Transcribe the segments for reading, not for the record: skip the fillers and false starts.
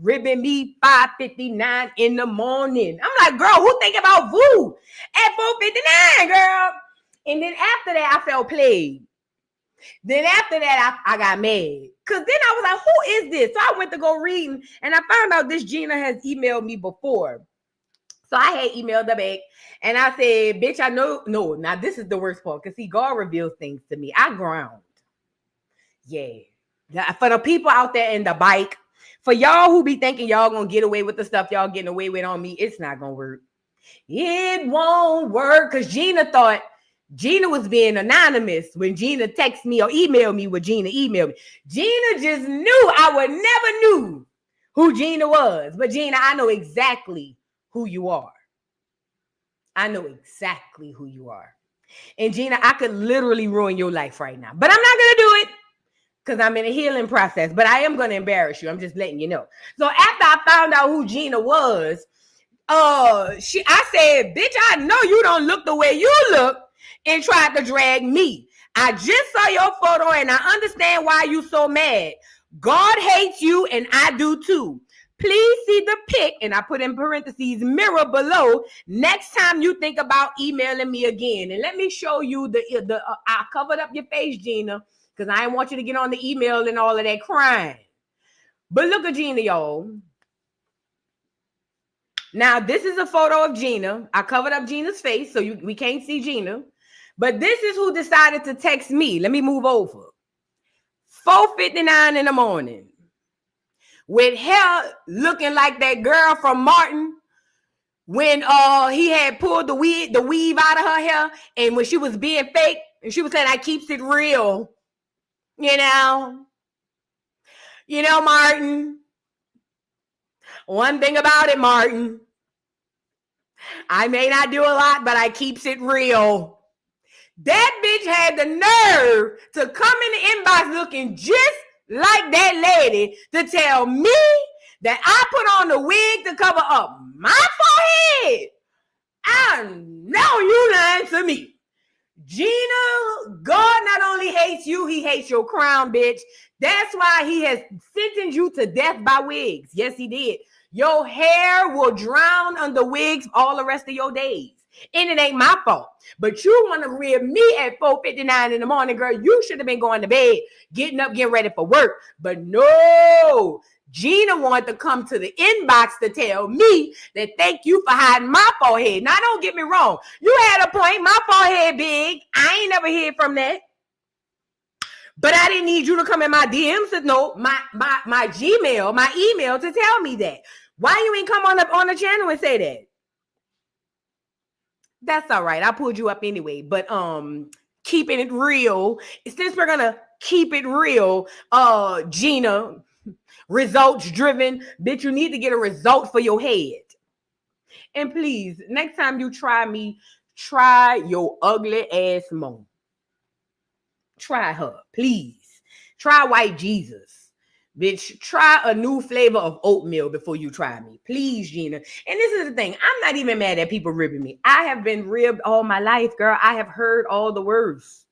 ribbing me 5:59 in the morning. I'm like, girl, who think about food at 4:59, girl? And then after that, I felt played. Then after that, I got mad. Because then I was like, who is this? So I went to go reading, and I found out this Gina has emailed me before. So I had emailed her back, and I said, bitch, I know. No, now this is the worst part, because see, God reveals things to me. I ground. Yeah. For the people out there in the bike, for y'all who be thinking y'all gonna get away with the stuff y'all getting away with on me, it's not gonna work. It won't work, because Gina thought Gina was being anonymous when Gina texted me or emailed me what Gina emailed me. Gina just knew I would never knew who Gina was. But Gina, I know exactly who you are. I know exactly who you are. And Gina, I could literally ruin your life right now. But I'm not going to do it because I'm in a healing process. But I am going to embarrass you. I'm just letting you know. So after I found out who Gina was, I said, bitch, I know you don't look the way you look, and tried to drag me. I just saw your photo and I understand why you so mad. God hates you and I do too. Please see the pic, and I put in parentheses, mirror below, next time you think about emailing me again. And let me show you I covered up your face, Gina, because I didn't want you to get on the email and all of that crying. But look at Gina, y'all. Now, this is a photo of Gina. I covered up Gina's face, so we can't see Gina. But this is who decided to text me. Let me move over. 4:59 in the morning. With hair looking like that girl from Martin when he had pulled the weave out of her hair, and when she was being fake, and she was saying, I keeps it real. You know, Martin. One thing about it, Martin. I may not do a lot, but I keeps it real. That bitch had the nerve to come in the inbox looking just like that lady to tell me that I put on the wig to cover up my forehead. I know you lying to me. Gina, God not only hates you, he hates your crown, bitch. That's why he has sentenced you to death by wigs. Yes, he did. Your hair will drown under wigs all the rest of your days. And it ain't my fault. But you want to rib me at 4:59 in the morning, girl. You should have been going to bed, getting up, getting ready for work. But no, Gina wanted to come to the inbox to tell me that thank you for hiding my forehead. Now, don't get me wrong. You had a point. My forehead big. I ain't never heard from that. But I didn't need you to come in my DMs to know my Gmail, my email to tell me that. Why you ain't come on up on the channel and say that? That's all right. I pulled you up anyway. But keeping it real, since we're gonna keep it real, Gina, results driven, bitch, you need to get a result for your head. And please, next time you try me, try your ugly ass mom. Try her, please. Try white Jesus. Bitch, try a new flavor of oatmeal before you try me. Please, Gina. And this is the thing. I'm not even mad at people ribbing me. I have been ribbed all my life, girl. I have heard all the words.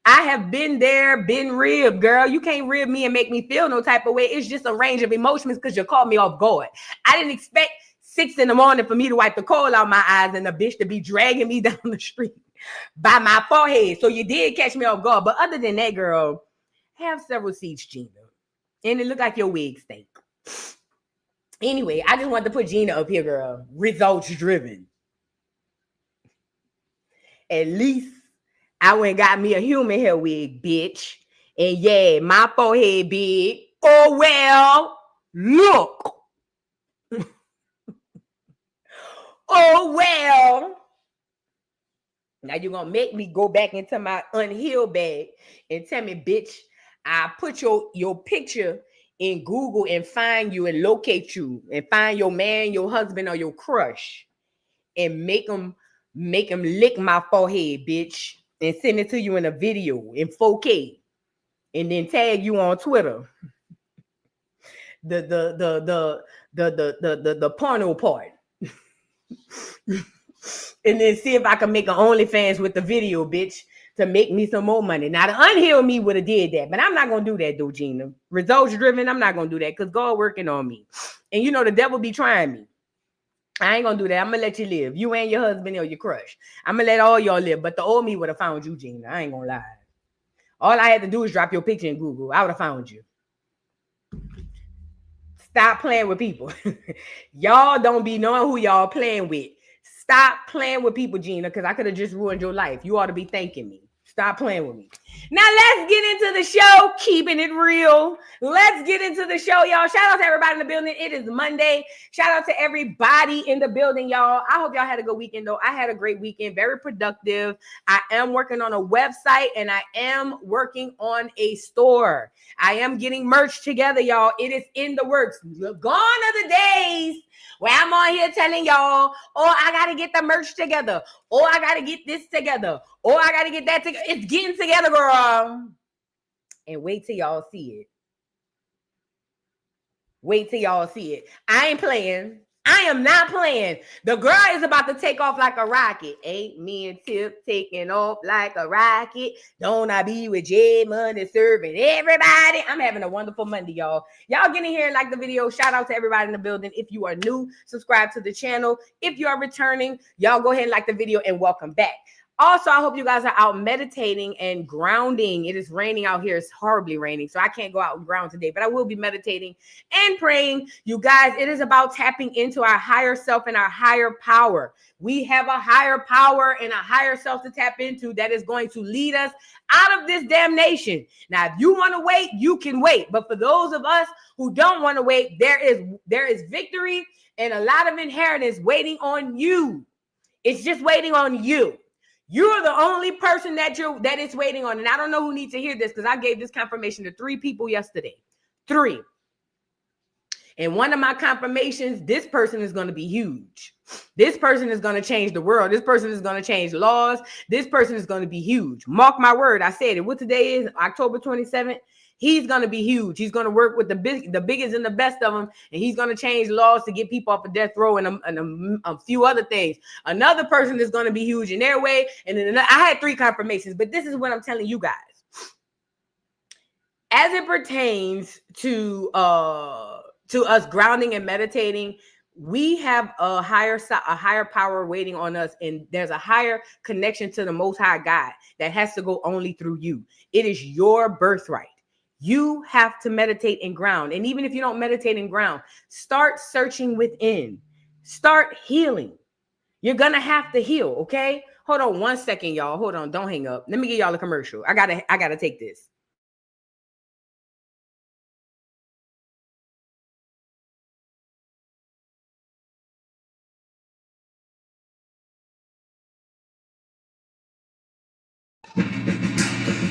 I have been there, been ribbed, girl. You can't rib me and make me feel no type of way. It's just a range of emotions because you caught me off guard. I didn't expect 6 in the morning for me to wipe the coal out my eyes and the bitch to be dragging me down the street by my forehead. So you did catch me off guard. But other than that, girl, have several seats, Gina. And it looked like your wig stink. Anyway, I just wanted to put Gina up here, girl. Results driven. At least I went and got me a human hair wig, bitch. And yeah, my forehead big. Oh, well, look. Oh, well. Now you're going to make me go back into my unhealed bag and tell me, bitch, I put your picture in Google and find you and locate you and find your man, your husband, or your crush and make them lick my forehead, bitch, and send it to you in a video in 4K and then tag you on Twitter. The porno part. and then see if I can make an OnlyFans with the video, bitch, to make me some more money. Now, the unhealed me would have did that, but I'm not going to do that, though, Gina. Results driven, I'm not going to do that because God working on me. And you know, the devil be trying me. I ain't going to do that. I'm going to let you live. You and your husband or your crush. I'm going to let all y'all live. But the old me would have found you, Gina. I ain't going to lie. All I had to do is drop your picture in Google. I would have found you. Stop playing with people. Y'all don't be knowing who y'all playing with. Stop playing with people, Gina, because I could have just ruined your life. You ought to be thanking me. Stop playing with me. Now let's get into the show. Keeping it real. Let's get into the show, y'all. Shout out to everybody in the building. It is Monday. Shout out to everybody in the building, y'all. I hope y'all had a good weekend, though. I had a great weekend. Very productive. I am working on a website, and I am working on a store. I am getting merch together, y'all. It is in the works. Gone are the days where I'm on here telling y'all, oh, I got to get the merch together. Oh, I got to get this together. Oh, I got to get that together. It's getting together, girl. And wait till y'all see it. Wait till y'all see it. I ain't playing. I am not playing. The girl is about to take off like a rocket. Ain't me and Tip taking off like a rocket. Don't I be with J Money serving everybody? I'm having a wonderful Monday, y'all. Y'all get in here and like the video. Shout out to everybody in the building. If you are new, subscribe to the channel. If you are returning, y'all go ahead and like the video and welcome back. Also, I hope you guys are out meditating and grounding. It is raining out here. It's horribly raining, so I can't go out and ground today, but I will be meditating and praying. You guys, it is about tapping into our higher self and our higher power. We have a higher power and a higher self to tap into that is going to lead us out of this damnation. Now, if you want to wait, you can wait. But for those of us who don't want to wait, there is victory and a lot of inheritance waiting on you. It's just waiting on you. You're the only person that it's waiting on. And I don't know who needs to hear this because I gave this confirmation to 3 people yesterday. 3. And one of my confirmations, this person is going to be huge. This person is going to change the world. This person is going to change laws. This person is going to be huge. Mark my word. I said it. What today is? October 27th. He's going to be huge. He's going to work with the biggest and the best of them. And he's going to change laws to get people off of death row and a few other things. Another person is going to be huge in their way. And then I had 3 confirmations, but this is what I'm telling you guys. As it pertains to us grounding and meditating, we have a higher power waiting on us. And there's a higher connection to the Most High God that has to go only through you. It is your birthright. You have to meditate and ground. And even if you don't meditate and ground, start searching within. Start healing. You're going to have to heal, okay? Hold on 1 second, y'all. Hold on. Don't hang up. Let me give y'all a commercial. I gotta take this.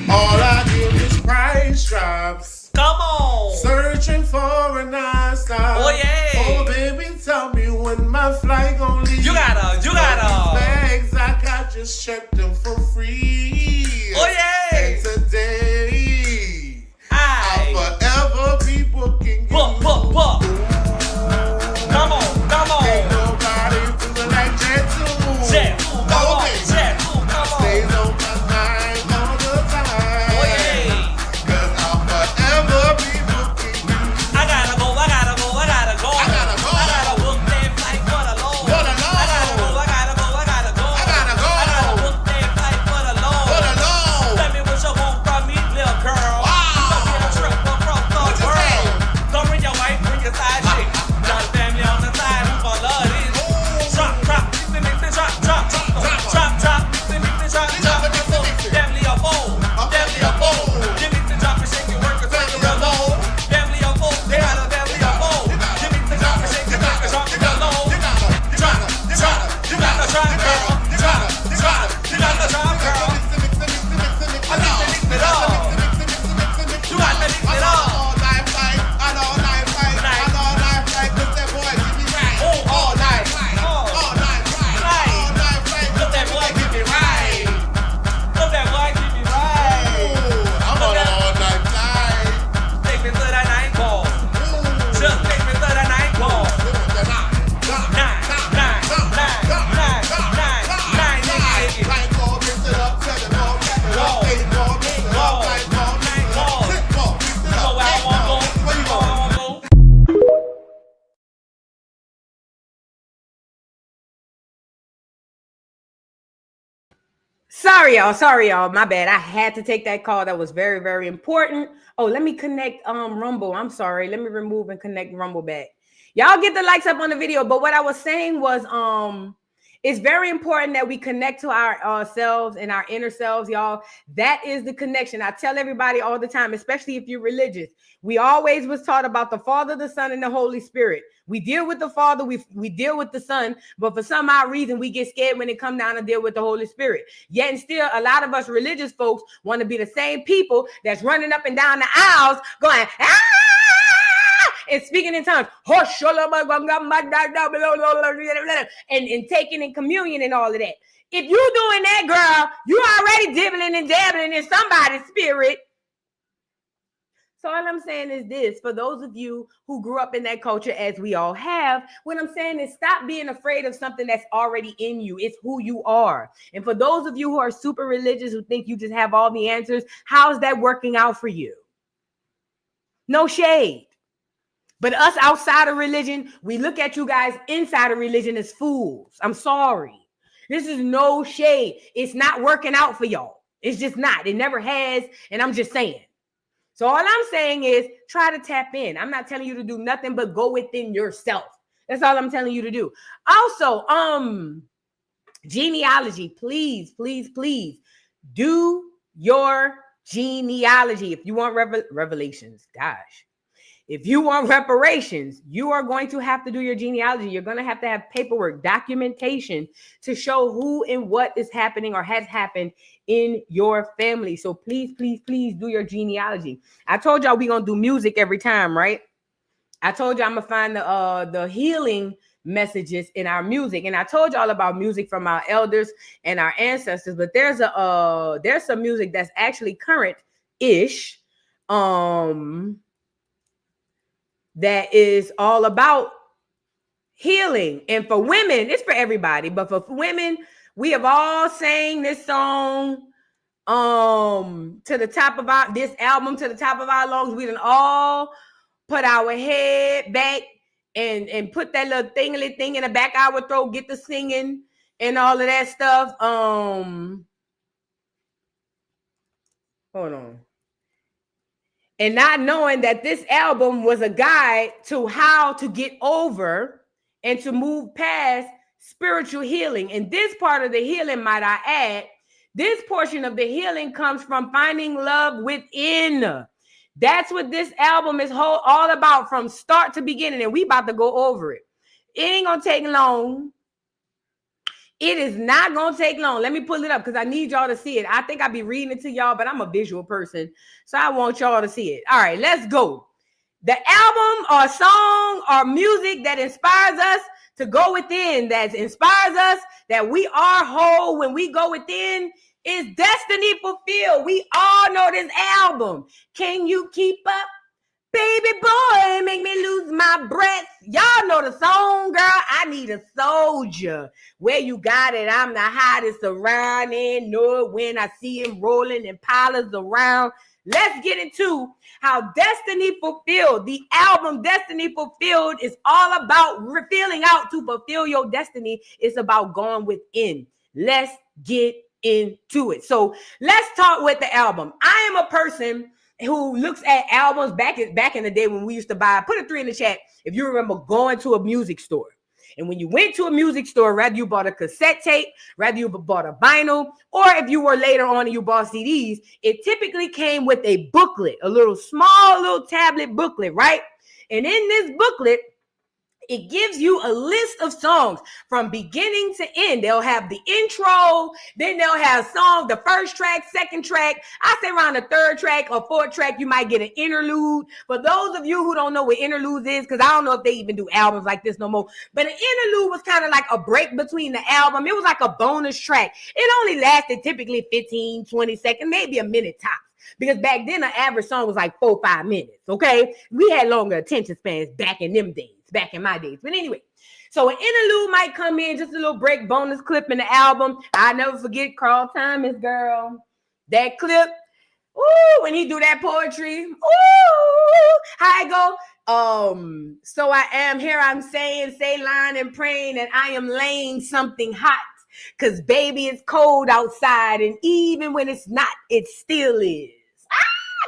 All I give is price drops. Come on. Searching for a nice stop. Oh, yeah. Oh, baby, tell me when my flight gon' leave. You gotta. Bags I got, just checked them for free. Oh, yeah. And today, I'll forever be booking you. Book. Come on. Ain't nobody feeling like Jet 2. Jet 2, come on. Jet 2, come on. Stays on my mind all the time. Oh, yeah. 'Cause I'll forever be booking you. I gotta go. I gotta go. I gotta book that flight for the Lord. For the Lord. I gotta go. I gotta book that flight for the Lord. Sorry, y'all. My bad. I had to take that call. That was very, very important. Oh, let me connect Rumble. I'm sorry. Let me remove and connect Rumble back. Y'all get the likes up on the video. But what I was saying was it's very important that we connect to our selves and our inner selves, y'all. That is the connection. I tell everybody all the time, especially if you're religious. We always was taught about the Father, the Son, and the Holy Spirit. We deal with the Father, we deal with the Son, but for some odd reason, we get scared when it comes down to deal with the Holy Spirit. Yet and still, a lot of us religious folks want to be the same people that's running up and down the aisles going, ah! And speaking in tongues, and taking in communion and all of that. If you doing that, girl, you already dibbling and dabbling in somebody's spirit. So all I'm saying is this, for those of you who grew up in that culture, as we all have, what I'm saying is stop being afraid of something that's already in you. It's who you are. And for those of you who are super religious, who think you just have all the answers, how's that working out for you? No shade. But us outside of religion, we look at you guys inside of religion as fools. I'm sorry. This is no shade. It's not working out for y'all. It's just not. It never has. And I'm just saying. So all I'm saying is try to tap in. I'm not telling you to do nothing but go within yourself. That's all I'm telling you to do. Also, genealogy, please, please, please do your genealogy. If you want revelations, gosh. If you want reparations, you are going to have to do your genealogy. You're going to have paperwork, documentation to show who and what is happening or has happened in your family. So please, please, please do your genealogy. I told y'all we're going to do music every time, right? I told you I'm going to find the healing messages in our music. And I told y'all about music from our elders and our ancestors, but there's some music that's actually current-ish. That is all about healing. And for women, it's for everybody, but for women, we have all sang this song to the top of this album, to the top of our lungs. We done all put our head back and put that little thingly thing in the back of our throat, get the singing and all of that stuff. Hold on. And not knowing that this album was a guide to how to get over and to move past spiritual healing. And this part of the healing, might I add, this portion of the healing comes from finding love within. That's what this album is all about from start to beginning. And we about to go over it. It ain't going to take long. It is not going to take long. Let me pull it up because I need y'all to see it. I think I'll be reading it to y'all, but I'm a visual person, so I want y'all to see it. All right, let's go. The album or song or music that inspires us to go within, that inspires us that we are whole when we go within, is Destiny Fulfilled. We all know this album. Can you keep up? Baby boy, make me lose my breath. Y'all know the song, girl. I need a soldier. Where you got it? I'm the hottest around and know it when I see him rolling and pilots around. Let's get into how Destiny Fulfilled, the album Destiny Fulfilled, is all about feeling out to fulfill your destiny. It's about going within. Let's get into it. So let's talk with the album. I am a person who looks at albums back in the day when we used to buy, put a 3 in the chat if you remember going to a music store. And when you went to a music store, whether you bought a cassette tape, whether you bought a vinyl, or if you were later on and you bought CDs, it typically came with a booklet, a small little tablet booklet, right? And in this booklet, it gives you a list of songs from beginning to end. They'll have the intro, then they'll have songs, the first track, second track. I say around the third track or fourth track, you might get an interlude. For those of you who don't know what interludes is, because I don't know if they even do albums like this no more, but an interlude was kind of like a break between the album. It was like a bonus track. It only lasted typically 15, 20 seconds, maybe a minute tops. Because back then, an average song was like 4 or 5 minutes, okay? We had longer attention spans back in them days. Back in my days. But anyway, so an interlude might come in, just a little break bonus clip in the album. I never forget Carl Thomas, girl. That clip. Ooh, when he do that poetry. Ooh, how it go? So I am here, I'm saying, say line and praying, and I am laying something hot. Because baby, it's cold outside, and even when it's not, it still is.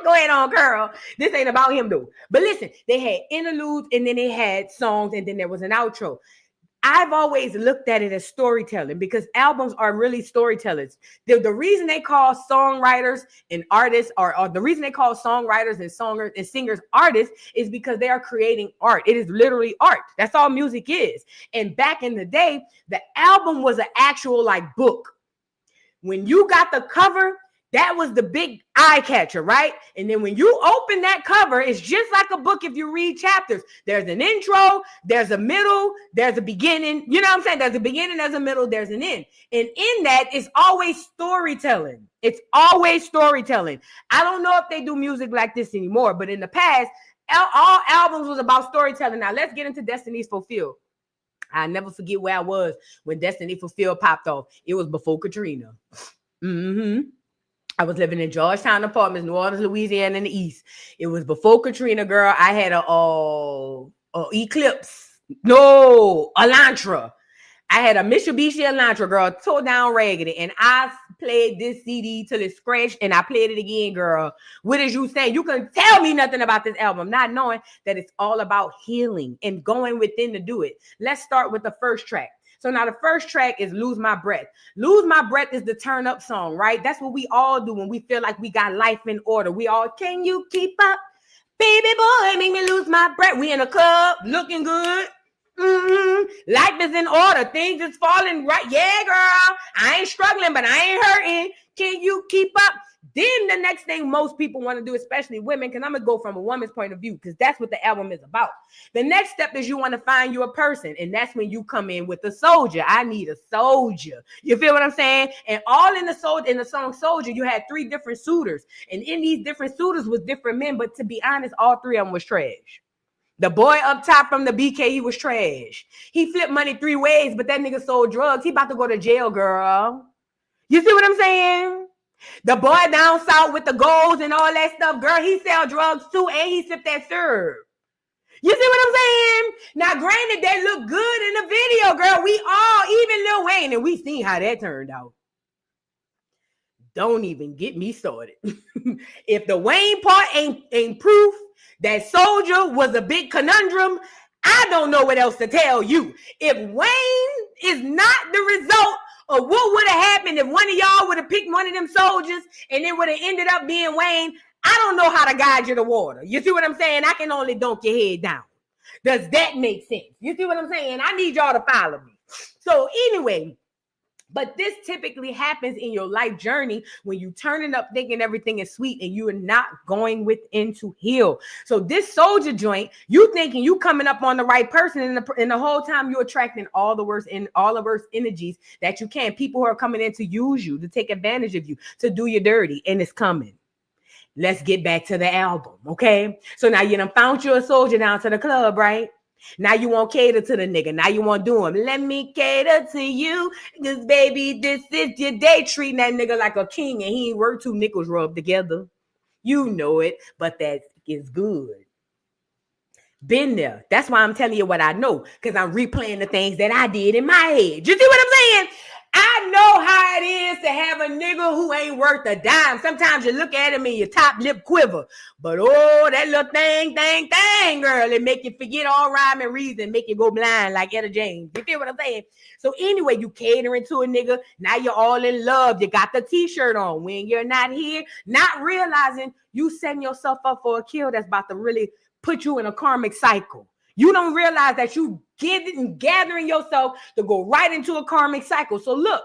Go ahead on, girl. This ain't about him though. But listen, they had interludes and then they had songs and then there was an outro. I've always looked at it as storytelling because albums are really storytellers. The reason they call songwriters and artists, or the reason they call songwriters and singers artists, is because they are creating art. It is literally art. That's all music is. And back in the day, the album was an actual like book. When you got the cover, that was the big eye catcher, right? And then when you open that cover, it's just like a book if you read chapters. There's an intro, there's a middle, there's a beginning. You know what I'm saying? There's a beginning, there's a middle, there's an end. And in that, it's always storytelling. It's always storytelling. I don't know if they do music like this anymore, but in the past, all albums was about storytelling. Now, let's get into Destiny's Fulfilled. I never forget where I was when Destiny Fulfilled popped off. It was before Katrina. I was living in Georgetown Apartments, New Orleans, Louisiana, in the East. It was before Katrina, girl. I had a Eclipse. No, Elantra. I had a Mitsubishi Elantra, girl, tore down raggedy. And I played this CD till it scratched, and I played it again, girl. What is you saying? You can tell me nothing about this album, not knowing that it's all about healing and going within to do it. Let's start with the first track. So now the first track is Lose My Breath. Lose My Breath is the turn up song, right? That's what we all do when we feel like we got life in order. We all, can you keep up? Baby boy, make me lose my breath. We in a club, looking good. Life is in order. Things is falling right. Yeah, girl. I ain't struggling, but I ain't hurting. Can you keep up? Then the next thing most people want to do, especially women, because I'm going to go from a woman's point of view, because that's what the album is about. The next step is you want to find you a person, and that's when you come in with a soldier. I need a soldier. You feel what I'm saying? And all in the song Soldier, you had 3 different suitors, and in these different suitors was different men, but to be honest, all 3 of them was trash. The boy up top from the BK, he was trash. He flipped money 3 ways, but that nigga sold drugs. He about to go to jail, girl. You see what I'm saying? The boy down south with the golds and all that stuff, girl, he sell drugs too, and he sip that syrup. You see what I'm saying? Now, granted, they look good in the video, girl. We all, even Lil Wayne, and we seen how that turned out. Don't even get me started. If the Wayne part ain't proof that Soldier was a big conundrum, I don't know what else to tell you. If Wayne is not the result of what would have happened if one of y'all would have picked one of them soldiers and it would have ended up being Wayne, I don't know how to guide you to water. You see what I'm saying? I can only dunk your head down. Does that make sense? You see what I'm saying? I need y'all to follow me. So anyway, but this typically happens in your life journey when you turning up thinking everything is sweet and you are not going within to heal. So this soldier joint, you thinking you coming up on the right person, and the whole time you're attracting all the worst energies that you can. People who are coming in to use you, to take advantage of you, to do you dirty, and it's coming. Let's get back to the album, okay? So now you done found you a soldier down to the club, right? Now you won't cater to the nigga. Now you won't do him. Let me cater to you. Because, baby, this is your day. Treating that nigga like a king, and he ain't worth 2 nickels rubbed together. You know it, but that is good. Been there. That's why I'm telling you what I know, because I'm replaying the things that I did in my head. You see what I'm saying? I know how it is to have a nigga who ain't worth a dime. Sometimes you look at him and your top lip quiver. But oh, that little thing, girl, it make you forget all rhyme and reason, make you go blind like Etta James. You feel what I'm saying? So anyway, you catering to a nigga. Now you're all in love. You got the t-shirt on when you're not here, not realizing you setting yourself up for a kill that's about to really put you in a karmic cycle. You don't realize that you gathering yourself to go right into a karmic cycle. So look,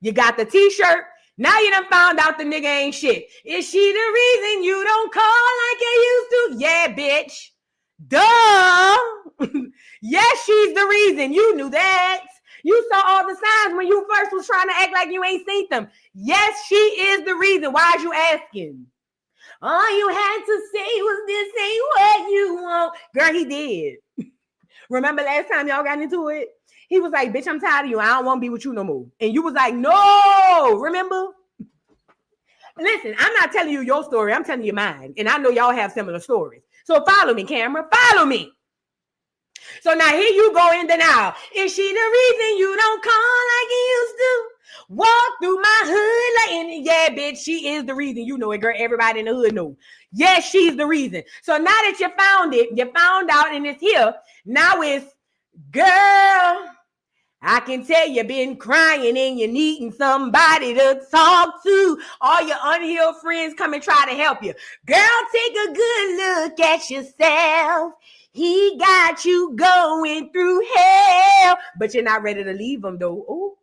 you got the t-shirt. Now you done found out the nigga ain't shit. Is she the reason you don't call like you used to? Yeah, bitch. Duh. Yes, she's the reason. You knew that. You saw all the signs when you first was trying to act like you ain't seen them. Yes, she is the reason. Why is you asking? All you had to say was this ain't what you want. Girl, he did. Remember last time y'all got into it? He was like, bitch, I'm tired of you. I don't want to be with you no more. And you was like, no, remember? Listen, I'm not telling you your story. I'm telling you mine. And I know y'all have similar stories. So follow me, camera. Follow me. So now here you go in denial. Is she the reason you don't call like he used to. Walk through my hood like, and yeah, bitch, she is the reason. You know it, girl. Everybody in the hood know. Yes, she's the reason. So now that you found it, you found out and it's here. Now it's, girl, I can tell you've been crying and you're needing somebody to talk to. All your unhealed friends come and try to help you. Girl, take a good look at yourself. He got you going through hell. But you're not ready to leave him, though. Ooh.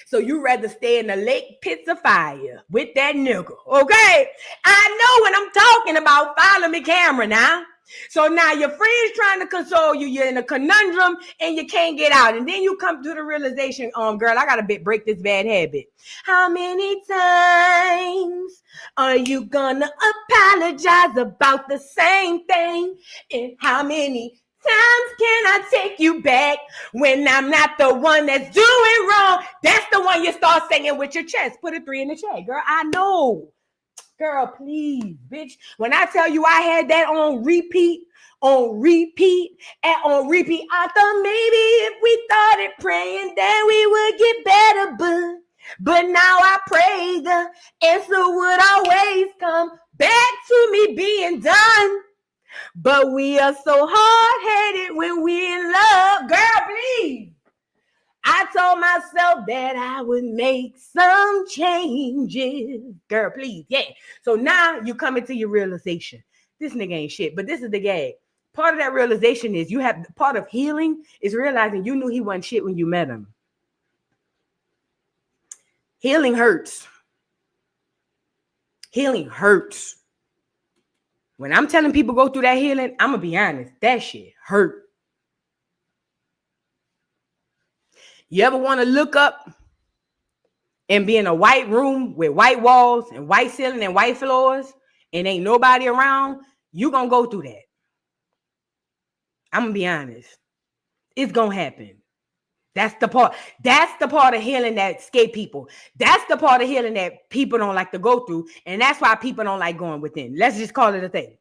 So you rather stay in the lake pits of fire with that nigga, okay? I know what I'm talking about. Follow me, camera now. So now your friend's trying to console you. You're in a conundrum and you can't get out. And then you come to the realization, girl, I got to break this bad habit. How many times are you gonna apologize about the same thing? And how many times can I take you back when I'm not the one that's doing wrong? That's the one you start singing with your chest. Put a 3 in the chat, girl. I know. Girl, please, bitch. When I tell you I had that on repeat, and on repeat, I thought maybe if we started praying that we would get better, but now I pray the answer would always come back to me being done. But we are so hard-headed when we're in love. Girl, please. I told myself that I would make some changes. Girl, please. Yeah. So now you come into your realization. This nigga ain't shit. But this is the gag. Part of that realization is part of healing is realizing you knew he wasn't shit when you met him. Healing hurts. Healing hurts. When I'm telling people go through that healing, I'm going to be honest. That shit hurt. You ever want to look up and be in a white room with white walls and white ceiling and white floors and ain't nobody around? You going to go through that. I'm going to be honest. It's going to happen. That's the part of healing that escape people. That's the part of healing that people don't like to go through. And that's why people don't like going within. Let's just call it a thing.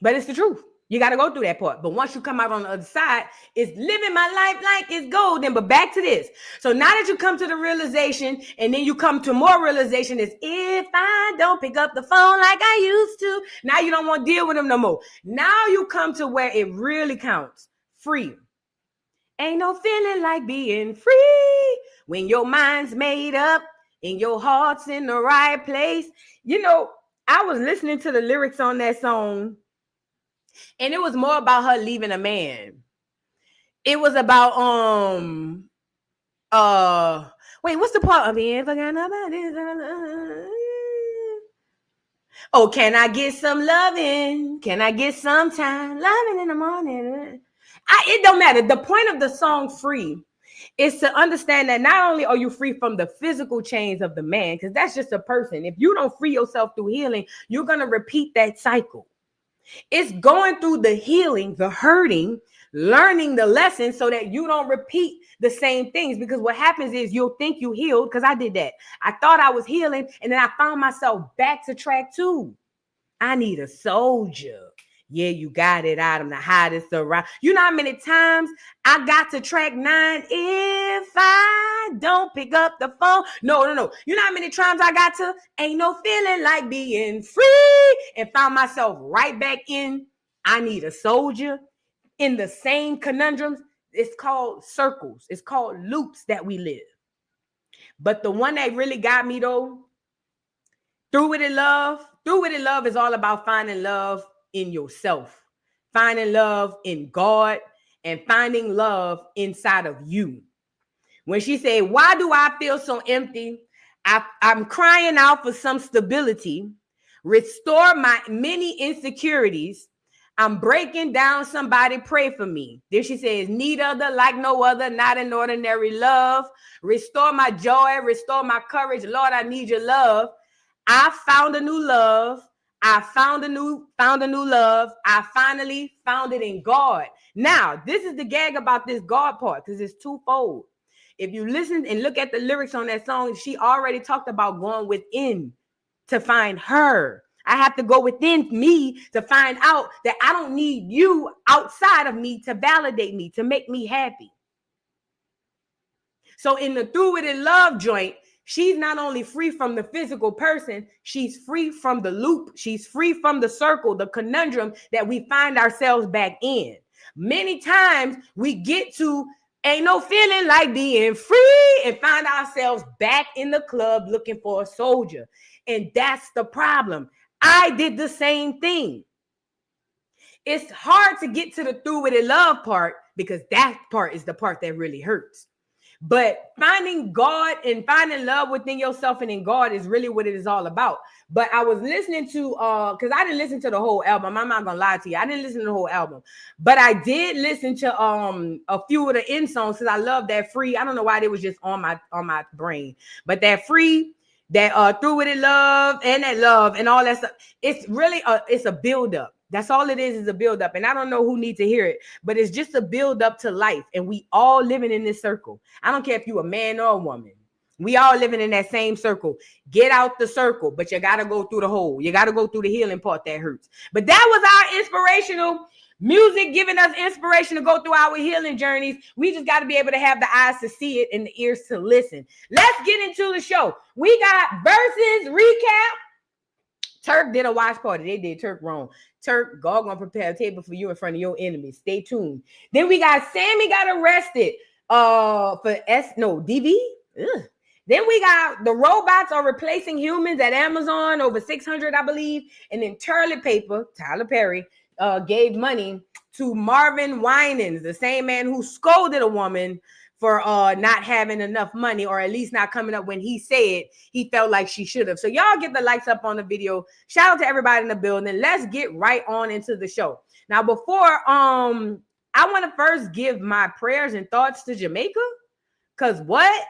But it's the truth. You got to go through that part. But once you come out on the other side, it's living my life like it's golden. But back to this. So now that you come to the realization and then you come to more realization is if I don't pick up the phone like I used to, now you don't want to deal with them no more. Now you come to where it really counts. Free. Ain't no feeling like being free when your mind's made up and your heart's in the right place. You know, I was listening to the lyrics on that song. And it was more about her leaving a man. It was about wait, what's the part of it? Oh, can I get some loving? Can I get some time? Loving in the morning. It don't matter. The point of the song Free is to understand that not only are you free from the physical chains of the man, because that's just a person. If you don't free yourself through healing, you're going to repeat that cycle. It's going through the healing, the hurting, learning the lessons so that you don't repeat the same things. Because what happens is you'll think you healed, because I did that. I thought I was healing, and then I found myself back to track 2. I need a soldier. Yeah, you got it out. I'm the hottest around. You know how many times I got to track 9 if I don't pick up the phone? No. You know how many times I got to ain't no feeling like being free and found myself right back in I need a soldier in the same conundrums. It's called circles. It's called loops that we live. But the one that really got me though, Through It in Love is all about finding love in yourself, finding love in God, and finding love inside of you. When she said, why do I feel so empty? I'm crying out for some stability. Restore my many insecurities. I'm breaking down. Somebody pray for me. Then she says, need other like no other, not an ordinary love. Restore my joy. Restore my courage. Lord, I need your love. I found a new love. I found a new love. I finally found it in God. Now, this is the gag about this God part, because it's twofold. If you listen and look at the lyrics on that song, she already talked about going within to find her. I have to go within me to find out that I don't need you outside of me to validate me, to make me happy. So in the Through With It love joint, she's not only free from the physical person, she's free from the loop. She's free from the circle, the conundrum that we find ourselves back in. Many times we get to ain't no feeling like being free and find ourselves back in the club looking for a soldier. And that's the problem. I did the same thing. It's hard to get to the Through With It love part because that part is the part that really hurts. But finding God and finding love within yourself and in God is really what it is all about. But I was listening to, because I didn't listen to the whole album. I'm not gonna lie to you. I didn't listen to the whole album, but I did listen to a few of the end songs because I love that Free. I don't know why they was just on my brain, but that Free, that Through With It love and all that stuff. It's really it's a buildup. That's all it is a build-up. And I don't know who needs to hear it, but it's just a build-up to life. And we all living in this circle. I don't care if you're a man or a woman. We all living in that same circle. Get out the circle, but you got to go through the hole. You got to go through the healing part that hurts. But that was our inspirational music, giving us inspiration to go through our healing journeys. We just got to be able to have the eyes to see it and the ears to listen. Let's get into the show. We got Verzuz recap. Turk did a watch party. They did Turk wrong. Turk, God gonna prepare a table for you in front of your enemies. Stay tuned. Then we got Sammie got arrested for DV. Ugh. Then we got the robots are replacing humans at Amazon, over 600, I believe. And then Tyler Perry, gave money to Marvin Wynans, the same man who scolded a woman for not having enough money, or at least not coming up when he said he felt like she should have. So y'all get the likes up on the video. Shout out to everybody in the building. Let's get right on into the show. Now, before I want to first give my prayers and thoughts to Jamaica, because what?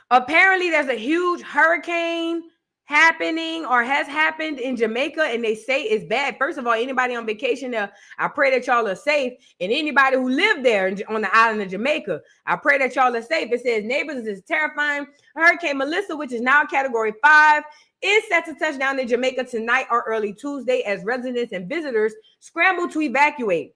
Apparently there's a huge hurricane happening or has happened in Jamaica, and they say it's bad. First of all, anybody on vacation there, I pray that y'all are safe, and anybody who lived there on the island of Jamaica, I pray that y'all are safe. It says neighbors is terrifying. Hurricane Melissa, which is now Category 5, is set to touch down in Jamaica tonight or early Tuesday as residents and visitors scramble to evacuate.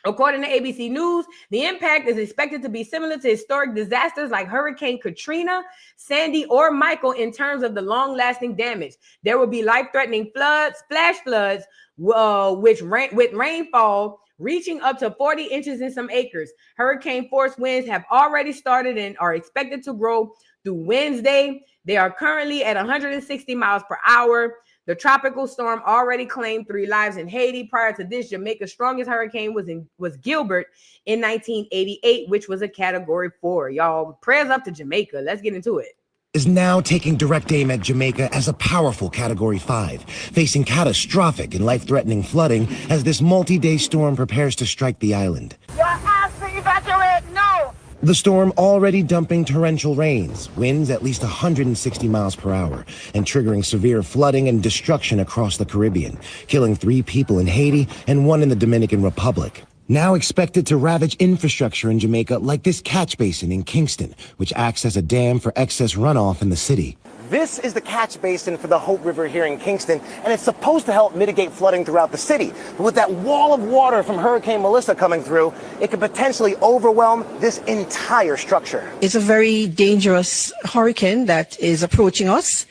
According to ABC News, the impact is expected to be similar to historic disasters like Hurricane Katrina, Sandy, or Michael in terms of the long-lasting damage. There will be life-threatening floods, flash floods, with rainfall reaching up to 40 inches in some acres. Hurricane force winds have already started and are expected to grow through Wednesday. They are currently at 160 miles per hour. The tropical storm already claimed 3 lives in Haiti. Prior to this, Jamaica's strongest hurricane was Gilbert in 1988, which was a Category 4. Y'all, prayers up to Jamaica. Let's get into it. Is now taking direct aim at Jamaica as a powerful Category 5, facing catastrophic and life-threatening flooding as this multi-day storm prepares to strike the island. You're asked to evacuate now! The storm already dumping torrential rains, winds at least 160 miles per hour, and triggering severe flooding and destruction across the Caribbean, killing 3 people in Haiti and 1 in the Dominican Republic. Now expected to ravage infrastructure in Jamaica like this catch basin in Kingston, which acts as a dam for excess runoff in the city. This is the catch basin for the Hope River here in Kingston, and it's supposed to help mitigate flooding throughout the city. But with that wall of water from Hurricane Melissa coming through, it could potentially overwhelm this entire structure. It's a very dangerous hurricane that is approaching us,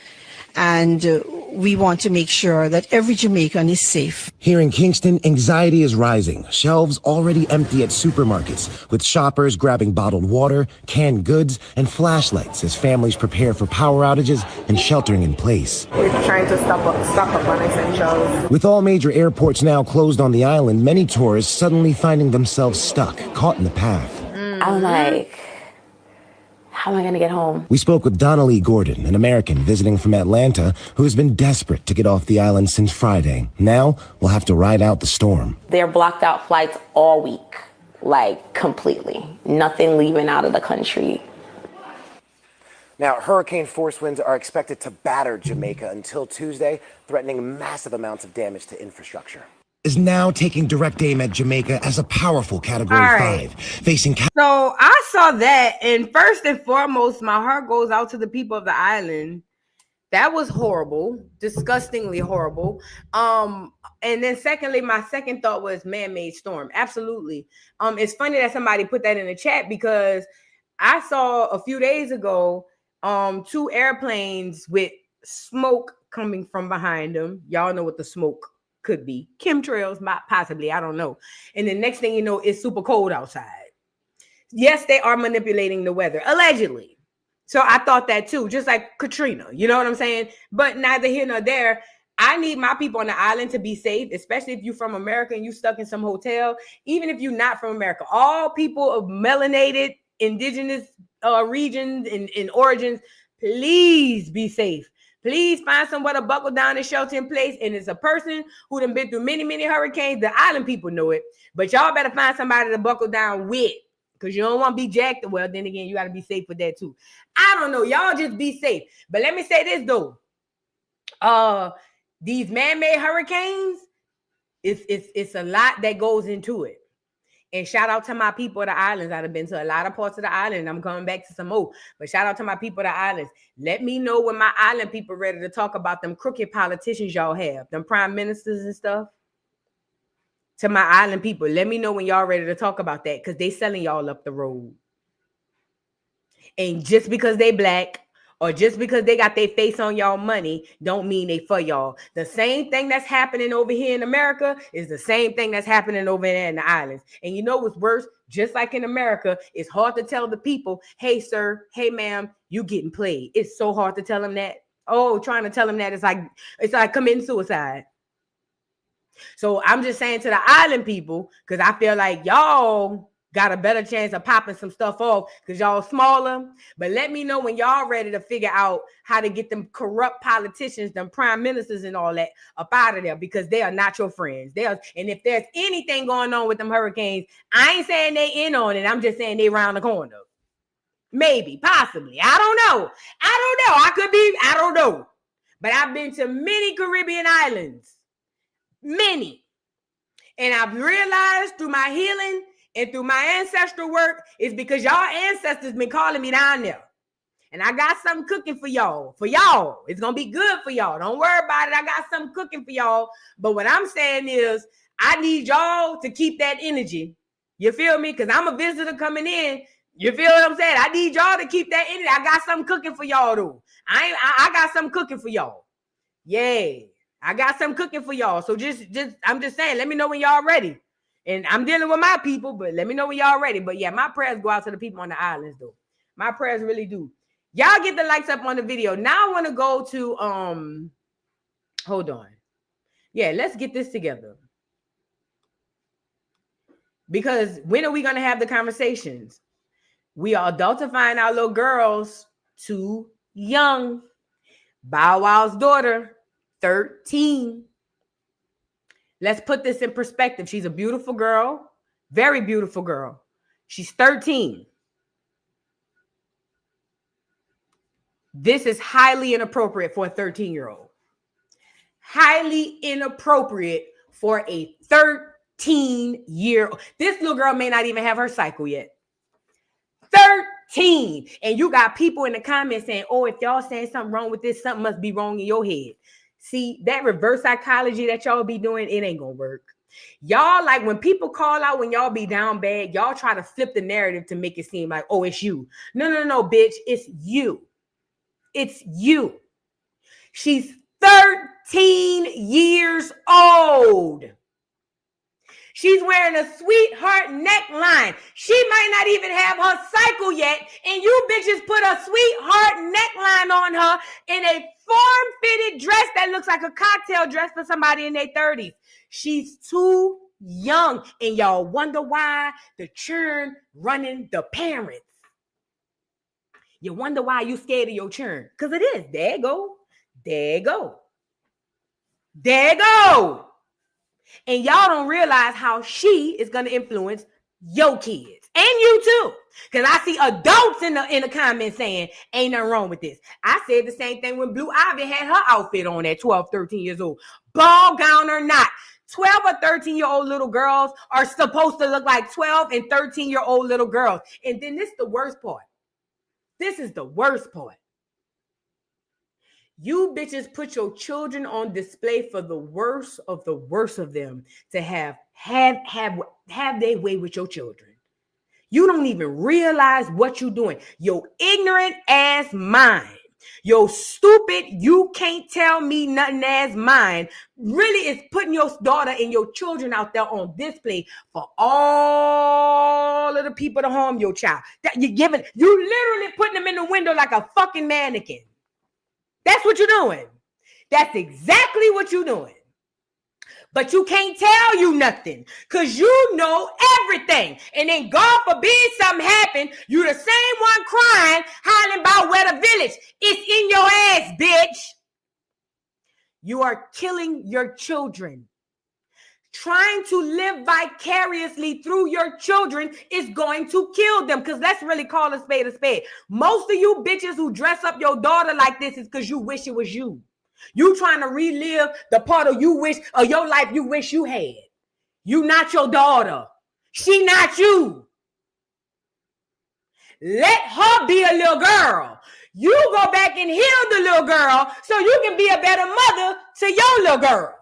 and we want to make sure that every Jamaican is safe. Here in Kingston, anxiety is rising. Shelves already empty at supermarkets, with shoppers grabbing bottled water, canned goods, and flashlights as families prepare for power outages and sheltering in place. We're trying to stock up on essentials. With all major airports now closed on the island, many tourists suddenly finding themselves stuck, caught in the path. I'm like, how am I going to get home? We spoke with Donnelly Gordon, an American visiting from Atlanta who has been desperate to get off the island since Friday. Now we'll have to ride out the storm. They're blocked out flights all week, like completely. Nothing leaving out of the country. Now, hurricane force winds are expected to batter Jamaica until Tuesday, threatening massive amounts of damage to infrastructure. Is now taking direct aim at Jamaica as a powerful Category 5, facing... So I saw that, and first and foremost, my heart goes out to the people of the island That was horrible, disgustingly horrible. And then secondly, my second thought was man-made storm. Absolutely. It's funny that somebody put that in the chat because I saw a few days ago two airplanes with smoke coming from behind them. Y'all know what the smoke could be. Chemtrails, possibly, I don't know. And the next thing you know, it's super cold outside. Yes, they are manipulating the weather, allegedly. So I thought that too, just like Katrina, you know what I'm saying? But neither here nor there. I need my people on the island to be safe, especially if you're from America and you stuck in some hotel, even if you're not from America. All people of melanated, indigenous regions and origins, please be safe. Please find somewhere to buckle down and shelter in place. And it's a person who done been through many, many hurricanes. The island people know it. But y'all better find somebody to buckle down with. Because you don't want to be jacked. Well, then again, you got to be safe with that too. I don't know. Y'all just be safe. But let me say this, though. These man-made hurricanes, it's a lot that goes into it. And shout out to my people of the islands. I've been to a lot of parts of the island. I'm coming back to some more. But shout out to my people of the islands. Let me know when my island people are ready to talk about them crooked politicians y'all have. Them prime ministers and stuff. To my island people, let me know when y'all ready to talk about that because they selling y'all up the road. And just because they black or just because they got their face on y'all money don't mean they for y'all. The same thing that's happening over here in America is the same thing that's happening over there in the islands. And you know what's worse? Just like in America, it's hard to tell the people, hey, sir, hey, ma'am, you getting played. It's so hard to tell them that. Oh, trying to tell them that it's like committing suicide. So I'm just saying to the island people, because I feel like y'all got a better chance of popping some stuff off because y'all smaller. But let me know when y'all ready to figure out how to get them corrupt politicians, them prime ministers and all that up out of there because they are not your friends. And if there's anything going on with them hurricanes, I ain't saying they in on it. I'm just saying they around the corner. Maybe, possibly. I don't know. I could be, I don't know. But I've been to many Caribbean islands. Many. And I've realized through my healing and through my ancestral work is because y'all ancestors been calling me down there. And I got something cooking for y'all. For y'all. It's going to be good for y'all. Don't worry about it. I got something cooking for y'all. But what I'm saying is I need y'all to keep that energy. You feel me? Because I'm a visitor coming in. You feel what I'm saying? I need y'all to keep that energy. I got something cooking for y'all, though. I got something cooking for y'all. Yay. I got some cooking for y'all. So I'm just saying, let me know when y'all ready. And I'm dealing with my people, but let me know when y'all ready. But yeah, my prayers go out to the people on the islands, though. My prayers really do. Y'all get the likes up on the video. Now I want to go to, hold on. Yeah, let's get this together. Because when are we going to have the conversations? We are adultifying our little girls too young. Bow Wow's daughter, 13. Let's put this in perspective. She's a beautiful girl, very beautiful girl. She's 13. This is highly inappropriate for a 13-year-old. Highly inappropriate for a 13-year-old. This little girl may not even have her cycle yet. 13. And you got people in the comments saying, oh, if y'all saying something wrong with this, something must be wrong in your head. See, that reverse psychology that y'all be doing, it ain't gonna work. Y'all, like when people call out when y'all be down bad, y'all try to flip the narrative to make it seem like, oh, it's you. No, bitch, it's you. It's you. She's 13 years old. She's wearing a sweetheart neckline. She might not even have her cycle yet, and you bitches put a sweetheart neckline on her in a form-fitted dress that looks like a cocktail dress for somebody in their 30s. She's too young, and y'all wonder why the churn running the parents. You wonder why you scared of your churn. Because it is. There you go. There you go. There you go. And y'all don't realize how she is going to influence your kids. And you too. Because I see adults in the comments saying, ain't nothing wrong with this. I said the same thing when Blue Ivy had her outfit on at 12, 13 years old. Ball gown or not. 12 or 13-year-old little girls are supposed to look like 12 and 13-year-old little girls. And then this is the worst part. This is the worst part. You bitches put your children on display for the worst of them to have their way with your children. You don't even realize what you're doing. Your ignorant ass mind, your stupid, you can't tell me nothing ass mind really is putting your daughter and your children out there on display for all of the people to harm your child. That you literally putting them in the window like a fucking mannequin. That's what you're doing. That's exactly what you're doing. But you can't tell you nothing because you know everything. And then God forbid something happen, you the same one crying, hollering about where the village. It's in your ass, bitch. You are killing your children. Trying to live vicariously through your children is going to kill them, because let's really call a spade a spade. Most of you bitches who dress up your daughter like this is because you wish it was you. You trying to relive the part of you wish of your life you wish you had. You not your daughter. She not you. Let her be a little girl. You go back and heal the little girl so you can be a better mother to your little girl.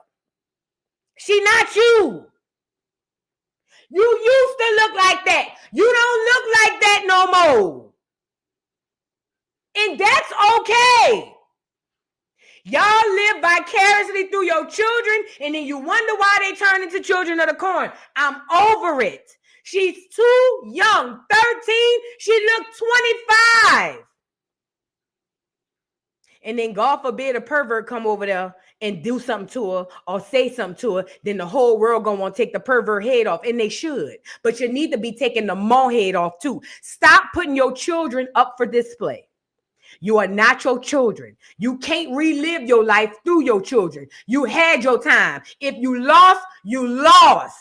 She not you. You used to look like that. You don't look like that no more. And that's okay. Y'all live vicariously through your children, and then you wonder why they turn into children of the corn. I'm over it. She's too young. 13, she looked 25. And then God forbid a pervert come over there and do something to her or say something to her, then the whole world gonna want to take the pervert head off, and they should. But you need to be taking the mall head off too. Stop putting your children up for display. You are not your children. You can't relive your life through your children. You had your time. If you lost, you lost.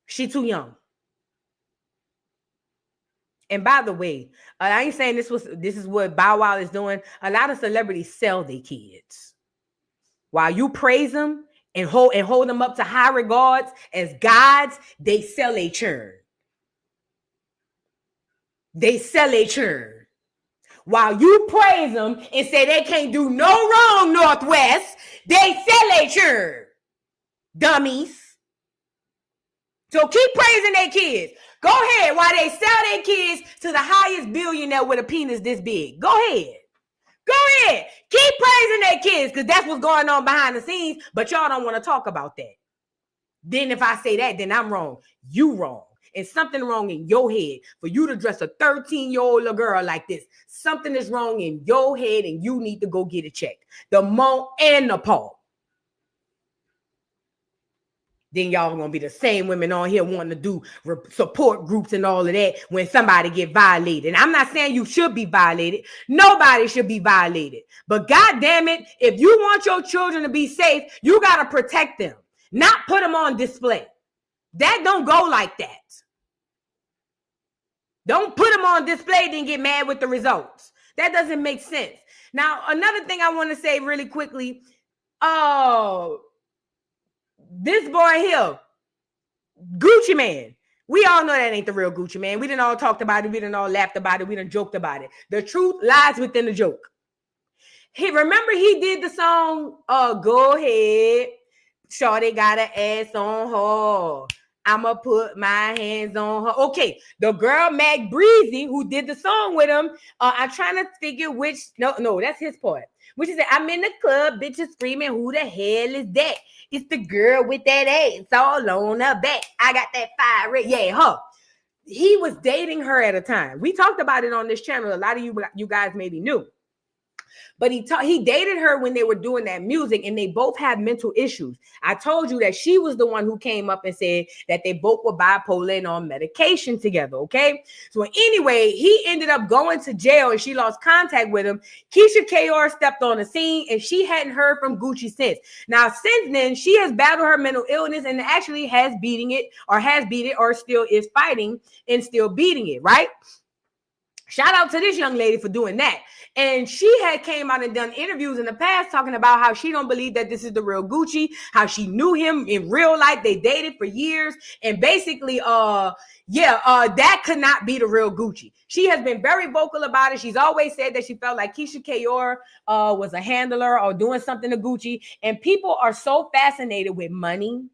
She too young. And by the way, I ain't saying this is what Bow Wow is doing. A lot of celebrities sell their kids. While you praise them and hold them up to high regards as gods, they sell a churn. They sell a churn. While you praise them and say they can't do no wrong, Northwest, they sell a churn. Dummies. So keep praising their kids. Go ahead while they sell their kids to the highest billionaire with a penis this big. Go ahead. Go ahead. Keep praising their kids, because that's what's going on behind the scenes, but y'all don't want to talk about that. Then if I say that, then I'm wrong. You wrong. And something wrong in your head for you to dress a 13-year-old little girl like this. Something is wrong in your head, and you need to go get it checked. The mo and the paw. Then y'all gonna be the same women on here wanting to do support groups and all of that when somebody get violated. And I'm not saying you should be violated. Nobody should be violated. But God damn it, if you want your children to be safe, you gotta protect them, not put them on display. That don't go like that. Don't put them on display, then get mad with the results. That doesn't make sense. Now, another thing I want to say really quickly. This boy here, Gucci Man. We all know that ain't the real Gucci Man. We done all talked about it. We done all laughed about it. We done joked about it. The truth lies within the joke. Remember he did the song, Go Ahead. Shorty got an ass on her. I'ma put my hands on her. Okay, the girl Mac Breezy, who did the song with him, I'm trying to figure which, no, that's his part. Which is that I'm in the club, bitches screaming, who the hell is that? It's the girl with that ass all on her back. I got that fire. Yeah, her. He was dating her at a time. We talked about it on this channel. A lot of you guys maybe knew. But he dated her when they were doing that music, and they both had mental issues. I told you that she was the one who came up and said that they both were bipolar and on medication together, okay? So anyway, he ended up going to jail, and she lost contact with him. Keisha K.R. stepped on the scene, and she hadn't heard from Gucci since. Now, since then, she has battled her mental illness and actually has beat it or still is fighting and still beating it, right? Shout out to this young lady for doing that. And she had came out and done interviews in the past talking about how she don't believe that this is the real Gucci, how she knew him in real life. They dated for years. And basically, that could not be the real Gucci. She has been very vocal about it. She's always said that she felt like Keisha Kayor was a handler or doing something to Gucci. And people are so fascinated with money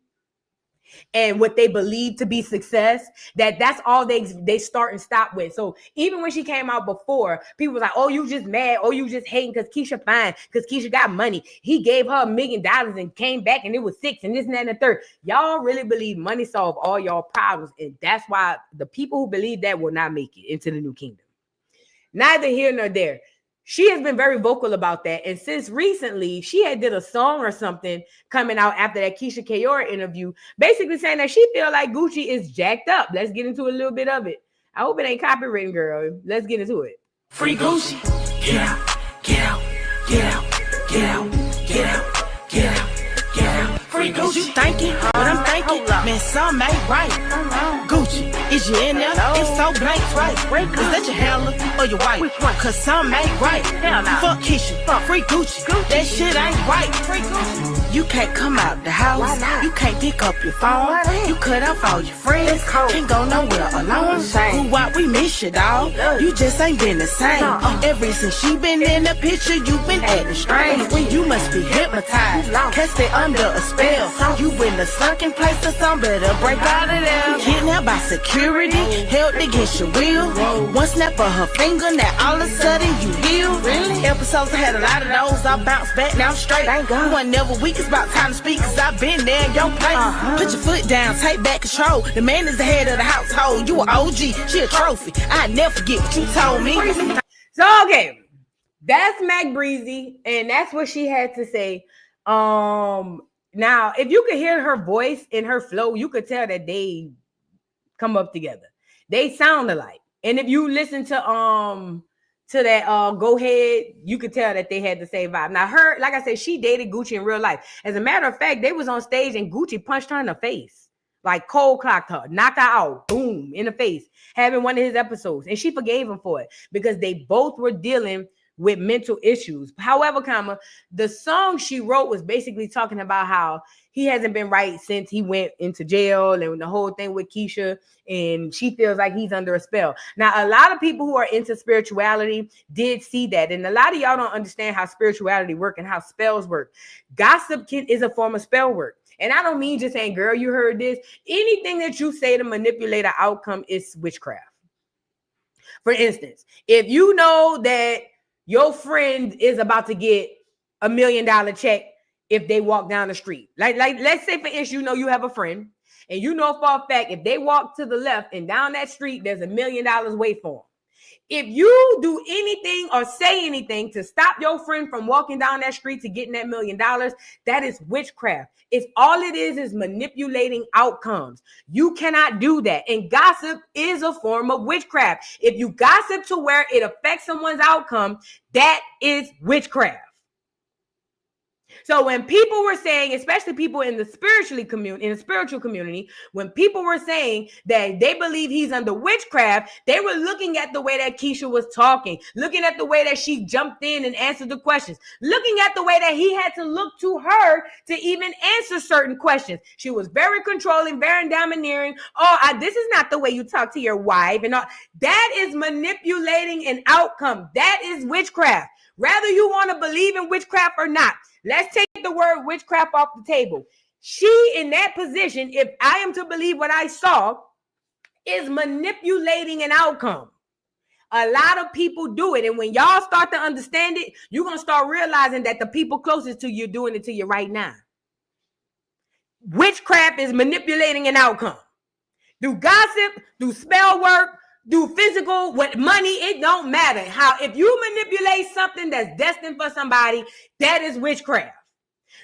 and what they believe to be success, that's all they start and stop with. So even when she came out before, people was like, oh, you just mad, oh, you just hating because Keisha fine, because Keisha got money. He gave her $1 million and came back and it was 6 and this and that and the third. Y'all really believe money solve all y'all problems, and that's why the people who believe that will not make it into the new kingdom. Neither here nor there. She has been very vocal about that. And since recently, she had did a song or something coming out after that Keisha Kayor interview, basically saying that she feel like Gucci is jacked up. Let's get into a little bit of it. I hope it ain't copywritten, girl. Let's get into it. Free Gucci. Get out, get out, get out, get out, get out, get out, get out. Free Gucci. You thinking what I'm thinking? Man, some ain't right. Gucci, is you in there? It's so blank, right? Is that your handler or your wife? Cause some ain't right. Fuck Keisha, free Gucci. That shit ain't right. Free Gucci. You can't come out the house. You can't pick up your phone. You cut off all your friends. Can't go nowhere alone. Who what we miss you, dog? You just ain't been the same. Ever since she been in the picture, you been acting strange. You must be hypnotized. Can't stay under a spell. You in a sunken place or something, better break out of there. Kidnapped by security, held against your will. One snap of her finger, now all of a sudden you heal. Really? Episodes I had a lot of those, I bounced back, now I'm straight. You wasn't never weak, it's about time to speak, cause I've been there in your place. Put your foot down, take back control. The man is the head of the household. You an OG, she a trophy. I never forget what you told me. So okay, that's Mac Breezy, and that's what she had to say. Now, if you could hear her voice and her flow, you could tell that they come up together. They sound alike. And if you listen to that Go Ahead, you could tell that they had the same vibe. Now, her, like I said, she dated Gucci in real life. As a matter of fact, they was on stage and Gucci punched her in the face. Like cold clocked her, knocked her out, boom, in the face, having one of his episodes. And she forgave him for it because they both were dealing with mental issues. However, the song she wrote was basically talking about how he hasn't been right since he went into jail and the whole thing with Keisha, and she feels like he's under a spell. Now, a lot of people who are into spirituality did see that, and a lot of y'all don't understand how spirituality work and how spells work. Gossip is a form of spell work. And I don't mean just saying, girl, you heard this. Anything that you say to manipulate an outcome is witchcraft. For instance, if you know that your friend is about to get $1 million check if they walk down the street. Like let's say, for instance, you know you have a friend and you know for a fact if they walk to the left and down that street, there's $1 million wait for them. If you do anything or say anything to stop your friend from walking down that street to getting that $1 million, that is witchcraft. It's all it is manipulating outcomes. You cannot do that. And gossip is a form of witchcraft. If you gossip to where it affects someone's outcome, that is witchcraft. So when people were saying, especially people in the spiritual community, when people were saying that they believe he's under witchcraft, they were looking at the way that Keisha was talking, looking at the way that she jumped in and answered the questions, looking at the way that he had to look to her to even answer certain questions. She was very controlling, very domineering. This is not the way you talk to your wife. And all. That is manipulating an outcome. That is witchcraft. Whether you want to believe in witchcraft or not, let's take the word witchcraft off the table. She, in that position, if I am to believe what I saw, is manipulating an outcome. A lot of people do it. And when y'all start to understand it, you're going to start realizing that the people closest to you are doing it to you right now. Witchcraft is manipulating an outcome. Do gossip, do spell work, do physical, with money, it don't matter. If you manipulate something that's destined for somebody, that is witchcraft.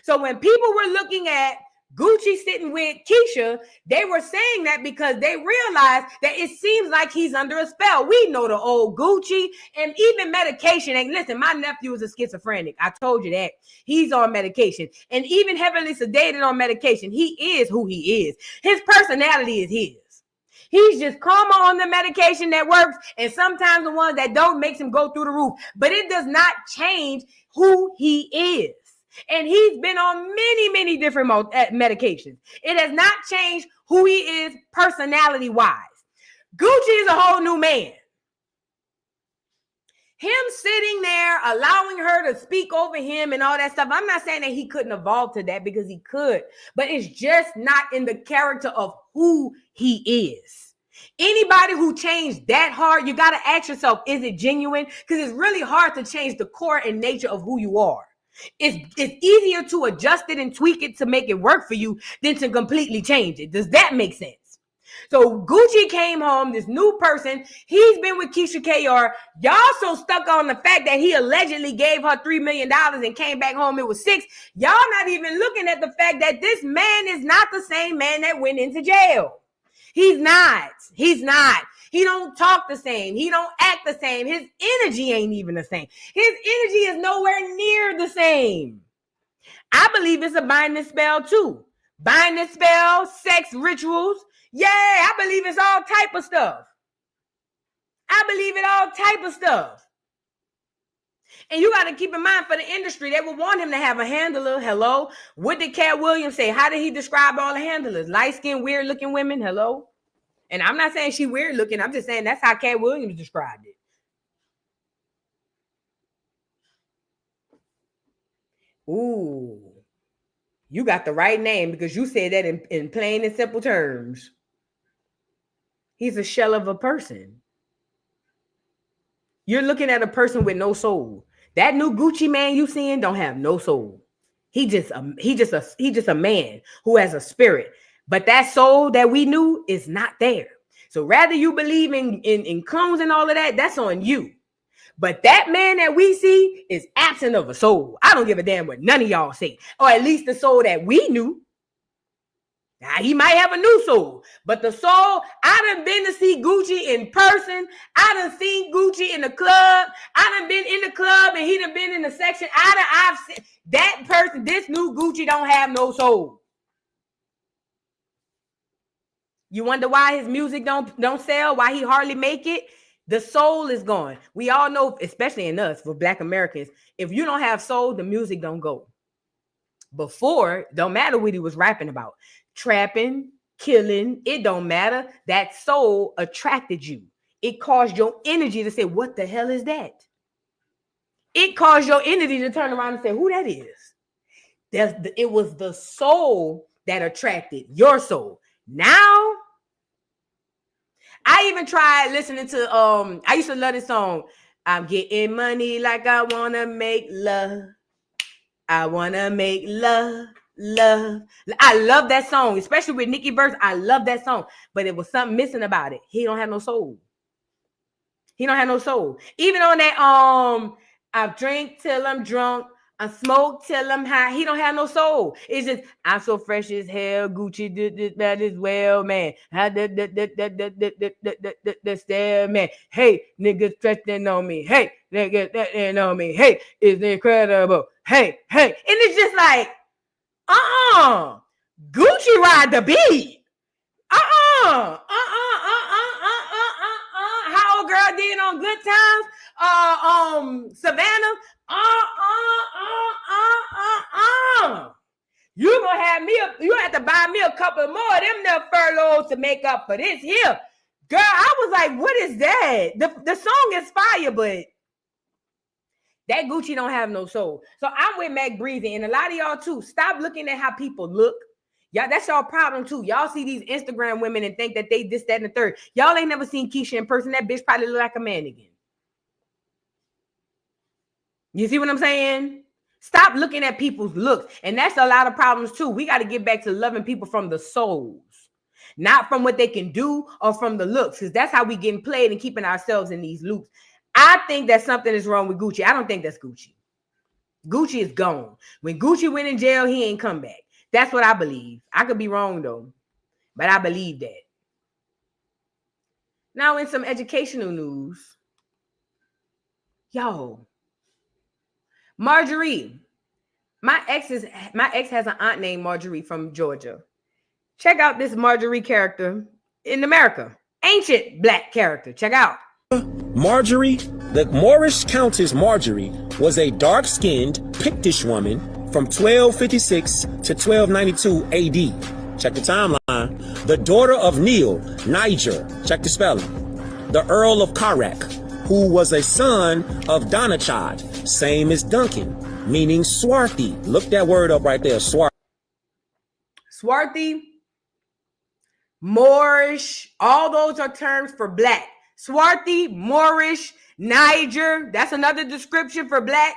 So when people were looking at Gucci sitting with Keisha, they were saying that because they realized that it seems like he's under a spell. We know the old Gucci and even medication. And listen, my nephew is a schizophrenic. I told you that. He's on medication and even heavily sedated on medication. He is who he is. His personality is his. He's just calmer on the medication that works, and sometimes the ones that don't makes him go through the roof. But it does not change who he is. And he's been on many, many different medications. It has not changed who he is personality-wise. Gucci is a whole new man. Him sitting there, allowing her to speak over him and all that stuff. I'm not saying that he couldn't evolve to that, because he could, but it's just not in the character of who he is. Anybody who changed that hard, you got to ask yourself, is it genuine? Because it's really hard to change the core and nature of who you are. It's easier to adjust it and tweak it to make it work for you than to completely change it. Does that make sense? So Gucci came home, this new person. He's been with Keisha KR. Y'all so stuck on the fact that he allegedly gave her $3 million and came back home, it was $6 million. Y'all not even looking at the fact that this man is not the same man that went into jail. He's not. He don't talk the same. He don't act the same. His energy ain't even the same. His energy is nowhere near the same. I believe it's a binding spell too. Binding spell, sex rituals. Yeah, I believe it's all type of stuff. And you got to keep in mind, for the industry, they would want him to have a handler. Hello. What did Cat Williams say? How did he describe all the handlers? Light-skinned, weird-looking women. Hello. And I'm not saying she weird-looking. I'm just saying that's how Cat Williams described it. Ooh. You got the right name, because you said that in plain and simple terms. He's a shell of a person. You're looking at a person with no soul. That new Gucci man you seeing don't have no soul. He just a man who has a spirit. But that soul that we knew is not there. So rather you believe in clones and all of that, that's on you. But that man that we see is absent of a soul. I don't give a damn what none of y'all say. Or at least the soul that we knew. Now, he might have a new soul, but the soul, I done been to see Gucci in person. I done seen Gucci in the club. I done been in the club and he done been in the section. I've seen that person, this new Gucci don't have no soul. You wonder why his music don't sell, why he hardly make it? The soul is gone. We all know, especially in us, for Black Americans, if you don't have soul, the music don't go. Before, don't matter what he was rapping about. Trapping, killing, it don't matter. That soul attracted you. It caused your energy to say, what the hell is that? It caused your energy to turn around and say, who that is? It was the soul that attracted your soul. Now, I even tried listening to, I used to love this song. I'm getting money like I want to make love. I want to make love. I love that song, especially with Nicki Verse. I love that song, but it was something missing about it. He don't have no soul. Even on that, I drink till I'm drunk. I smoke till I'm high. He don't have no soul. It's just, I'm so fresh as hell. Gucci did this, that as well, man. That's there, man. Hey, niggas stretching on me. Hey, niggas stretching on me. Hey, it's incredible. Hey. And it's just like, Gucci ride the beat. How old girl did on Good Times? Savannah. You gonna have me you have to buy me a couple more of them there furloughs to make up for this here. Girl, I was like, what is that? The song is fire, but that Gucci don't have no soul. So I'm with Mac Breezy, and a lot of y'all too. Stop looking at how people look. Y'all, that's y'all problem too. Y'all see these Instagram women and think that they this, that, and the third. Y'all ain't never seen Keisha in person. That bitch probably look like a man again. You see what I'm saying? Stop looking at people's looks. And that's a lot of problems too. We got to get back to loving people from the souls, not from what they can do or from the looks, because that's how we getting played and keeping ourselves in these loops. I think that something is wrong with Gucci. I don't think that's Gucci. Gucci is gone. When Gucci went in jail, he ain't come back. That's what I believe. I could be wrong though, but I believe that. Now in some educational news, yo, Marjorie. My ex has an aunt named Marjorie from Georgia. Check out this Marjorie character in America. ancient black character. Check out. Marjorie, the Moorish Countess Marjorie, was a dark-skinned Pictish woman from 1256 to 1292 AD. Check the timeline. The daughter of Neil, Niger, check the spelling. The Earl of Carrack, who was a son of Donachad, same as Duncan, meaning swarthy. Look that word up right there, swarthy. Swarthy, Moorish, all those are terms for black. Swarthy, Moorish, Niger, that's another description for black.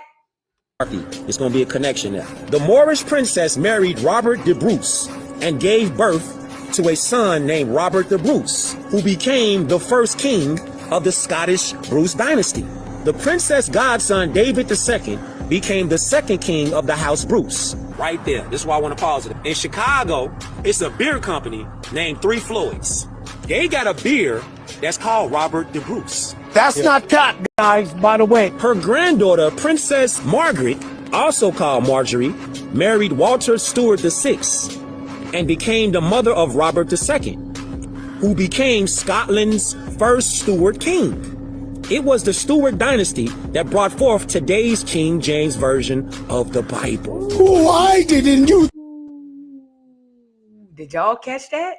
It's going to be a connection there. The Moorish princess married Robert de Bruce and gave birth to a son named Robert the Bruce, who became the first king of the Scottish Bruce dynasty. The princess godson David II became the second king of the House Bruce. Right there. This is why I want to pause it. In Chicago, it's a beer company named Three Floyds. They got a beer that's called Robert the Bruce. That's not cat, guys, by the way. Her granddaughter, Princess Margaret, also called Marjorie, married Walter Stewart VI and became the mother of Robert II, who became Scotland's first Stuart king. It was the Stuart dynasty that brought forth today's King James Version of the Bible. Why didn't you? Did y'all catch that?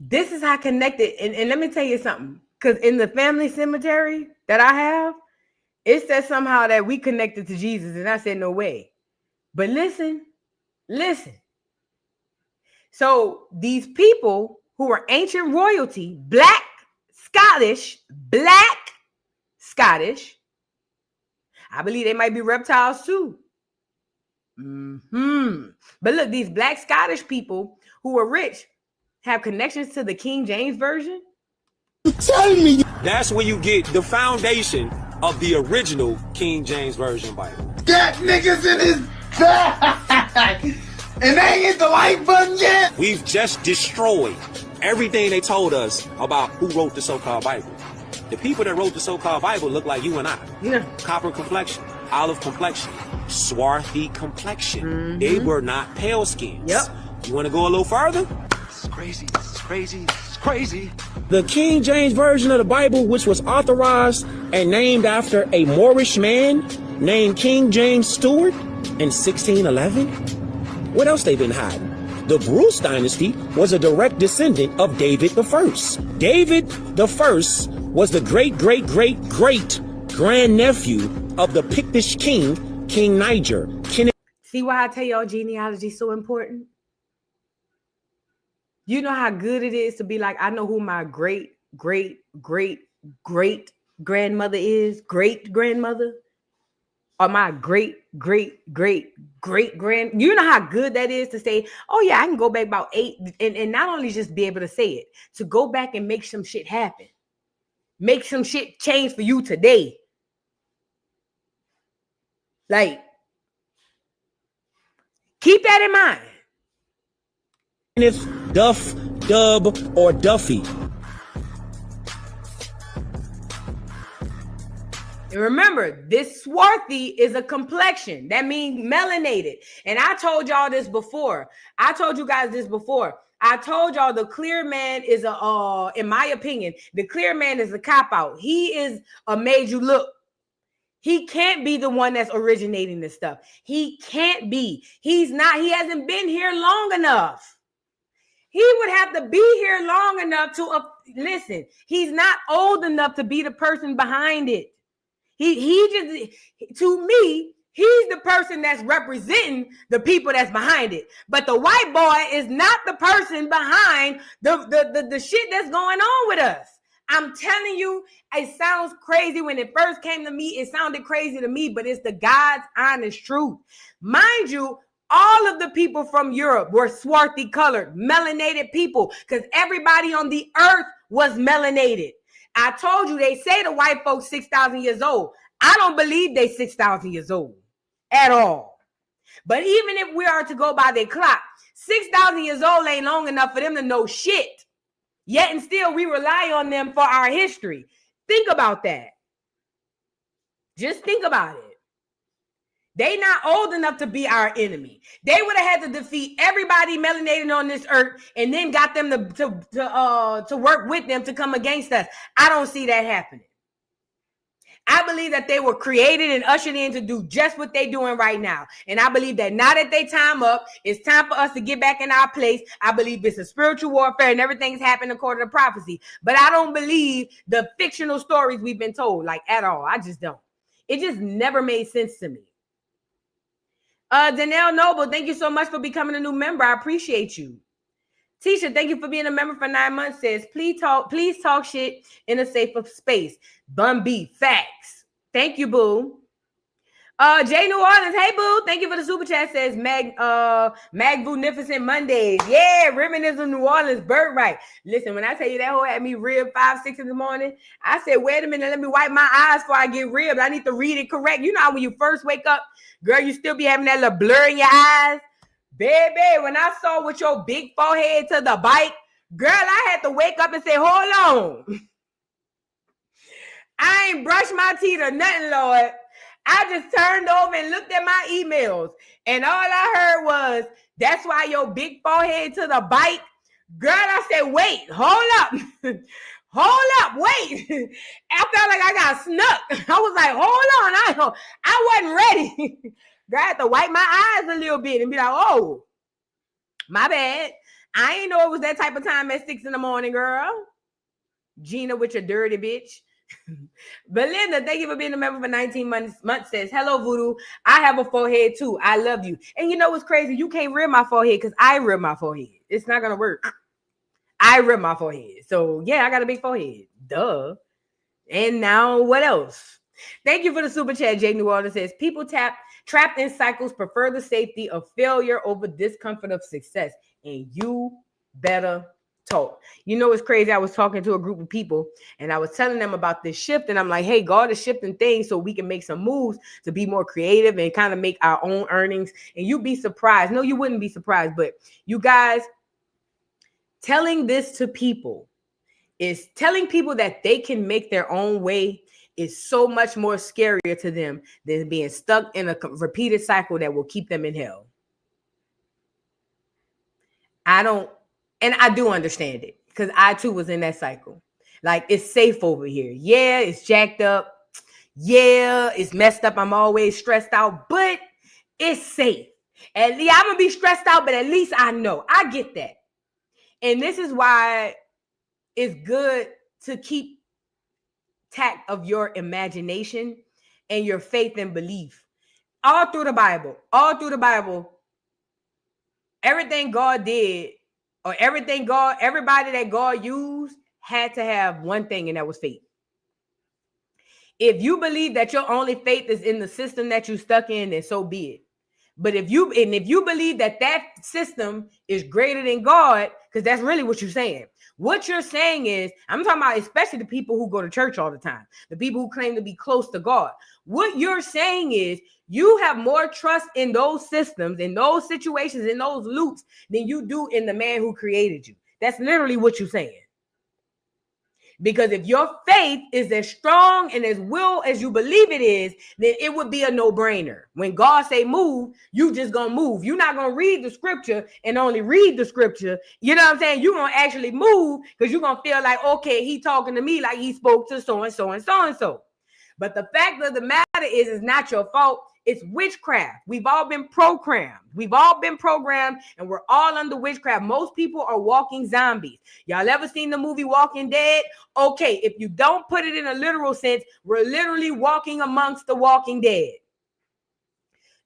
This is how connected, and let me tell you something, because in the family cemetery that I have, it says somehow that we connected to Jesus, and I said, no way. But listen. So these people who were ancient royalty, black Scottish, I believe they might be reptiles too. But look, these black Scottish people who were rich have connections to the King James Version. Tell me. That's where you get the foundation of the original King James Version Bible. That niggas in his back. And they ain't hit the like button yet. We've just destroyed everything they told us about who wrote the so-called Bible. The people that wrote the so-called Bible look like you and I. Yeah. Copper complexion, olive complexion, swarthy complexion. They were not pale skins. Yep. You want to go a little further? This is crazy. This is crazy. This is crazy. The King James Version of the Bible, which was authorized and named after a Moorish man named King James Stewart in 1611. What else they been hiding? The Bruce dynasty was a direct descendant of David I. David I was the great grandnephew of the Pictish king, King Niger. See why I tell y'all genealogy is so important? You know how good it is to be like, I know who my great grandmother is, great grandmother, or my great grand. You know how good that is to say, oh yeah, I can go back about 8, and not only just be able to say it, to go back and make some shit happen, make some shit change for you today. Like, keep that in mind. If Duff, Dub, or Duffy. And remember, this swarthy is a complexion. That means melanated. And I told y'all this before. I told you guys this before. I told y'all the clear man is in my opinion, the clear man is a cop-out. He is a made you look. He can't be the one that's originating this stuff. He can't be. He's not. He hasn't been here long enough. He would have to be here long enough to listen. He's not old enough to be the person behind it. He just, to me, he's the person that's representing the people that's behind it. But the white boy is not the person behind the shit that's going on with us. I'm telling you, it sounds crazy. When it first came to me, it sounded crazy to me, but it's the God's honest truth. Mind you, all of the people from Europe were swarthy colored, melanated people, because everybody on the earth was melanated. I told you, they say the white folks 6,000 years old. I don't believe they 6,000 years old at all. But even if we are to go by their clock, 6,000 years old ain't long enough for them to know shit. Yet and still we rely on them for our history. Think about that. Just think about it. They not old enough to be our enemy. They would have had to defeat everybody melanated on this earth and then got them to work with them to come against us. I don't see that happening. I believe that they were created and ushered in to do just what they're doing right now. And I believe that now that they time up, it's time for us to get back in our place. I believe it's a spiritual warfare and everything's happened according to prophecy. But I don't believe the fictional stories we've been told, like, at all. I just don't. It just never made sense to me. Danelle Noble, thank you so much for becoming a new member. I appreciate you. Tisha, thank you for being a member for 9 months. Says, please talk shit in a safer space. Bun B, facts. Thank you, boo. Jay New Orleans, hey boo, thank you for the super chat. Says Magnificent Mondays. Yeah, reminiscent New Orleans birthright. Listen, when I tell you that hoe had me rib 5, 6 in the morning, I said, wait a minute, let me wipe my eyes before I get ribbed. I need to read it correct. You know how when you first wake up, girl, you still be having that little blur in your eyes. Baby, when I saw with your big forehead to the bike, girl, I had to wake up and say, hold on. I ain't brushed my teeth or nothing, Lord. I just turned over and looked at my emails. And all I heard was, that's why your big forehead to the bike. Girl, I said, wait, hold up. Hold up, wait. I felt like I got snuck. I was like, hold on. I wasn't ready. Girl, I had to wipe my eyes a little bit and be like, oh, my bad. I ain't know it was that type of time at 6 in the morning, girl. Gina with your dirty bitch. Belinda, thank you for being a member for 19 months. Says, hello, Voodoo. I have a forehead too. I love you. And you know what's crazy? You can't rib my forehead because I rib my forehead. It's not going to work. I rib my forehead. So, yeah, I got a big forehead. Duh. And now what else? Thank you for the super chat. Jay New Orleans says, people trapped in cycles prefer the safety of failure over discomfort of success. And you better talk. You know, it's crazy. I was talking to a group of people and I was telling them about this shift. And I'm like, hey, God is shifting things so we can make some moves to be more creative and kind of make our own earnings. And you'd be surprised. No, you wouldn't be surprised. But you guys, telling this to people is telling people that they can make their own way is so much more scarier to them than being stuck in a repeated cycle that will keep them in hell. I do understand it because I too was in that cycle. Like, it's safe over here. Yeah, it's jacked up. Yeah, it's messed up. I'm always stressed out, but it's safe. At least I'm going to be stressed out, but at least I know. I get that. And this is why it's good to keep tact of your imagination and your faith and belief. All through the Bible, everything God did, or everybody that God used had to have one thing, and that was faith. If you believe that your only faith is in the system that you stuck in, then so be it. But if you believe that system is greater than God, because that's really what you're saying. What you're saying is, I'm talking about especially the people who go to church all the time, the people who claim to be close to God. What you're saying is you have more trust in those systems, in those situations, in those loops than you do in the man who created you. That's literally what you're saying. Because if your faith is as strong and as will as you believe it is, then it would be a no-brainer. When God say move, you just gonna move. You're not gonna read the scripture and only read the scripture. You know what I'm saying? You're gonna actually move because you're gonna feel like, okay, he talking to me like he spoke to so-and-so and so-and-so. But the fact of the matter is, it's not your fault. It's witchcraft. We've all been programmed. And we're all under witchcraft. Most people are walking zombies. Y'all ever seen the movie Walking Dead? Okay, if you don't put it in a literal sense, we're literally walking amongst the walking dead.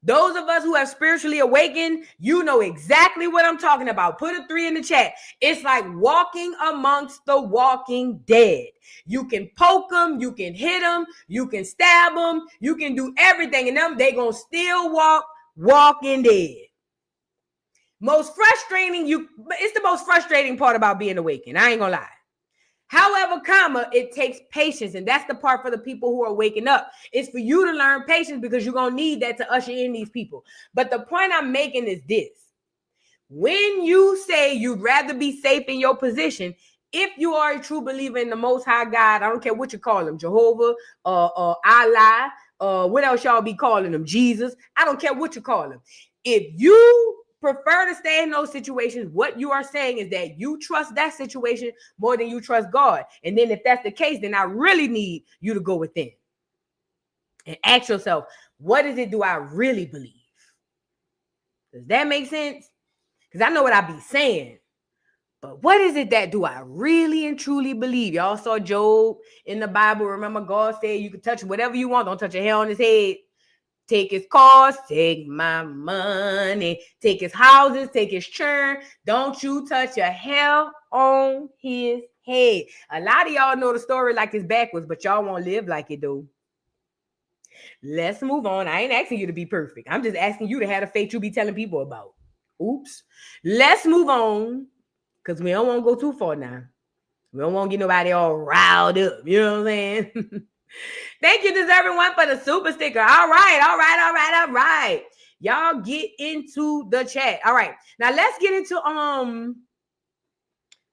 Those of us who have spiritually awakened, you know exactly what I'm talking about. Put a 3 in the chat. It's like walking amongst the walking dead. You can poke them, you can hit them, you can stab them, you can do everything, and they gonna still walking dead. It's the most frustrating part about being awakened. I ain't gonna lie. However, it takes patience. And that's the part for the people who are waking up. It's for you to learn patience because you're going to need that to usher in these people. But the point I'm making is this. When you say you'd rather be safe in your position, if you are a true believer in the Most High God, I don't care what you call him, Jehovah, Allah, what else y'all be calling them? Jesus. I don't care what you call them. If you prefer to stay in those situations, what you are saying is that you trust that situation more than you trust God. And then if that's the case, then I really need you to go within and ask yourself, what is it do I really believe? Does that make sense? Because I know what I be saying, but what is it that do I really and truly believe? Y'all saw Job in the Bible. Remember, God said you can touch whatever you want. Don't touch a hair on his head. Take his cars, take my money, take his houses, take his churn. Don't you touch a hair on his head. A lot of y'all know the story like it's backwards, but y'all won't live like it though. Let's move on. I ain't asking you to be perfect. I'm just asking you to have the faith you be telling people about. Oops. Let's move on because we don't want to go too far now. We don't want to get nobody all riled up. You know what I'm saying? Thank you, Deserving One, for the super sticker. All right. Y'all get into the chat. All right. Now let's get into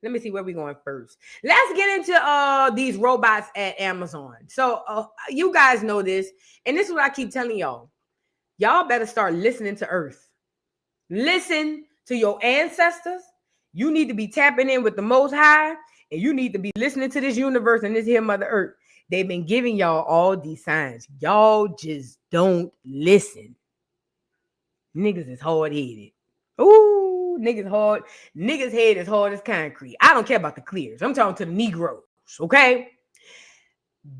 let me see where we're going first. Let's get into these robots at Amazon. So you guys know this, and this is what I keep telling y'all. Y'all better start listening to Earth. Listen to your ancestors. You need to be tapping in with the Most High, and you need to be listening to this universe and this here Mother Earth. They've been giving y'all all these signs. Y'all just don't listen. Niggas is hard-headed. Ooh, niggas hard. Niggas' head is hard as concrete. I don't care about the clears. I'm talking to the Negroes, okay?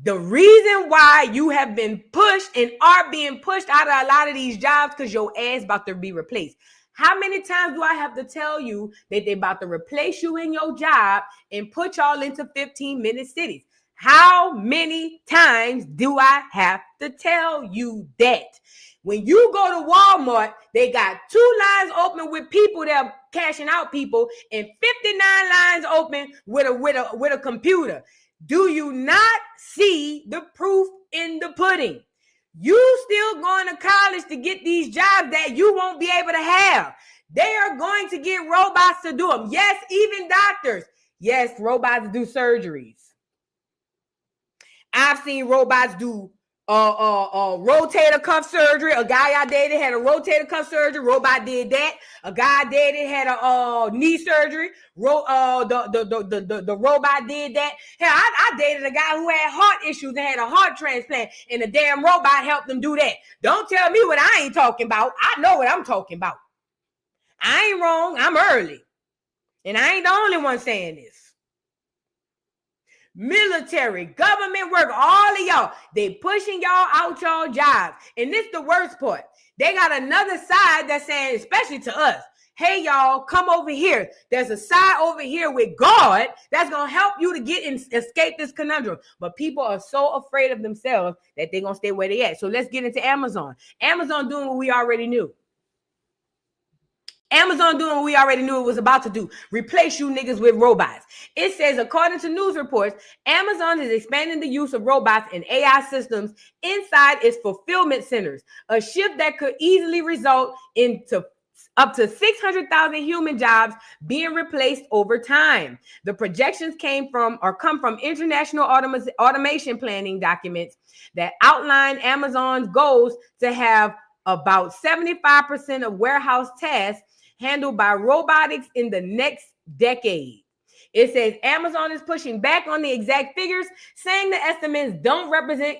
The reason why you have been pushed and are being pushed out of a lot of these jobs because your ass about to be replaced. How many times do I have to tell you that they're about to replace you in your job and put y'all into 15-minute cities? How many times do I have to tell you that? When you go to Walmart, they got 2 lines open with people that are cashing out people and 59 lines open with a computer. Do you not see the proof in the pudding? You still going to college to get these jobs that you won't be able to have. They are going to get robots to do them. Yes, even doctors. Yes, robots do surgeries. I've seen robots do rotator cuff surgery. A guy I dated had a rotator cuff surgery. Robot did that. A guy I dated had a knee surgery. The robot did that. Hell, I dated a guy who had heart issues and had a heart transplant, and the damn robot helped him do that. Don't tell me what I ain't talking about. I know what I'm talking about. I ain't wrong. I'm early. And I ain't the only one saying this. Military, government work, all of y'all, they pushing y'all out y'all jobs. And this the worst part. They got another side that's saying, especially to us, hey, y'all, come over here. There's a side over here with God that's going to help you to get and escape this conundrum. But people are so afraid of themselves that they're going to stay where they at. So let's get into Amazon. Amazon doing what we already knew. Amazon doing what we already knew it was about to do. Replace you niggas with robots. It says, according to news reports, Amazon is expanding the use of robots and AI systems inside its fulfillment centers, a shift that could easily result into up to 600,000 human jobs being replaced over time. The projections come from international automation planning documents that outline Amazon's goals to have about 75% of warehouse tasks handled by robotics in the next decade. It says Amazon is pushing back on the exact figures, saying the estimates don't represent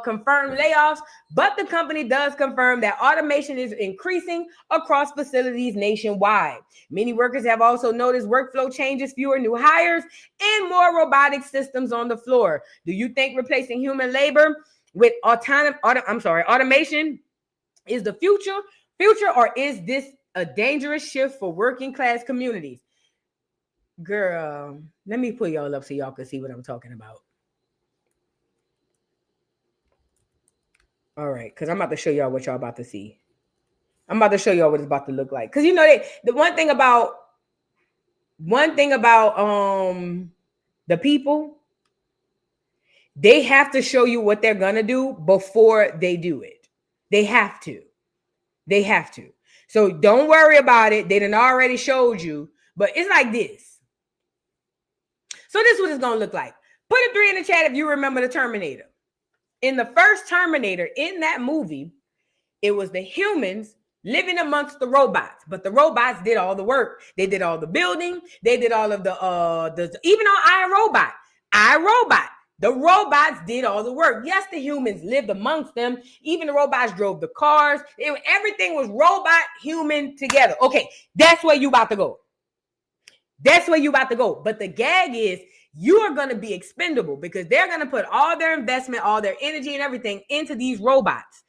confirmed layoffs, but the company does confirm that automation is increasing across facilities nationwide. Many workers have also noticed workflow changes, fewer new hires, and more robotic systems on the floor. Do you think replacing human labor with automation is the future, or is this a dangerous shift for working class communities? Girl, let me pull y'all up so y'all can see what I'm talking about. All right, because I'm about to show y'all what y'all about to see. I'm about to show y'all what it's about to look like. Because you know, the one thing about the people, they have to show you what they're gonna do before they do it. They have to. So don't worry about it. They done already showed you. But it's like this. So this is what it's going to look like. Put a 3 in the chat if you remember the Terminator. In the first Terminator, in that movie, it was the humans living amongst the robots, but the robots did all the work. They did all the building. They did all of the even on iRobot, the robots did all the work. Yes, the humans lived amongst them. Even the robots drove the cars. Everything was robot, human together. Okay, that's where you about to go. That's where you about to go. But the gag is you are going to be expendable because they're going to put all their investment, all their energy and everything into these robots.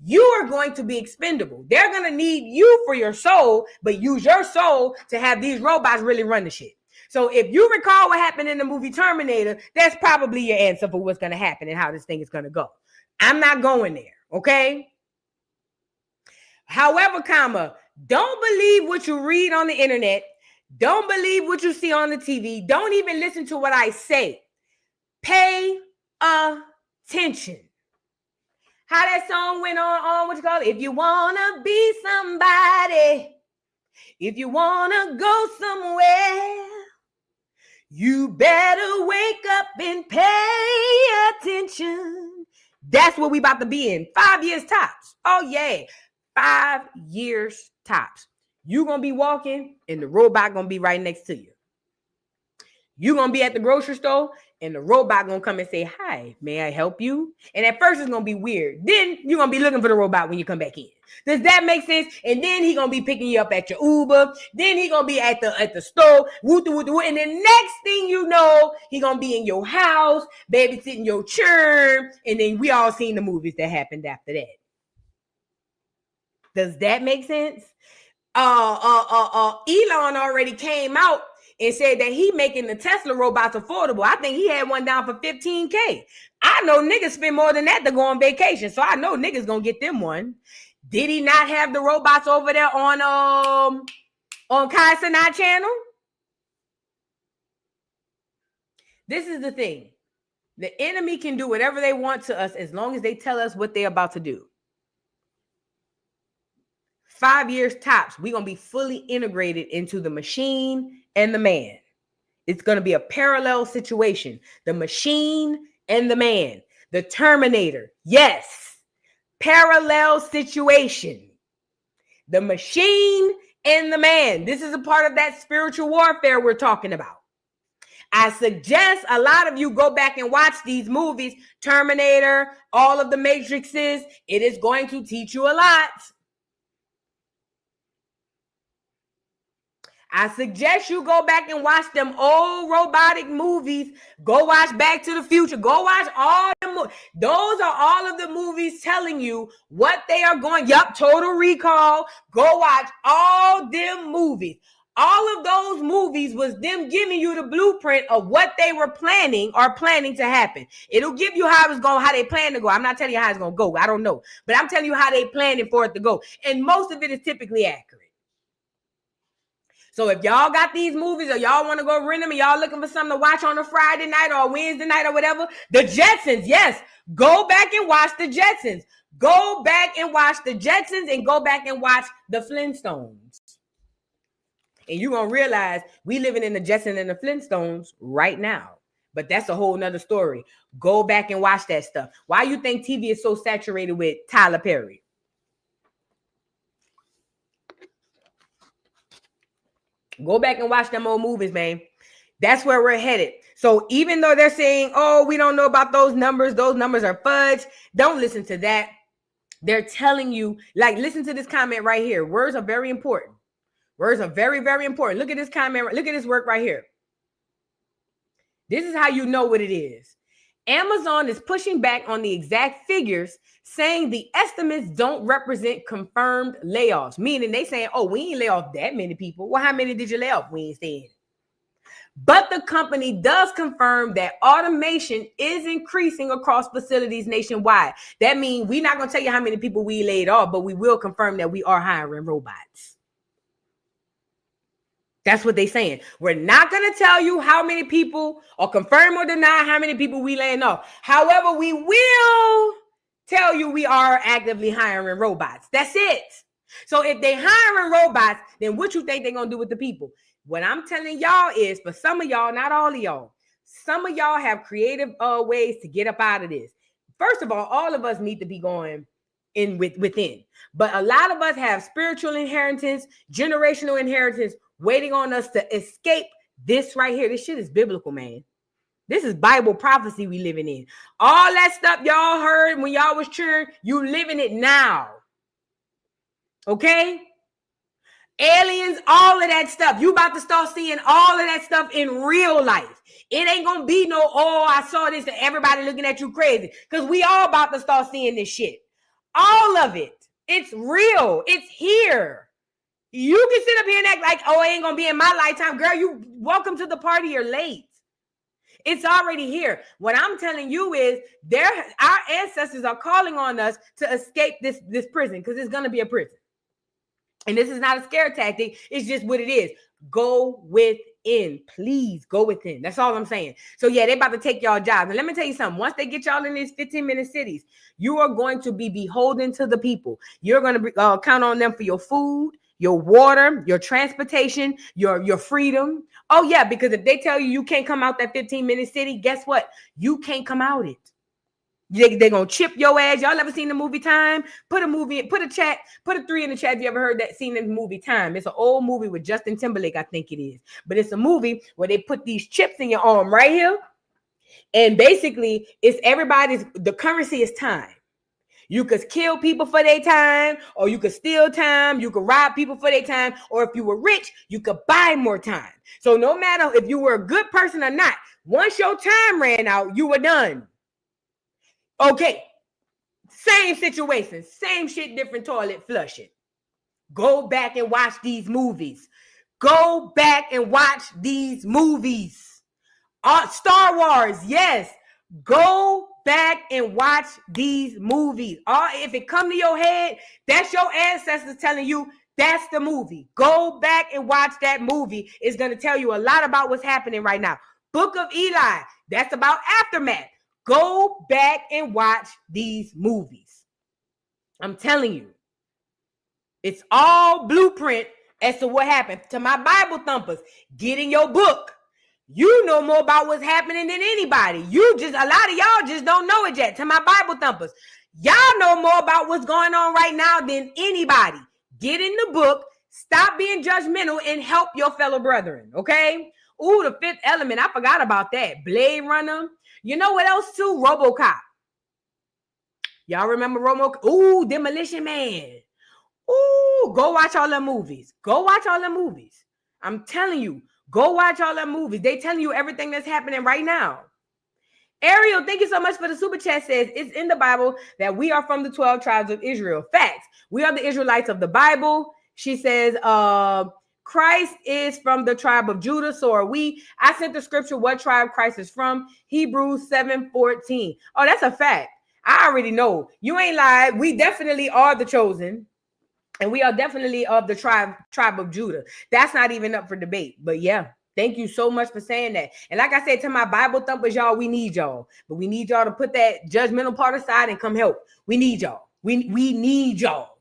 You are going to be expendable. They're going to need you for your soul, but use your soul to have these robots really run the shit. So if you recall what happened in the movie Terminator, that's probably your answer for what's going to happen and how this thing is going to go. I'm not going there, okay? However, don't believe what you read on the internet. Don't believe what you see on the TV. Don't even listen to what I say. Pay attention. How that song went on what you call it? If you want to be somebody, if you want to go somewhere, you better wake up and pay attention. That's what we about to be in. 5 years tops. Oh, yeah. 5 years tops. You're going to be walking and the robot going to be right next to you. You're going to be at the grocery store and the robot going to come and say, hi, may I help you? And at first it's going to be weird. Then you're going to be looking for the robot when you come back in. Does that make sense? And then he's going to be picking you up at your Uber. Then he's going to be at the store. And then next thing you know, he's going to be in your house, babysitting your churn. And then we all seen the movies that happened after that. Does that make sense? Elon already came out and said that he making the Tesla robots affordable. I think he had one down for $15K. I know niggas spend more than that to go on vacation, so I know niggas gonna get them one. Did he not have the robots over there on Kai Cenat channel? This is the thing. The enemy can do whatever they want to us as long as they tell us what they're about to do. 5 years tops, we're going to be fully integrated into the machine and the man. It's going to be a parallel situation. The machine and the man. The Terminator. Yes. Parallel situation. The machine and the man. This is a part of that spiritual warfare we're talking about. I suggest a lot of you go back and watch these movies. Terminator, all of the Matrixes. It is going to teach you a lot. I suggest you go back and watch them old robotic movies. Go watch Back to the Future. Go watch all the those are all of the movies telling you what they are going. Yup, Total Recall. Go watch all them movies. All of those movies was them giving you the blueprint of what they were planning or planning to happen. It'll give you how it's going, how they plan to go. I'm not telling you how it's going to go. I don't know. But I'm telling you how they planning for it to go. And most of it is typically accurate. So if y'all got these movies or y'all want to go rent them and y'all looking for something to watch on a Friday night or a Wednesday night or whatever, the Jetsons, yes, go back and watch the Jetsons. Go back and watch the Jetsons and go back and watch the Flintstones. And you're going to realize we living in the Jetsons and the Flintstones right now. But that's a whole nother story. Go back and watch that stuff. Why you think TV is so saturated with Tyler Perry? Go back and watch them old movies, man. That's where we're headed. So even though they're saying, oh, we don't know about those numbers are fudge, don't listen to that. They're telling you, like, listen to this comment right here. Words are very important. Words are very, very important. Look at this comment. Look at this work right here. This is how you know what it is. Amazon is pushing back on the exact figures, saying the estimates don't represent confirmed layoffs, meaning they saying, oh, we ain't lay off that many people. Well, how many did you lay off? We ain't saying. But the company does confirm that automation is increasing across facilities nationwide. That means we're not going to tell you how many people we laid off, but we will confirm that we are hiring robots. That's what they're saying. We're not going to tell you how many people or confirm or deny how many people we laying off. However, we will tell you we are actively hiring robots. That's it. So if they hiring robots, then what you think they're going to do with the people? What I'm telling y'all is, for some of y'all, not all of y'all, some of y'all have creative ways to get up out of this. First of all of us need to be going in within. But a lot of us have spiritual inheritance, generational inheritance waiting on us to escape this right here. This shit is biblical, man. This is Bible prophecy we living in. All that stuff y'all heard when y'all was cheering, you living it now. Okay? Aliens, all of that stuff. You about to start seeing all of that stuff in real life. It ain't gonna be no, oh, I saw this and everybody looking at you crazy. Because we all about to start seeing this shit. All of it. It's real. It's here. You can sit up here and act like, oh, it ain't gonna be in my lifetime. Girl, you welcome to the party. You're late. It's already here. What I'm telling you is our ancestors are calling on us to escape this prison, because it's gonna be a prison. And this is not a scare tactic. It's just what it is. Go within. Please go within. That's all I'm saying. So yeah, they about to take y'all jobs. And let me tell you something. Once they get y'all in these 15-minute cities, you are going to be beholden to the people. You're going to count on them for your food, your water, your transportation, your freedom. Oh yeah, because if they tell you you can't come out that 15-minute city, guess what? You can't come out it. They're gonna chip your ass. Y'all ever seen the movie Time? Put a 3 in the chat if you ever heard that scene in the movie Time. It's an old movie with Justin Timberlake, I think it is. But it's a movie where they put these chips in your arm right here. And basically, the currency is time. You could kill people for their time, or you could steal time, you could rob people for their time, or if you were rich, you could buy more time. So no matter if you were a good person or not, once your time ran out, you were done. Okay, same situation, same shit, different toilet flushing. Go back and watch these movies. Go back and watch these movies. Star Wars, yes. Go back and watch these movies. If it come to your head, that's your ancestors telling you that's the movie. Go back and watch that movie. It's going to tell you a lot about what's happening right now. Book of Eli, that's about aftermath. Go back and watch these movies. I'm telling you. It's all blueprint as to what happened. To my Bible thumpers, get in your book. You know more about what's happening than anybody. A lot of y'all just don't know it yet. To my Bible thumpers, y'all know more about what's going on right now than anybody. Get in the book, stop being judgmental, and help your fellow brethren, okay? Ooh, The Fifth Element, I forgot about that. Blade Runner. You know what else too? RoboCop. Y'all remember RoboCop? Ooh, Demolition Man. Ooh, go watch all them movies. Go watch all them movies. I'm telling you, go watch all them movies. They telling you everything that's happening right now. Ariel, thank you so much for the super chat. Says it's in the Bible that we are from the 12 tribes of Israel. Facts. We are the Israelites of the Bible. She says, Christ is from the tribe of Judah, so are we. I sent the scripture what tribe Christ is from. Hebrews 7:14. Oh, that's a fact. I already know. You ain't lied. We definitely are the chosen. And we are definitely of the tribe of Judah. That's not even up for debate. But yeah, thank you so much for saying that. And like I said, to my Bible thumpers, y'all, we need y'all. But we need y'all to put that judgmental part aside and come help. We need y'all. We need y'all.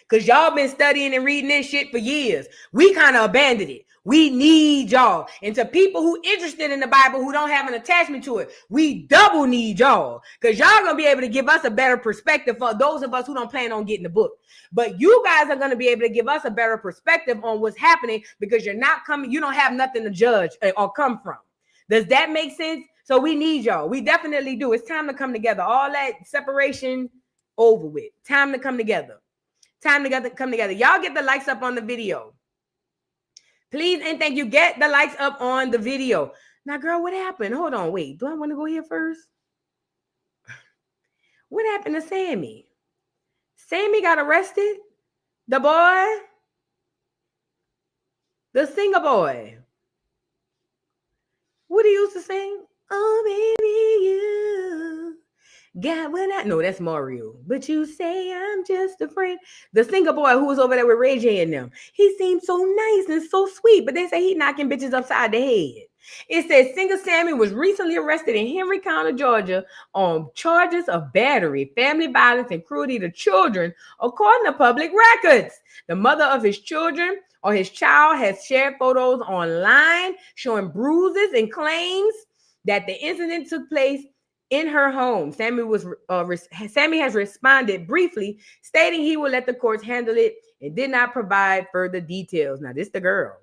Because y'all been studying and reading this shit for years. We kind of abandoned it. We need y'all. And to people who interested in the Bible who don't have an attachment to it, we double need y'all. Because y'all going to be able to give us a better perspective for those of us who don't plan on getting the book. But you guys are going to be able to give us a better perspective on what's happening because you're not coming, you don't have nothing to judge or come from. Does that make sense? So we need y'all. We definitely do. It's time to come together. All that separation over with. Time to come together. Time to come together. Y'all get the likes up on the video. Please and thank you. Get the likes up on the video. Now, girl, what happened? Hold on. Wait. Do I want to go here first? What happened to Sammie? Sammie got arrested? The boy? The singer boy? What he used to sing? Oh, baby, you got what I... No, that's Mario. But you say I'm just a friend. The singer boy who was over there with Ray J and them. He seemed so nice and so sweet, but they say he knocking bitches upside the head. It says singer Sammie was recently arrested in Henry County, Georgia on charges of battery, family violence, and cruelty to children, according to public records. The mother of his children or his child has shared photos online showing bruises and claims that the incident took place in her home. Sammie has responded briefly, stating he will let the courts handle it and did not provide further details. Now, this the girl.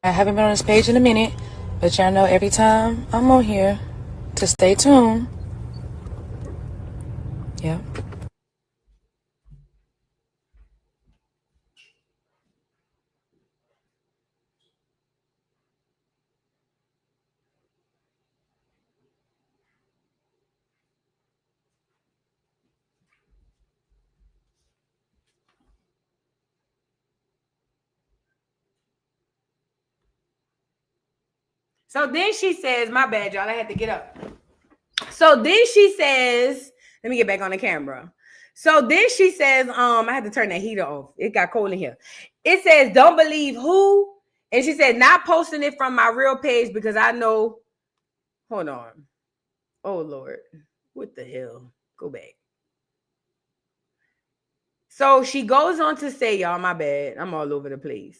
I haven't been on this page in a minute, but y'all know every time I'm on here to stay tuned. Yep. So then she says, my bad, y'all, I had to get up. So then she says, let me get back on the camera. So then she says, I had to turn that heater off. It got cold in here. It says, don't believe who? And she said, not posting it from my real page because I know, hold on. Oh, Lord. What the hell? Go back. So she goes on to say, y'all, my bad. I'm all over the place.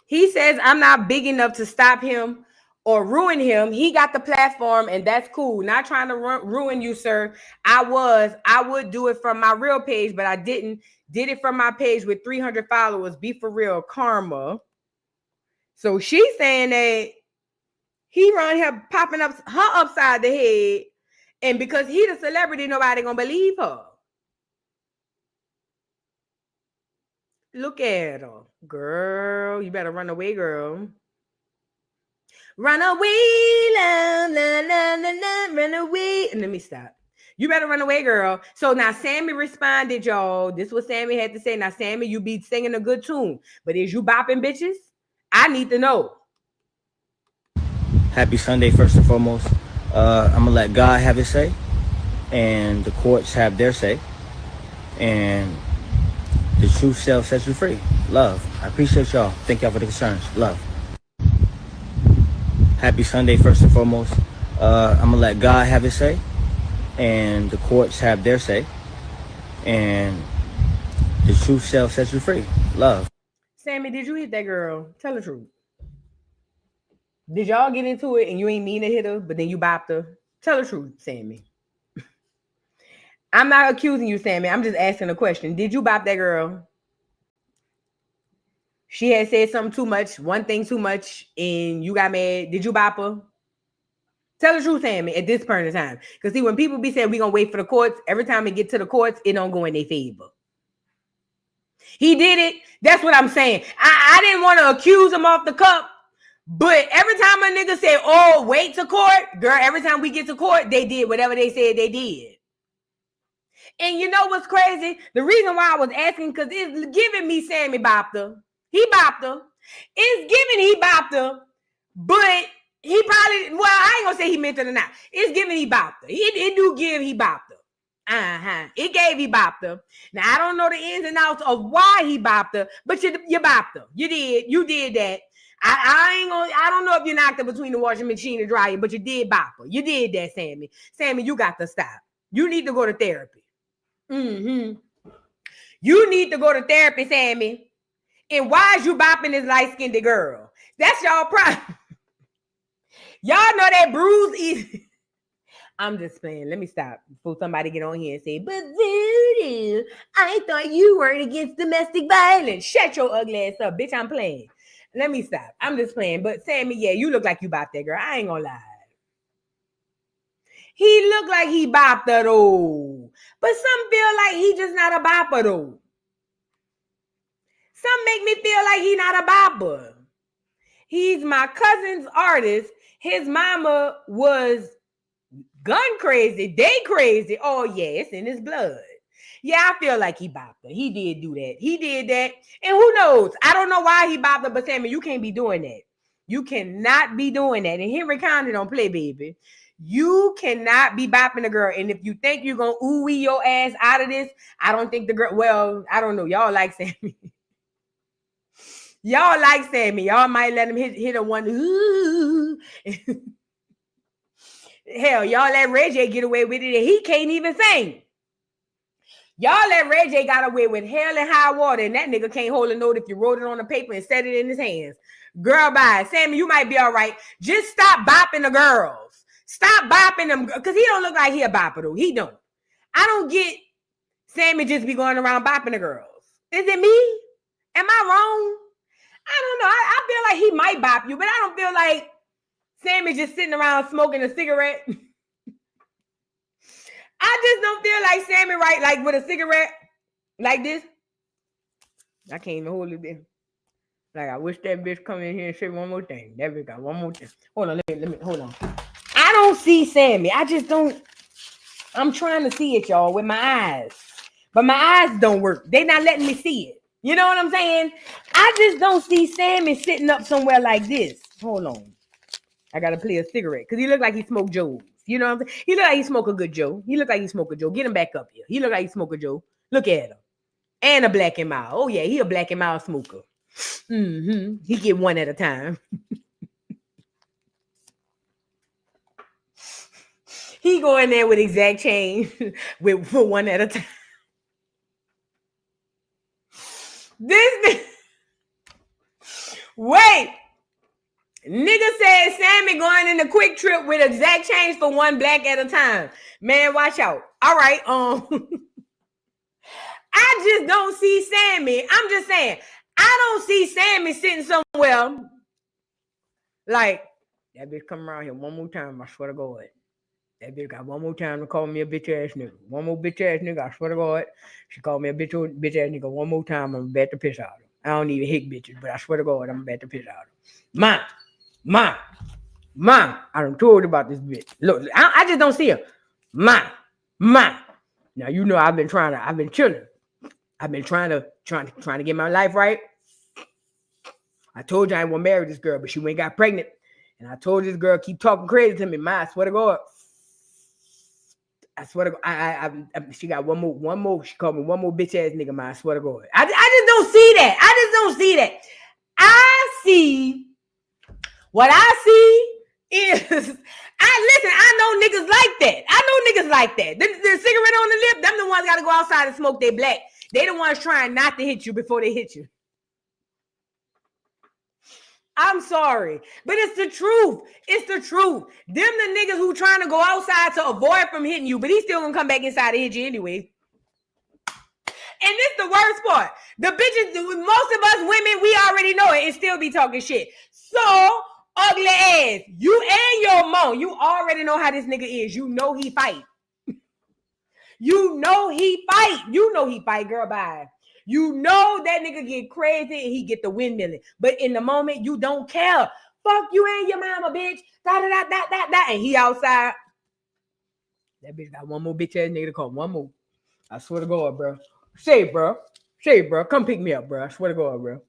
He says, I'm not big enough to stop him or ruin him. He got the platform and that's cool. Not trying to ruin you, sir. I would do it from my real page, but I didn't. Did it from my page with 300 followers. Be for real, karma. So she's saying that he run here popping up her upside the head. And because he the celebrity, nobody gonna believe her. Look at her. Girl, you better run away, girl. Run away, la, la, la, la, la, run away. Let me stop. You better run away, girl. So now Sammie responded, y'all. This is what Sammie had to say. Now, Sammie, you be singing a good tune. But is you bopping bitches? I need to know. Happy Sunday, first and foremost. I'm going to let God have his say. And the courts have their say. And the truth shall set you free. Love. I appreciate y'all. Thank y'all for the concerns. Love. Happy Sunday, first and foremost. I'm going to let God have his say. And the courts have their say. And the truth shall set you free. Love. Sammie, did you hit that girl? Tell the truth. Did y'all get into it and you ain't mean to hit her, but then you bopped her? Tell the truth, Sammie. I'm not accusing you, Sammie. I'm just asking a question. Did you bop that girl? She had said something too much, one thing too much, and you got mad. Did you bop her? Tell the truth, Sammie, at this point in time. Because see, when people be saying we're going to wait for the courts, every time we get to the courts, it don't go in their favor. He did it. That's what I'm saying. I didn't want to accuse him off the cup, but every time a nigga said, oh, wait to court, girl, every time we get to court, they did whatever they said they did. And you know what's crazy? The reason why I was asking, because it's giving me Sammie bopped her. He bopped her. It's giving he bopped her, but he probably, well, I ain't gonna say he meant it or not. It's giving he bopped her. It do give he bopped her. It gave he bopped her. Now, I don't know the ins and outs of why he bopped her, but you bopped her. You did that. I don't know if you knocked her between the washing machine and dryer, but you did bop her. You did that, Sammie. Sammie, you got to stop. You need to go to therapy. You need to go to therapy, Sammie. And why is you bopping this light-skinned girl? That's y'all problem. Y'all know that bruise is... I'm just playing. Let me stop before somebody get on here and say, but Voodoo, I thought you weren't against domestic violence. Shut your ugly ass up, bitch. I'm playing. Let me stop. I'm just playing. But Sammie, yeah, you look like you bopped that girl. I ain't gonna lie. He looked like he bopped her though. But some feel like he just not a bopper though. Some make me feel like he not a bopper. He's my cousin's artist. His mama was gun crazy, they crazy. Oh, yeah, it's in his blood. Yeah, I feel like he bopped her. He did do that. He did that. And who knows? I don't know why he bopped her, but Sammie, you can't be doing that. You cannot be doing that. And Henry County don't play, baby. You cannot be bopping a girl. And if you think you're going to ooh-wee your ass out of this, I don't think the girl, well, I don't know. Y'all like Sammie. Y'all like Sammie. Y'all might let him hit a one. Ooh. Hell, y'all let Ray J get away with it and he can't even sing. Y'all let Ray J got away with hell and high water and that nigga can't hold a note if you wrote it on the paper and set it in his hands. Girl, bye. Sammie, you might be all right. Just stop bopping the girls. Stop bopping them, because he don't look like he a bopper though. He don't. I don't get Sammie just be going around bopping the girls. Is it me? Am I wrong? I don't know. I feel like he might bop you, but I don't feel like Sammie just sitting around smoking a cigarette. I just don't feel like Sammie right, like with a cigarette like this. I can't even hold it there. Like, I wish that bitch come in here and say one more thing. That bitch got one more thing. Hold on, let me, hold on. I don't see Sammie. I just don't. I'm trying to see it, y'all, with my eyes. But my eyes don't work. They not letting me see it. You know what I'm saying? I just don't see Sammie sitting up somewhere like this. Hold on. I got to play a cigarette because he look like he smoked Joe's. You know what I'm saying? He look like he smoke a good Joe. He look like he smoke a Joe. Get him back up here. He look like he smoke a Joe. Look at him. And a black and mild. Oh, yeah, he a black and mild smoker. He get one at a time. He go in there with exact change with one at a time. Wait. Nigga said Sammie going in the quick trip with exact change for one black at a time. Man, watch out. All right. I just don't see Sammie. I'm just saying, I don't see Sammie sitting somewhere like that bitch come around here one more time. I swear to God. That bitch got one more time to call me a bitch ass nigga. One more bitch ass nigga. I swear to God. She called me a bitch ass nigga one more time. I'm about to piss out of her. I don't even hate bitches, but I swear to God, I'm about to piss out of her. Ma, I done told you about this bitch. Look, I just don't see her. Ma. Now you know I've been chilling. I've been trying to get my life right. I told you I ain't want to marry this girl, but she went got pregnant. And I told this girl keep talking crazy to me. Ma, I swear to God. I swear to God, she got one more. She called me one more bitch ass nigga, ma. I swear to God. I just don't see that. I see what I see is I know niggas like that. The cigarette on the lip, them the ones got to go outside and smoke their black. They the ones trying not to hit you before they hit you. I'm sorry, but it's the truth. Them the niggas who trying to go outside to avoid from hitting you, but he's still gonna come back inside and hit you anyway. And this the worst part. The bitches, most of us women, we already know it and still be talking shit. So, ugly ass, you and your mom, you already know how this nigga is. You know he fight. You know he fight, girl, bye. You know that nigga get crazy and he get the windmilling. But in the moment, you don't care. Fuck you and your mama, bitch. Da. And he outside. That bitch got one more bitch ass nigga to call. One more. I swear to God, bro. Say, bro. Come pick me up, bro. I swear to God, bro.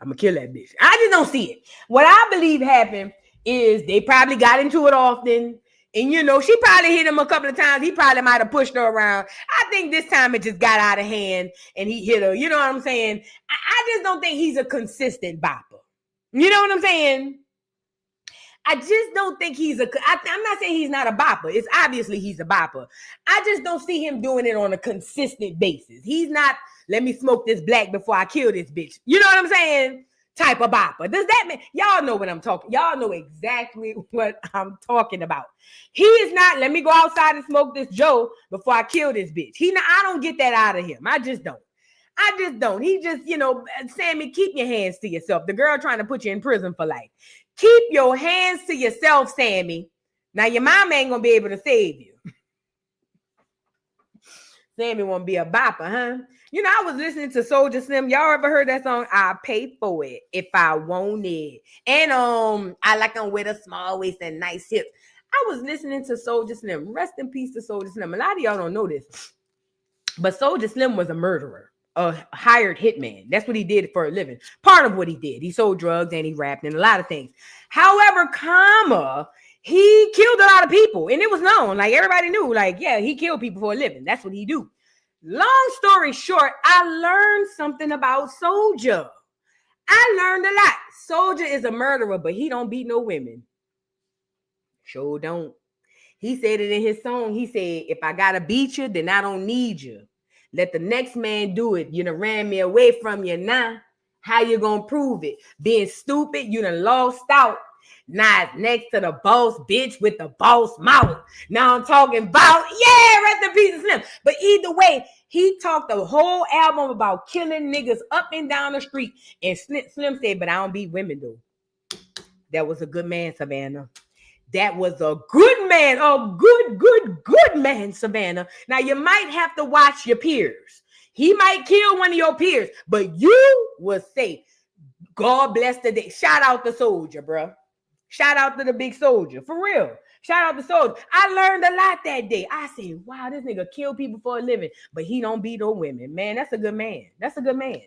I'm going to kill that bitch. I just don't see it. What I believe happened is they probably got into it often. And, you know, she probably hit him a couple of times. He probably might have pushed her around. I think this time it just got out of hand and he hit her. You know what I'm saying? I just don't think he's a consistent bopper. You know what I'm saying? I just don't think I'm not saying he's not a bopper. It's obviously he's a bopper. I just don't see him doing it on a consistent basis. He's not, let me smoke this black before I kill this bitch. You know what I'm saying? Type of bopper. Does that mean y'all know what I'm talking? Y'all know exactly what I'm talking about. He is not, let me go outside and smoke this Joe before I kill this bitch. I don't get that out of him. I just don't. He just, you know, Sammie, keep your hands to yourself. The girl trying to put you in prison for life. Keep your hands to yourself, Sammie. Now your mama ain't gonna be able to save you. Sammie won't be a bopper, huh? You know, I was listening to Soulja Slim. Y'all ever heard that song? I'll pay for it if I want it. And I like them with a small waist and nice hips. I was listening to Soulja Slim. Rest in peace to Soulja Slim. A lot of y'all don't know this, but Soulja Slim was a murderer, a hired hitman. That's what he did for a living. Part of what he did. He sold drugs and he rapped and a lot of things. However, he killed a lot of people, and it was known. Like, everybody knew, like, yeah, he killed people for a living. That's what he do. Long story short, I learned something about Soulja. I learned a lot. Soulja is a murderer, but he don't beat no women. Sure don't. He said it in his song. He said, if I gotta beat you, then I don't need you. Let the next man do it. You done ran me away from you now. How you gonna prove it? Being stupid, you done lost out. Not next to the boss bitch with the boss mouth. Now I'm talking about, yeah, rest in peace of Slim. But either way, he talked the whole album about killing niggas up and down the street. And Slim said, but I don't beat women though. That was a good man, Savannah. That was a good man, a good man, Savannah. Now you might have to watch your peers. He might kill one of your peers, but you was safe. God bless the day. Shout out the soldier, bro. Shout out to the big soldier. For real. Shout out the soldier. I learned a lot that day. I said, wow, this nigga kill people for a living, but he don't beat no women. Man, that's a good man. That's a good man.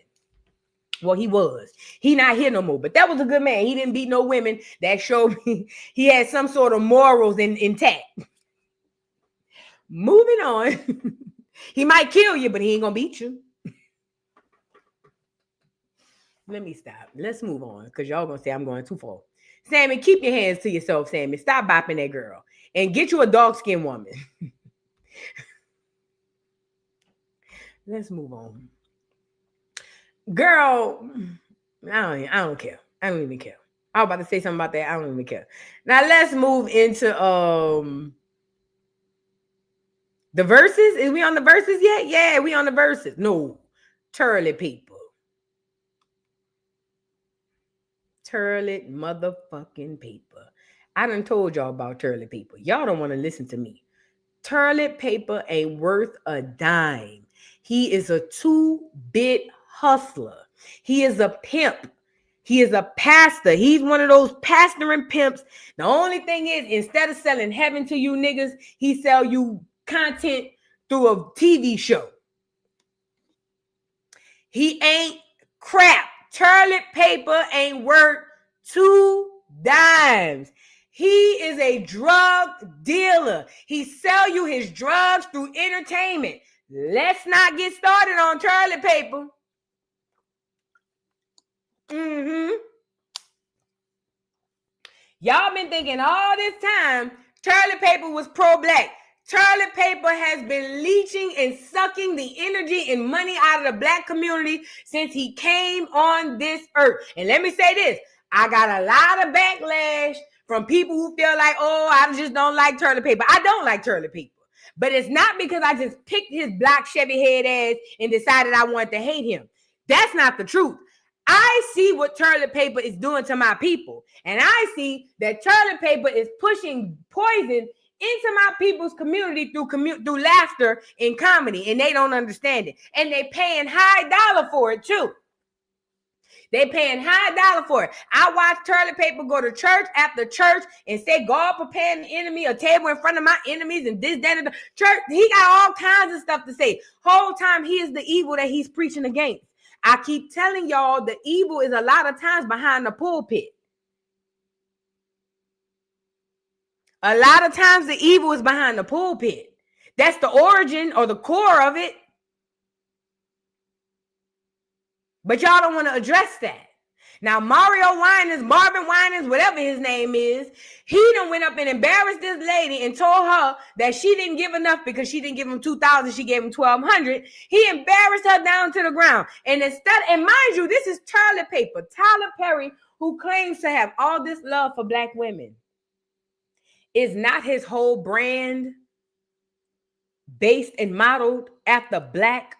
Well, he was. He not here no more, but that was a good man. He didn't beat no women. That showed me he had some sort of morals intact. Moving on. He might kill you, but he ain't gonna beat you. Let me stop. Let's move on because y'all gonna say I'm going too far. Sammie, keep your hands to yourself, Sammie. Stop bopping that girl and get you a dark-skinned woman. Let's move on. Girl, I don't care. I don't even care. I was about to say something about that. I don't even care. Now let's move into the verses. Is we on the verses yet? Yeah, we on the verses. No, Turley people. Turley motherfucking paper. I done told y'all about Turley paper. Y'all don't want to listen to me. Turley paper ain't worth a dime. He is a 2-bit hustler. He is a pimp. He is a pastor. He's one of those pastoring pimps. The only thing is, instead of selling heaven to you niggas, he sell you content through a TV show. He ain't crap. Toilet paper ain't worth 2 dimes. He is a drug dealer. He sell you his drugs through entertainment. Let's not get started on toilet paper. Y'all been thinking all this time toilet paper was pro-black. Toilet paper has been leeching and sucking the energy and money out of the black community since he came on this earth. And let me say this, I got a lot of backlash from people who feel like, oh, I just don't like toilet paper. I don't like toilet paper. But it's not because I just picked his black Chevy head ass and decided I wanted to hate him. That's not the truth. I see what toilet paper is doing to my people. And I see that toilet paper is pushing poison into my people's community through laughter and comedy. And they don't understand it. And they paying high dollar for it too. They paying high dollar for it. I watch toilet paper go to church after church and say, God prepare the enemy a table in front of my enemies and this, that, and the church. He got all kinds of stuff to say. Whole time he is the evil that he's preaching against. I keep telling y'all the evil is a lot of times behind the pulpit. A lot of times the evil is behind the pulpit. That's the origin or the core of it. But y'all don't want to address that. Now, Marvin Wynans, whatever his name is, he done went up and embarrassed this lady and told her that she didn't give enough because she didn't give him $2,000, she gave him $1,200. He embarrassed her down to the ground. And mind you, this is toilet paper. Tyler Perry, who claims to have all this love for black women. Is not his whole brand based and modeled after black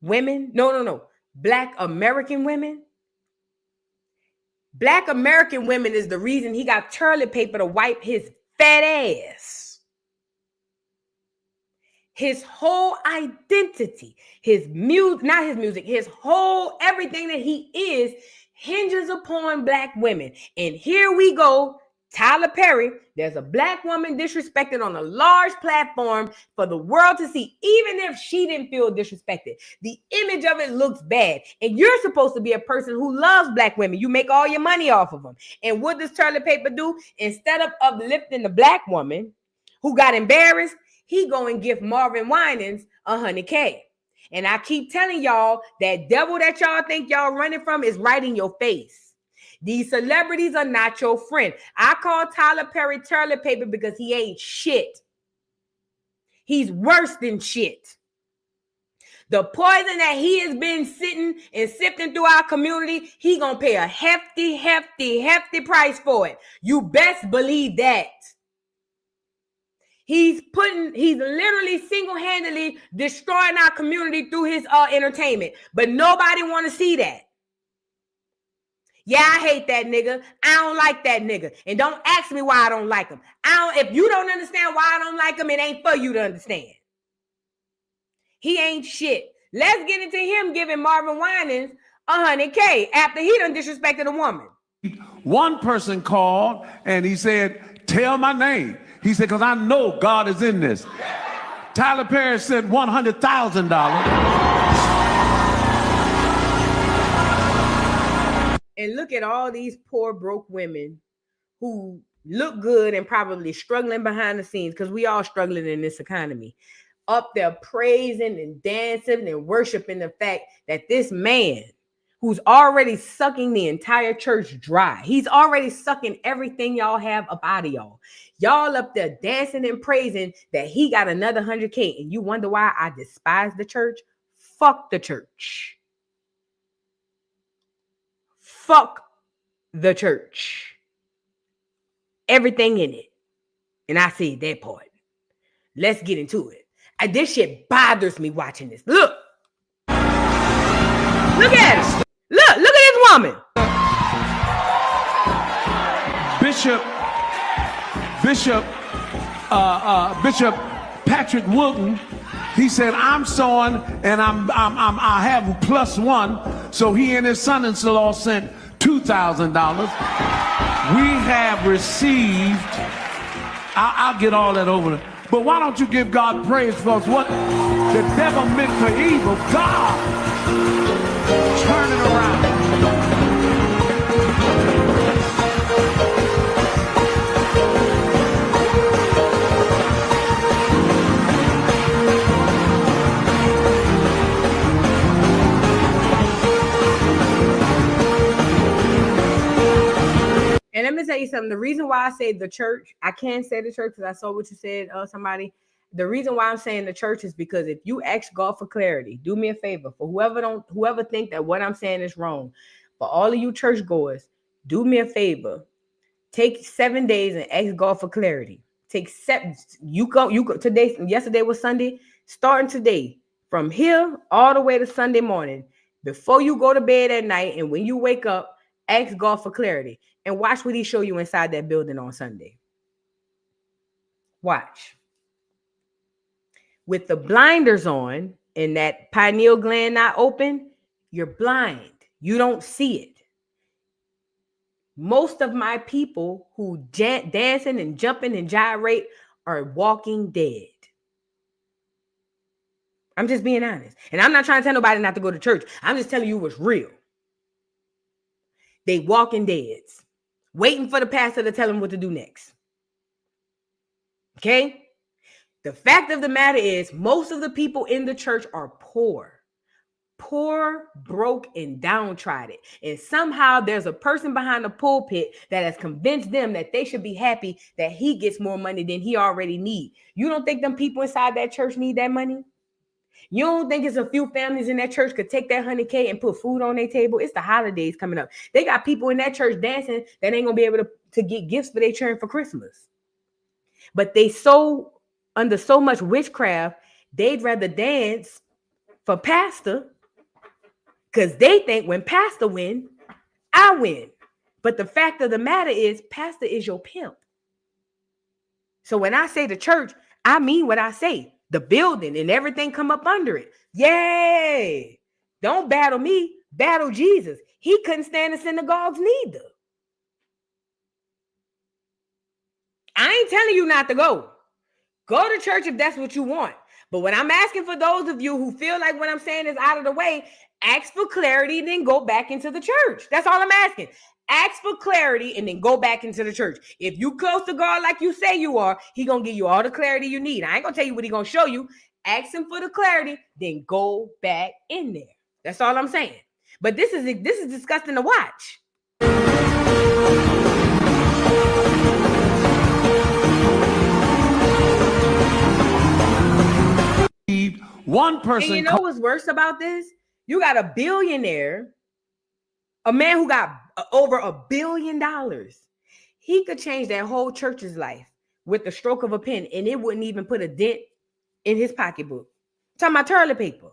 women? No. Black American women. Black American women is the reason he got toilet paper to wipe his fat ass. His whole identity, his music, his whole everything that he is hinges upon black women. And here we go. Tyler Perry, there's a black woman disrespected on a large platform for the world to see, even if she didn't feel disrespected. The image of it looks bad. And you're supposed to be a person who loves black women. You make all your money off of them. And what does toilet paper do? Instead of uplifting the black woman who got embarrassed, he go and give Marvin Wynans $100K. And I keep telling y'all that devil that y'all think y'all running from is right in your face. These celebrities are not your friend. I call Tyler Perry toilet paper because he ain't shit. He's worse than shit. The poison that he has been sitting and sifting through our community, he gonna pay a hefty price for it. You best believe that. He's literally single-handedly destroying our community through his entertainment. But nobody want to see that. Yeah, I hate that nigga. I don't like that nigga. And don't ask me why I don't like him. If you don't understand why I don't like him, it ain't for you to understand. He ain't shit. Let's get into him giving Marvin Wynans $100K after he done disrespected a woman. One person called and he said, tell my name. He said, because I know God is in this. Tyler Perry said $100,000. And look at all these poor, broke women who look good and probably struggling behind the scenes, because we all struggling in this economy, up there praising and dancing and worshiping the fact that this man who's already sucking the entire church dry, he's already sucking everything y'all have up out of y'all. Y'all up there dancing and praising that he got another $100K, and you wonder why I despise the church? Fuck the church. Fuck the church. Everything in it. And I see that part. Let's get into it. This shit bothers me watching this. Look. Look at it. Look at this woman. Bishop Patrick Wilton, he said, I'm sowing and I have +1. So he and his son-in-law sent $2,000. We have received, I'll get all that over there. But why don't you give God praise for what the devil meant for evil? God, turn it around. And let me tell you something. The reason why I say the church, I can't say the church because I saw what you said, somebody. The reason why I'm saying the church is because if you ask God for clarity, do me a favor. For whoever think that what I'm saying is wrong, for all of you churchgoers, do me a favor. Take 7 days and ask God for clarity. Take 7. You go today. Yesterday was Sunday. Starting today, from here all the way to Sunday morning, before you go to bed at night and when you wake up, ask God for clarity. And watch what he show you inside that building on Sunday. Watch. With the blinders on and that pineal gland not open, you're blind. You don't see it. Most of my people who dancing and jumping and gyrate are walking dead. I'm just being honest. And I'm not trying to tell nobody not to go to church. I'm just telling you what's real. They walking deads. Waiting for the pastor to tell them what to do next. Okay? The fact of the matter is, most of the people in the church are poor. Poor, broke, and downtrodden. And somehow there's a person behind the pulpit that has convinced them that they should be happy that he gets more money than he already needs. You don't think them people inside that church need that money? You don't think it's a few families in that church could take that $100K and put food on their table? It's the holidays coming up. They got people in that church dancing that ain't gonna be able to get gifts for their children for Christmas. But they under so much witchcraft, they'd rather dance for pastor because they think when pastor win, I win. But the fact of the matter is, pastor is your pimp. So when I say the church, I mean what I say. The building and everything come up under it. Yay! Don't battle me, battle Jesus. He couldn't stand the synagogues neither. I ain't telling you not to go. Go to church if that's what you want. But what I'm asking for those of you who feel like what I'm saying is out of the way, ask for clarity, then go back into the church. That's all I'm asking. Ask for clarity and then go back into the church. If you close to God like you say you are, he going to give you all the clarity you need. I ain't going to tell you what he going to show you. Ask him for the clarity, then go back in there. That's all I'm saying. But this is disgusting to watch. One person. And you know what's worse about this? You got a billionaire, a man who got over $1 billion. He could change that whole church's life with the stroke of a pen, and it wouldn't even put a dent in his pocketbook. I'm talking about toilet paper.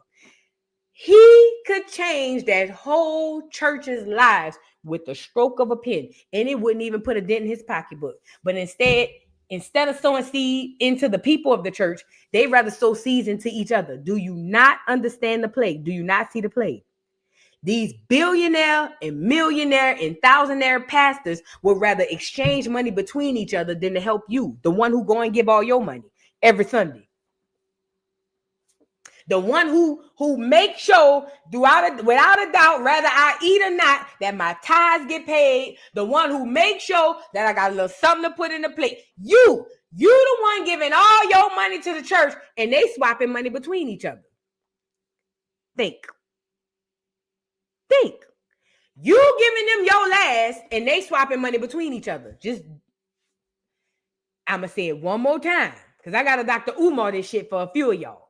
He could change that whole church's lives with the stroke of a pen, and it wouldn't even put a dent in his pocketbook. But instead of sowing seed into the people of the church, they rather sow seeds into each other. Do you not understand the play? Do you not see the play? These billionaire and millionaire and thousandaire pastors would rather exchange money between each other than to help you, the one who go and give all your money every Sunday. The one who makes sure without a doubt, whether I eat or not, that my tithes get paid. The one who makes sure that I got a little something to put in the plate. You the one giving all your money to the church, and they swapping money between each other. Think. You giving them your last, and they swapping money between each other. I'm going to say it one more time, because I got to Dr. Umar this shit for a few of y'all.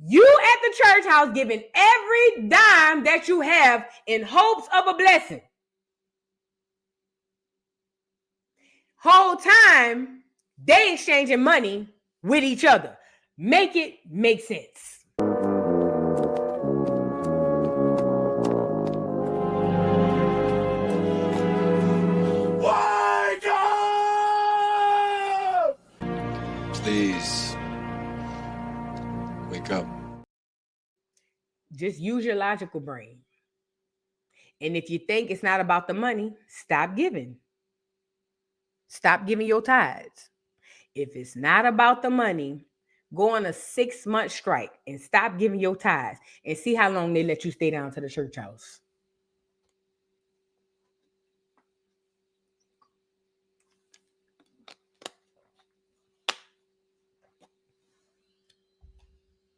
You at the church house giving every dime that you have in hopes of a blessing. Whole time, they exchanging money with each other. Make it make sense. Please wake up. Just use your logical brain. And if you think it's not about the money, stop giving. Stop giving your tithes. If it's not about the money, go on a 6-month strike and stop giving your tithes and see how long they let you stay down to the church house.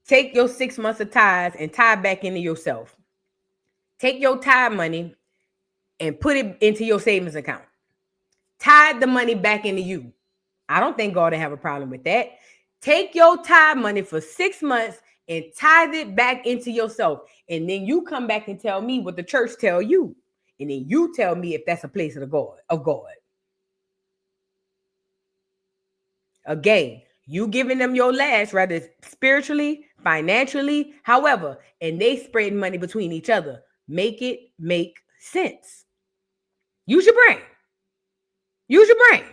Take your 6 months of tithes and tie back into yourself. Take your tithe money and put it into your savings account. Tithe the money back into you. I don't think God will have a problem with that. Take your tithe money for 6 months and tithe it back into yourself. And then you come back and tell me what the church tell you. And then you tell me if that's a place of God. Again, you giving them your last, rather spiritually, financially, however, and they spreading money between each other. Make it make sense. Use your brain. Use your brain.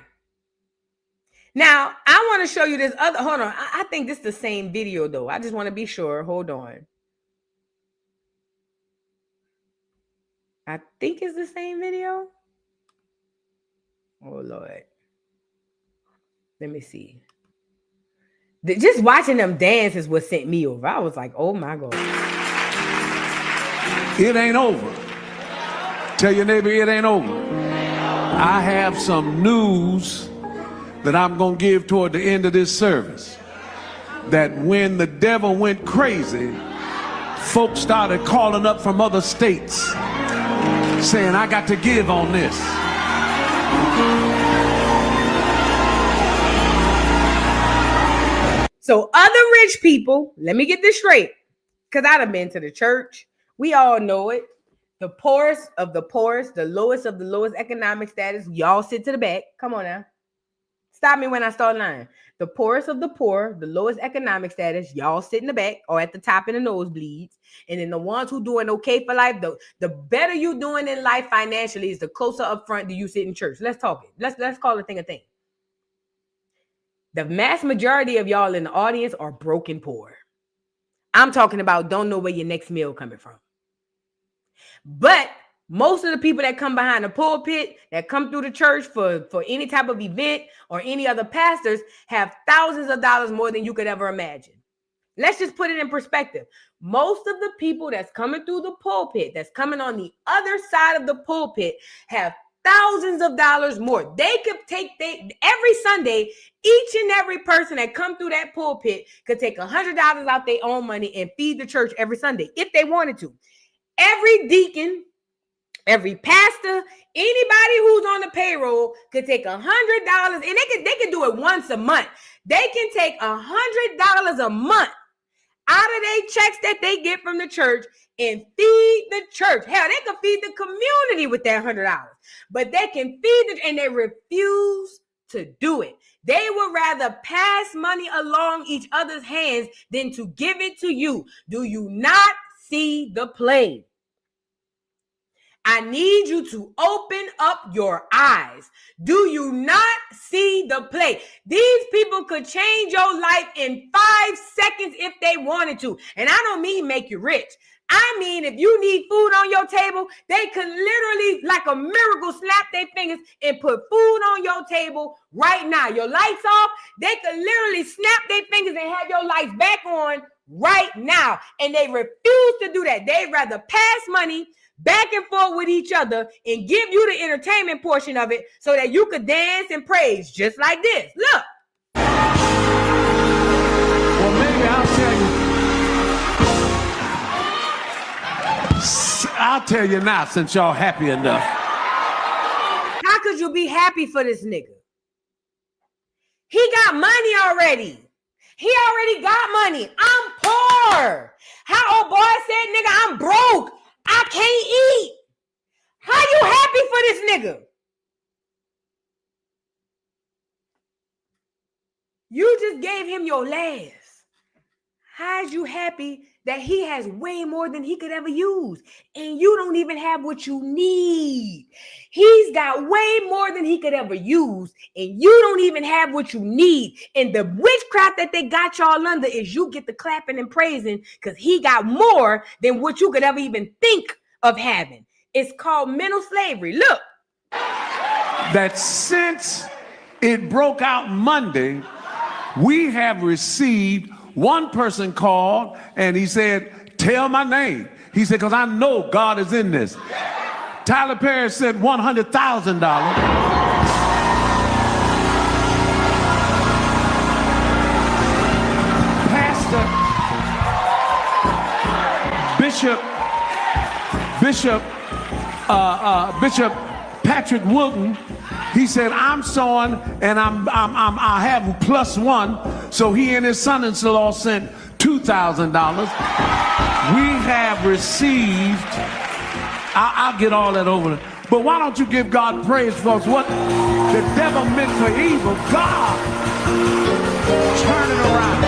Now, I want to show you this other, hold on. I think this is the same video though. I just want to be sure. Hold on. I think it's the same video. Oh Lord. Let me see. Just watching them dance is what sent me over. I was like, oh my God. It ain't over. Tell your neighbor it ain't over. I have some news that I'm going to give toward the end of this service. That when the devil went crazy, folks started calling up from other states saying, I got to give on this. So other rich people, let me get this straight, because I'd have been to the church. We all know it. The poorest of the poorest, the lowest of the lowest economic status, y'all sit to the back. Come on now. Stop me when I start lying. The poorest of the poor, the lowest economic status, y'all sit in the back or at the top in the nosebleeds. And then the ones who doing okay for life, the better you doing in life financially is the closer up front do you sit in church. Let's talk it. Let's call the thing a thing. The mass majority of y'all in the audience are broken poor. I'm talking about don't know where your next meal coming from. But most of the people that come behind the pulpit, that come through the church for any type of event or any other pastors have thousands of dollars more than you could ever imagine. Let's just put it in perspective. Most of the people that's coming through the pulpit, that's coming on the other side of the pulpit, have thousands of dollars more. They could take every Sunday, each and every person that come through that pulpit could take $100 out their own money and feed the church every Sunday if they wanted to. Every deacon, every pastor, anybody who's on the payroll could take $100, and they can do it once a month. They can take $100 a month out of their checks that they get from the church and feed the church. Hell, they can feed the community with that $100, but they can feed it, and they refuse to do it. They would rather pass money along each other's hands than to give it to you. Do you not see the play? I need you to open up your eyes. Do you not see the play? These people could change your life in 5 seconds if they wanted to. And I don't mean make you rich. I mean, if you need food on your table, they could literally, like a miracle, snap their fingers and put food on your table right now. Your lights off, they could literally snap their fingers and have your lights back on right now. And they refuse to do that. They'd rather pass money back and forth with each other and give you the entertainment portion of it so that you could dance and praise just like this. Look. Well, maybe I'll tell you now, since y'all happy enough. How could you be happy for this nigga? He got money already. He already got money. I'm poor. How old boy said, nigga, I'm broke. I can't eat. How you happy for this nigga? You just gave him your last. How's you happy that he has way more than he could ever use? And you don't even have what you need. He's got way more than he could ever use. And you don't even have what you need. And the witchcraft that they got y'all under is you get the clapping and praising because he got more than what you could ever even think of having. It's called mental slavery. Look. That since it broke out Monday, we have received. One person called and he said, tell my name. He said, because I know God is in this. Tyler Perry said $100,000. Pastor Bishop Patrick Wilton, he said, I'm sowing and I have +1. So he and his son-in-law sent $2,000. We have received, I'll get all that over. But why don't you give God praise, folks? What the devil meant for evil, God turn it around.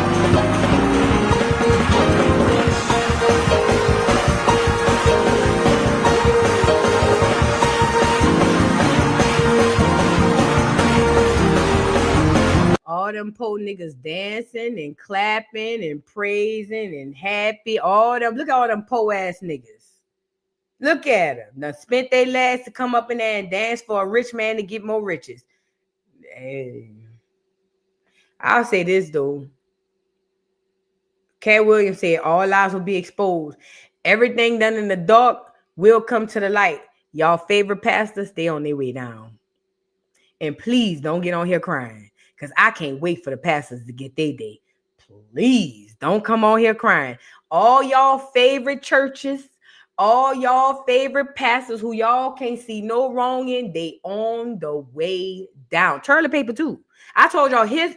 All them po niggas dancing and clapping and praising and happy. All them, look at all them po ass niggas. Look at them. Now spent their last to come up in there and dance for a rich man to get more riches. Hey. I'll say this though. Cat Williams said all lies will be exposed. Everything done in the dark will come to the light. Y'all favorite pastors, stay on their way down. And please don't get on here crying. Because I can't wait for the pastors to get their day. Please don't come on here crying. All y'all favorite churches, all y'all favorite pastors who y'all can't see no wrong in, they on the way down. Toilet paper too. I told y'all his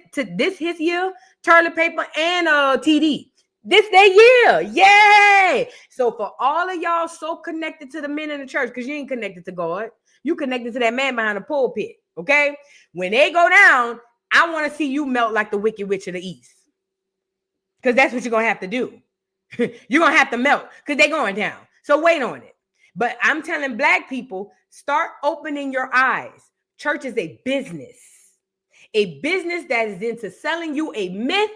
year, toilet paper and TD. This their year. Yay! So for all of y'all so connected to the men in the church, because you ain't connected to God, you connected to that man behind the pulpit. Okay? When they go down, I want to see you melt like the Wicked Witch of the East. Because that's what you're going to have to do. You're going to have to melt because they're going down. So wait on it. But I'm telling black people, start opening your eyes. Church is a business that is into selling you a myth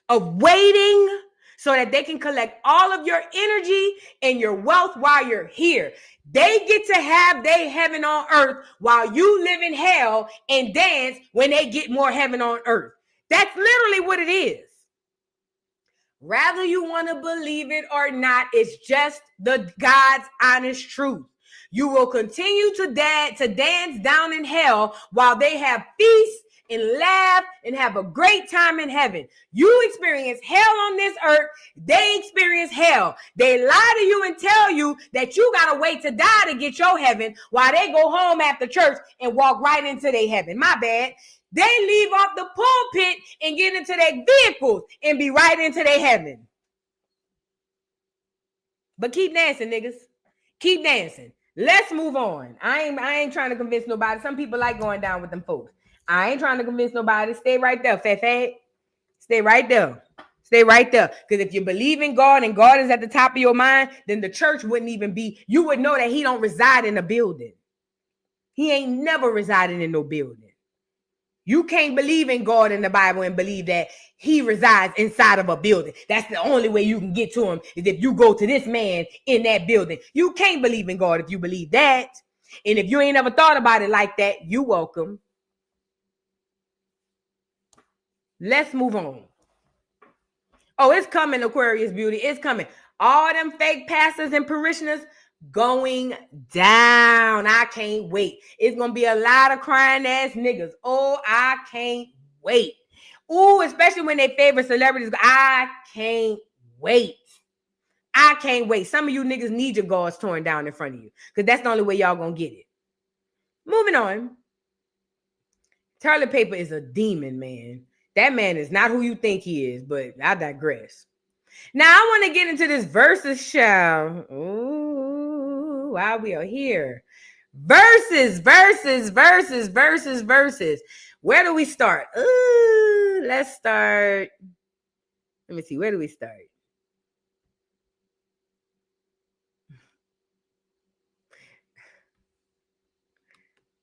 of waiting so that they can collect all of your energy and your wealth while you're here. They get to have their heaven on earth while you live in hell and dance when they get more heaven on earth. That's literally what it is. Whether you want to believe it or not, it's just the God's honest truth. You will continue to dance down in hell while they have feasts and laugh and have a great time in heaven. You experience hell on this earth. They experience hell. They lie to you and tell you that you got to wait to die to get your heaven while they go home after church and walk right into their heaven. My bad. They leave off the pulpit and get into their vehicles and be right into their heaven. But keep dancing, niggas. Keep dancing. Let's move on. I ain't trying to convince nobody. Some people like going down with them folks. I ain't trying to convince nobody. Stay right there, Fat. Stay right there. Stay right there. Because if you believe in God and God is at the top of your mind, then the church wouldn't even be. You would know that he don't reside in a building. He ain't never resided in no building. You can't believe in God in the Bible and believe that he resides inside of a building. That's the only way you can get to him is if you go to this man in that building. You can't believe in God if you believe that. And if you ain't ever thought about it like that, you welcome. Let's move on. Oh, it's coming, Aquarius Beauty. It's coming. All them fake pastors and parishioners going down. I can't wait. It's going to be a lot of crying ass niggas. Oh, I can't wait. Ooh, especially when they favorite celebrities. I can't wait. I can't wait. Some of you niggas need your guards torn down in front of you because that's the only way y'all going to get it. Moving on. Toilet paper is a demon, man. That man is not who you think he is, but I digress. Now, I want to get into this Verzuz show. Ooh, while we are here. Verzuz. Where do we start? Ooh, let's start. Let me see. Where do we start?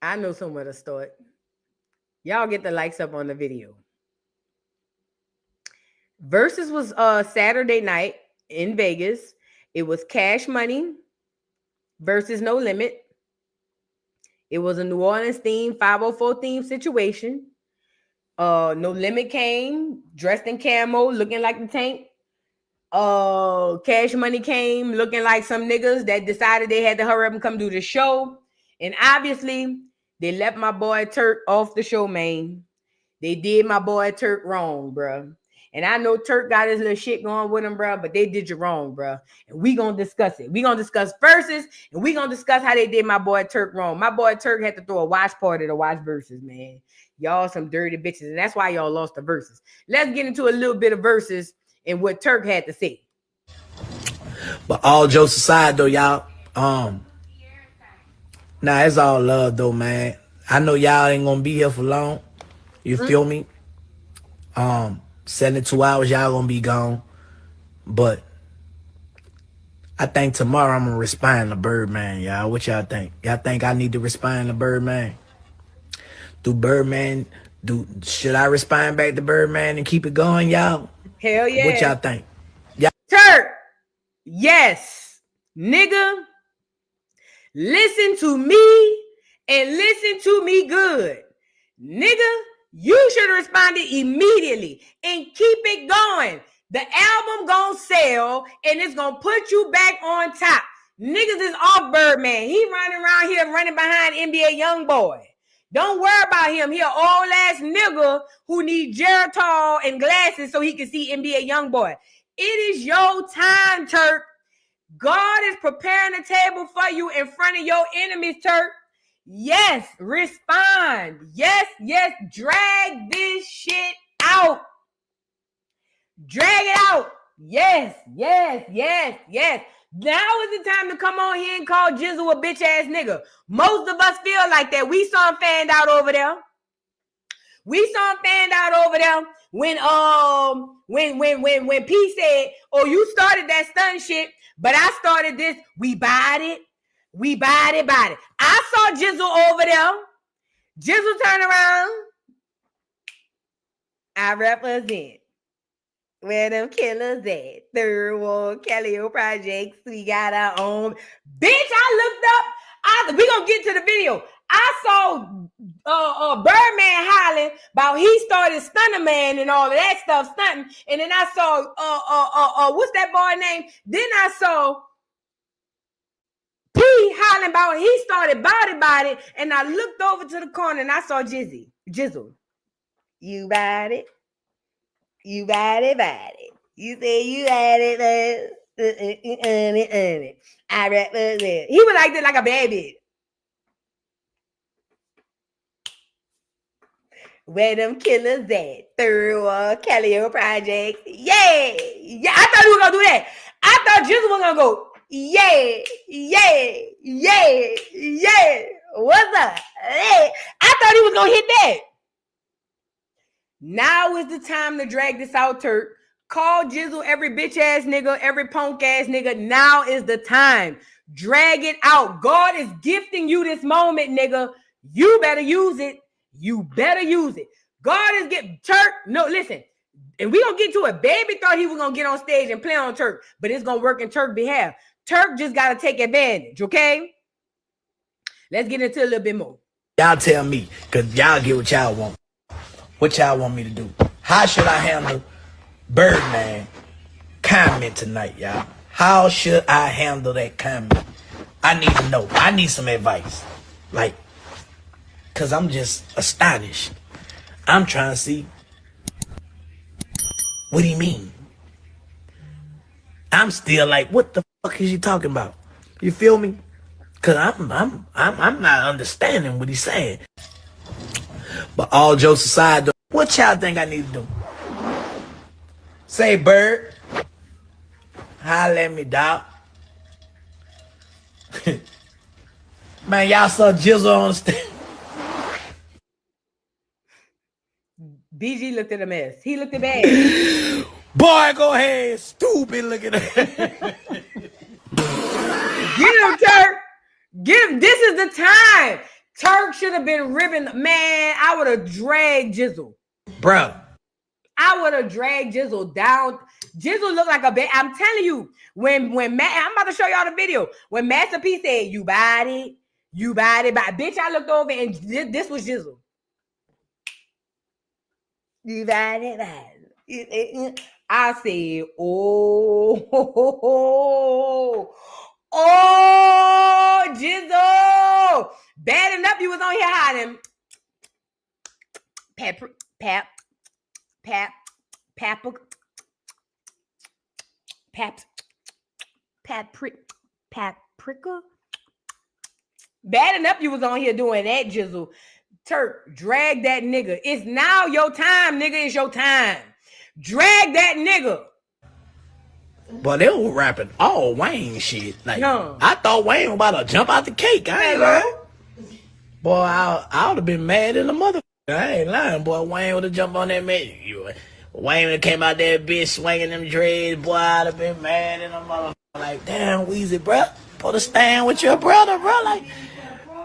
I know somewhere to start. Y'all get the likes up on the video. Verzuz was Saturday night in Vegas. It was Cash Money versus No Limit. It was a New Orleans theme, 504 theme situation. No Limit came dressed in camo, looking like the Tank. Cash Money came looking like some niggas that decided they had to hurry up and come do the show. And obviously, they left my boy Turk off the show, man. They did my boy Turk wrong, bro. And I know Turk got his little shit going with him, bro, but they did you wrong, bro. And we gonna discuss it. We gonna discuss Verzuz, and we gonna discuss how they did my boy Turk wrong. My boy Turk had to throw a watch party to watch Verzuz, man. Y'all some dirty bitches, and that's why y'all lost the Verzuz. Let's get into a little bit of Verzuz and what Turk had to say. But all jokes aside, though, y'all, nah, it's all love, though, man. I know y'all ain't gonna be here for long. You feel me? 72 hours, y'all gonna be gone. But I think tomorrow I'm gonna respond to Birdman, y'all. What y'all think? Y'all think I need to respond to Birdman? Should I respond back to Birdman and keep it going, y'all? Hell yeah. What y'all think? Turk, yes. Nigga, listen to me and listen to me good. Nigga, you should have responded immediately and keep it going. The album gonna sell and it's gonna put you back on top. Niggas is off Birdman. He running around here running behind NBA Youngboy. Don't worry about him. He an old ass nigga who need Geritol and glasses so he can see NBA Youngboy. It is your time, Turk. God is preparing a table for you in front of your enemies, Turk. Yes, respond. Yes, drag this shit out. Drag it out. Yes. Now is the time to come on here and call Jizzle a bitch ass nigga. Most of us feel like that. We saw him fanned out over there. When P said, "Oh, you started that stun shit, but I started this." We bought it. I saw Jizzle over there. Jizzle turn around. I represent where them killers at. Third Ward, Callio Projects. We got our own. Bitch, I looked up. We gonna get to the video. I saw Birdman hollering about he started Stunner Man and all of that stuff, stunting. And then I saw what's that boy name? Then I saw P hollering about he started Body, and I looked over to the corner and I saw Jizzle. You bought it. You say you had it, man. I represent. He was like this, like a baby. Where them killers at? Third Calio Project. Yeah. Yeah. I thought he was gonna do that. I thought Jizzle was gonna go, yeah, yeah, yeah, yeah. What's up? Hey. I thought he was gonna hit that. Now is the time to drag this out, Turk. Call Jizzle every bitch ass nigga, every punk ass nigga. Now is the time. Drag it out. God is gifting you this moment, nigga. You better use it. You better use it. God is getting Turk. No, listen. And we gonna get to it. Baby thought he was gonna get on stage and play on Turk, but it's gonna work in Turk's behalf. Turk just gotta take advantage, okay? Let's get into a little bit more. Y'all tell me, because y'all get what y'all want. What y'all want me to do? How should I handle Birdman comment tonight, y'all? How should I handle that comment? I need to know. I need some advice. Like, because I'm just astonished. I'm trying to see what do you mean? I'm still like, what the fuck is you talking about? You feel me? Cause I'm not understanding what he's saying. But all jokes aside, though, what y'all think I need to do? Say, Bird, holla at me, dog. Man, y'all saw Jizzle on the stage. BG looked at a mess. He looked at bad. Boy, go ahead, stupid looking at Get him, Turk. Get him. This is the time. Turk should have been ribbing. Man, I would have dragged Jizzle. Bro. I would have dragged Jizzle down. Jizzle looked like a bad. I'm telling you, when Matt, I'm about to show y'all the video. When Master P said, you body, but bitch, I looked over and this was Jizzle. You body. I said, oh, Jizzle. Bad enough you was on here hiding. Paprika. Bad enough you was on here doing that, Jizzle. Turk, drag that nigga. It's now your time, nigga. It's your time. Drag that nigga. But they were rapping all Wayne shit. Like, I thought Wayne was about to jump out the cake. I ain't lying. Boy, I would have been mad in the motherfucker. I ain't lying, boy. Wayne would have jumped on that man. Wayne would have came out there, bitch, swinging them dreads. Boy, I'd have been mad in the motherfucker. Like, damn, Weezy, bro. Put a stand with your brother, bro. Like,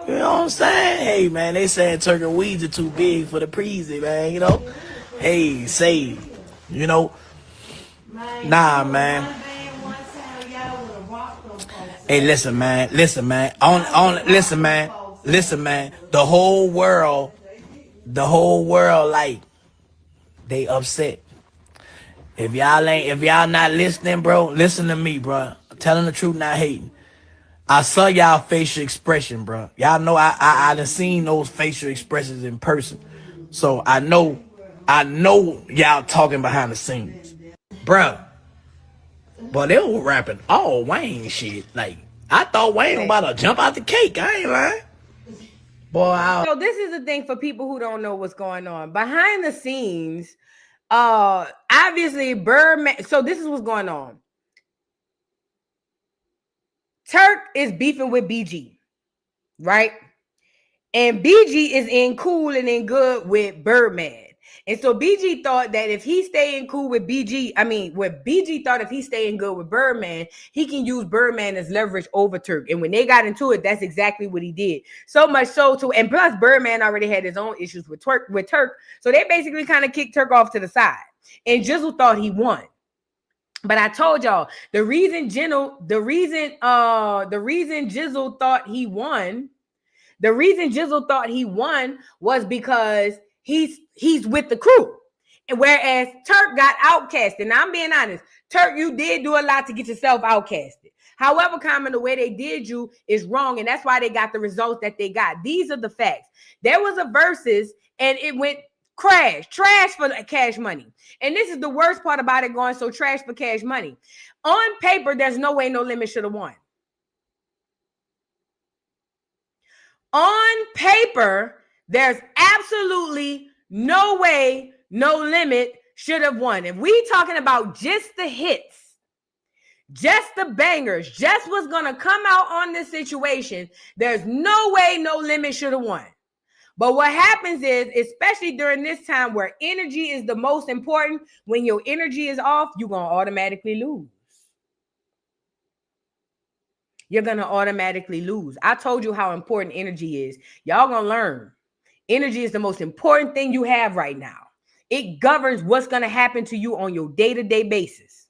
you know what I'm saying? Hey, man, they saying Turk and Weeds are too big for the Preezy, man, you know? Hey, say, you know? Nah, man. Hey, listen, man. Listen, man. Listen, man. The whole world, like, they upset. If y'all not listening, bro, listen to me, bro. I'm telling the truth, not hating. I saw y'all facial expression, bro. Y'all know I done seen those facial expressions in person. So I know y'all talking behind the scenes. Bro. But they were rapping all Wayne shit. Like, I thought Wayne was about to jump out the cake. I ain't lying. Boy, So this is the thing for people who don't know what's going on. Behind the scenes, obviously Birdman. So this is what's going on. Turk is beefing with BG, right? And BG is in cool and in good with Birdman. And so BG thought that if he staying cool with BG thought if he staying good with Birdman, he can use Birdman as leverage over Turk. And when they got into it, that's exactly what he did. So much so and plus Birdman already had his own issues with Turk. So they basically kind of kicked Turk off to the side. And Jizzle thought he won. But I told y'all the reason Jizzle thought he won was because he's with the crew. And whereas Turk got outcasted. Now I'm being honest, Turk, you did do a lot to get yourself outcasted. However, Common, the way they did you is wrong, and that's why they got the results that they got. These are the facts. There was a Verzuz, and it went trash for Cash Money. And this is the worst part about it going so trash for Cash Money. On paper, there's no way No Limit should have won. On paper, there's absolutely no way, no limit should have won. If we talking about just the hits, just the bangers, just what's going to come out on this situation, there's no way, no limit should have won. But what happens is, especially during this time where energy is the most important, when your energy is off, you're going to automatically lose. You're going to automatically lose. I told you how important energy is. Y'all going to learn. Energy is the most important thing you have right now. It governs what's going to happen to you on your day-to-day basis.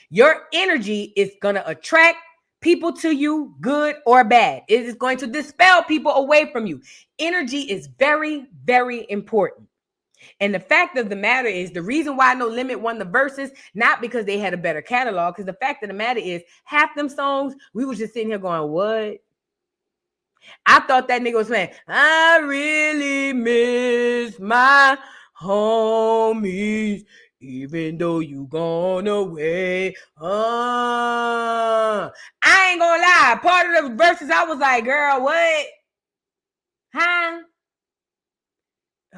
Your energy is going to attract people to you, good or bad. It is going to dispel people away from you. Energy is very, very important. And the fact of the matter is, the reason why No Limit won the Verzuz, not because they had a better catalog, because the fact of the matter is, half them songs, we was just sitting here going, what? I thought that nigga was saying, I really miss my homies, even though you gone away. I ain't gonna lie. Part of the Verzuz, I was like, girl, what? Huh?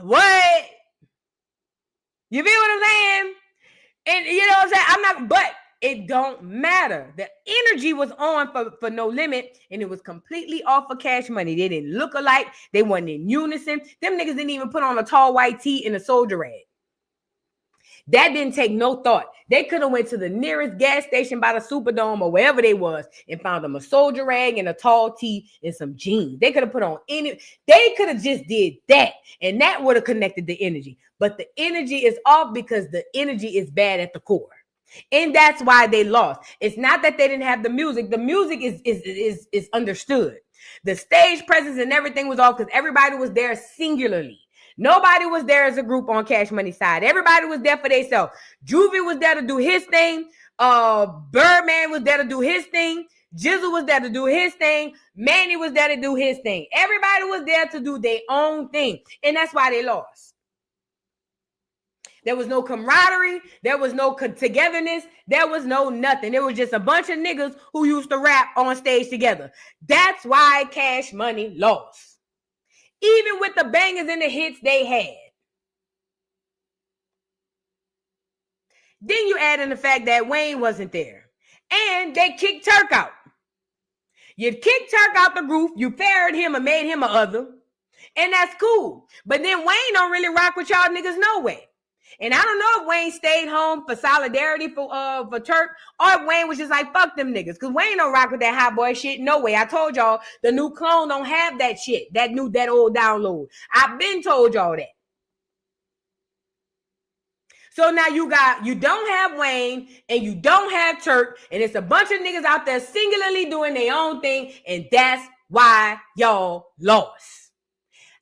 What? You feel what I'm saying? And you know what I'm saying? I'm not, but it don't matter. The energy was on for No Limit, and it was completely off of Cash Money. They didn't look alike. They wasn't in unison. Them niggas didn't even put on a tall white tee and a soldier rag. That didn't take no thought. They could have went to the nearest gas station by the Superdome or wherever they was and found them a soldier rag and a tall tee and some jeans. They could have put on any, they could have just did that, and that would have connected the energy. But the energy is off because the energy is bad at the core. And that's why they lost. It's not that they didn't have the music. The music is understood. The stage presence and everything was off because everybody was there singularly. Nobody was there as a group on Cash Money side. Everybody was there for themselves. Juvie was there to do his thing. Birdman was there to do his thing. Jizzle was there to do his thing. Manny was there to do his thing. Everybody was there to do their own thing. And that's why they lost. There was no camaraderie. There was no togetherness. There was no nothing. There was just a bunch of niggas who used to rap on stage together. That's why Cash Money lost. Even with the bangers and the hits they had. Then you add in the fact that Wayne wasn't there. And they kicked Turk out. You kicked Turk out the group. You fired him and made him a other. And that's cool. But then Wayne don't really rock with y'all niggas no way. And I don't know if Wayne stayed home for solidarity for Turk, or if Wayne was just like, fuck them niggas. Because Wayne don't rock with that hot boy shit. No way. I told y'all the new clone don't have that shit. That old download. I've been told y'all that. So now you don't have Wayne and you don't have Turk, and it's a bunch of niggas out there singularly doing their own thing, and that's why y'all lost.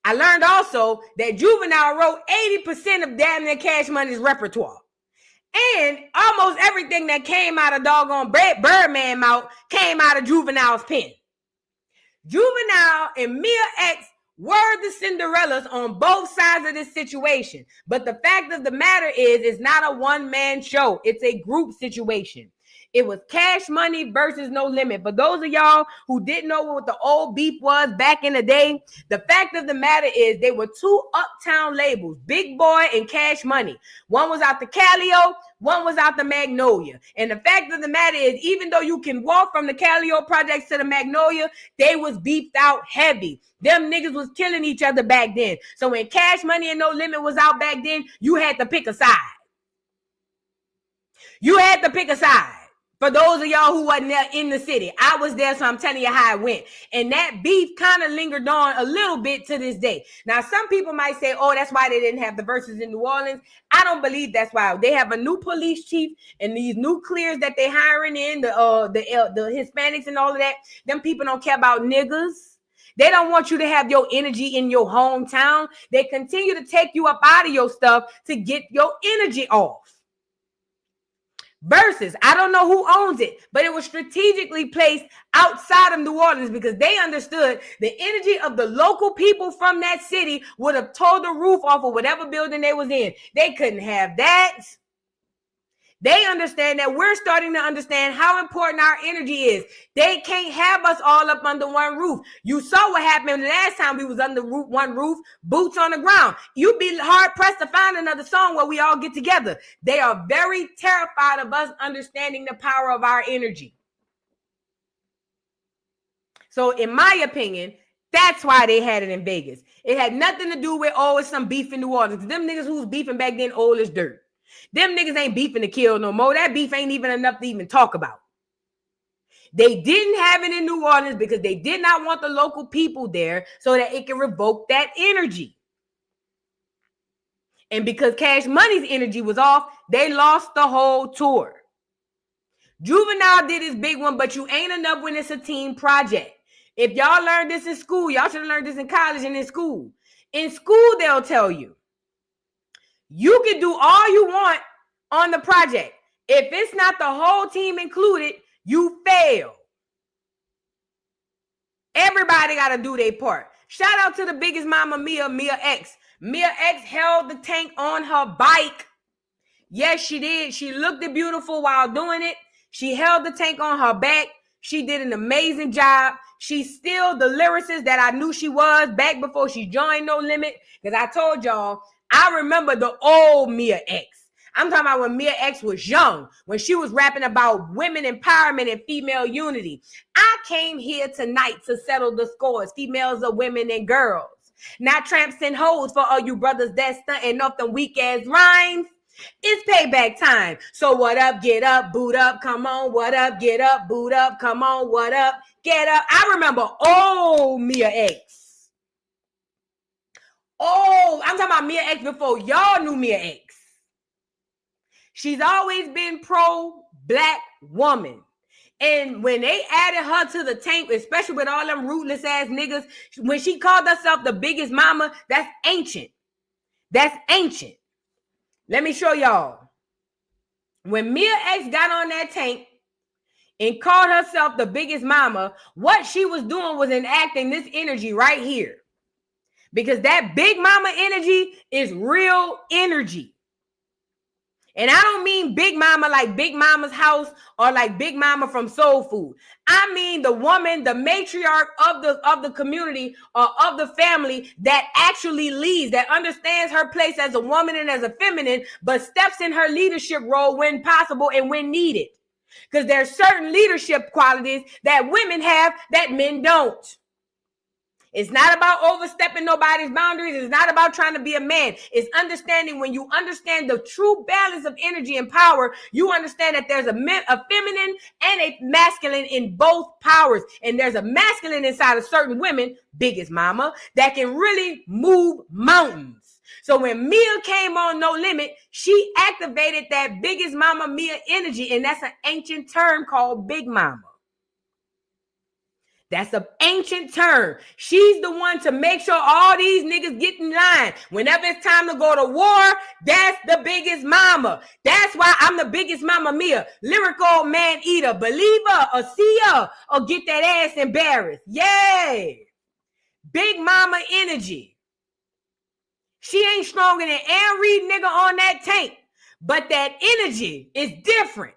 I learned also that Juvenile wrote 80% of damn near Cash Money's repertoire. And almost everything that came out of doggone Birdman mouth came out of Juvenile's pen. Juvenile and Mia X were the Cinderellas on both sides of this situation. But the fact of the matter is, it's not a one-man show. It's a group situation. It was Cash Money versus No Limit. For those of y'all who didn't know what the old beef was back in the day, the fact of the matter is they were two uptown labels, Big Boy and Cash Money. One was out the Calio, one was out the Magnolia. And the fact of the matter is, even though you can walk from the Calio projects to the Magnolia, they was beefed out heavy. Them niggas was killing each other back then. So when Cash Money and No Limit was out back then, you had to pick a side. You had to pick a side. For those of y'all who wasn't there in the city, I was there, so I'm telling you how it went. And that beef kind of lingered on a little bit to this day. Now, some people might say, oh, that's why they didn't have the Verzuz in New Orleans. I don't believe that's why. They have a new police chief, and these new clears that they hiring in, the Hispanics and all of that, them people don't care about niggas. They don't want you to have your energy in your hometown. They continue to take you up out of your stuff to get your energy off. Verzuz, I don't know who owns it, but it was strategically placed outside of New Orleans because they understood the energy of the local people from that city would have tore the roof off of whatever building they was in. They couldn't have that. They understand that we're starting to understand how important our energy is. They can't have us all up under one roof. You saw what happened the last time we was under one roof, boots on the ground. You'd be hard pressed to find another song where we all get together. They are very terrified of us understanding the power of our energy. So in my opinion, that's why they had it in Vegas. It had nothing to do with, oh, it's some beef in New Orleans. Them niggas who was beefing back then old as dirt. Them niggas ain't beefing to kill no more. That beef ain't even enough to even talk about. They didn't have it in New Orleans because they did not want the local people there so that it can revoke that energy. And because Cash Money's energy was off, they lost the whole tour. Juvenile did his big one, but you ain't enough when it's a team project. If y'all learned this in school, y'all should have learned this in college and in school. In school, they'll tell you, you can do all you want on the project. If it's not the whole team included, you fail. Everybody got to do their part. Shout out to the biggest mama, Mia X. Mia X held the tank on her bike. Yes, she did. She looked beautiful while doing it. She held the tank on her back. She did an amazing job. She's still the lyricist that I knew she was back before she joined No Limit. Because I told y'all, I remember the old Mia X. I'm talking about when Mia X was young, when she was rapping about women empowerment and female unity. I came here tonight to settle the scores. Females are women and girls. Not tramps and hoes for all you brothers that stunting off them weak ass rhymes. It's payback time. So what up, get up, boot up, come on, what up, get up, boot up, come on, what up, get up. I remember old Mia X. Oh, I'm talking about Mia X before y'all knew Mia X. She's always been pro-black woman. And when they added her to the tank, especially with all them rootless ass niggas, when she called herself the biggest mama, that's ancient. That's ancient. Let me show y'all. When Mia X got on that tank and called herself the biggest mama, what she was doing was enacting this energy right here. Because that big mama energy is real energy. And I don't mean Big Mama like Big Mama's house or like Big Mama from Soul Food. I mean the woman, the matriarch of the community or of the family that actually leads, that understands her place as a woman and as a feminine, but steps in her leadership role when possible and when needed. Because there's certain leadership qualities that women have that men don't. It's not about overstepping nobody's boundaries. It's not about trying to be a man. It's understanding when you understand the true balance of energy and power, you understand that there's a feminine and a masculine in both powers. And there's a masculine inside of certain women, biggest mama, that can really move mountains. So when Mia came on No Limit, she activated that biggest mama Mia energy. And that's an ancient term called big mama. That's an ancient term. She's the one to make sure all these niggas get in line. Whenever it's time to go to war, that's the biggest mama. That's why I'm the biggest mama Mia. Lyrical man eater, believer, or seer, or get that ass embarrassed. Yay. Big mama energy. She ain't stronger than Ann Reed nigga on that tank. But that energy is different.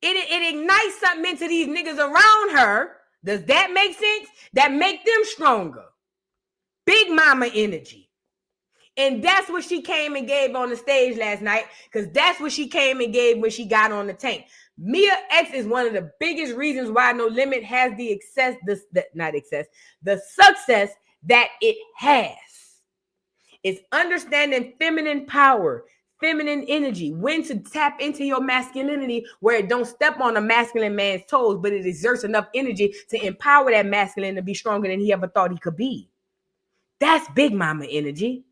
It ignites something into these niggas around her. Does that make sense? That make them stronger. Big mama energy. And that's what she came and gave on the stage last night, because that's what she came and gave when she got on the tank. Mia X is one of the biggest reasons why No Limit has the success that it has. It's understanding feminine power, feminine energy, when to tap into your masculinity where it don't step on a masculine man's toes, but it exerts enough energy to empower that masculine to be stronger than he ever thought he could be. That's big mama energy.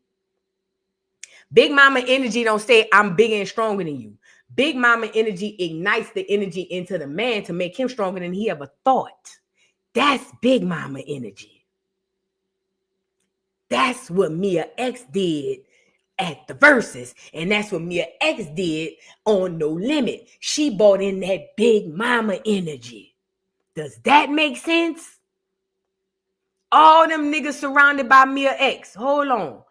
Big mama energy don't say I'm bigger and stronger than you. Big mama energy ignites the energy into the man to make him stronger than he ever thought. That's big mama energy. That's what Mia X did at the Verzuz, and that's what Mia X did on No Limit. She brought in that big mama energy. Does that make sense? All them niggas surrounded by Mia X. Hold on.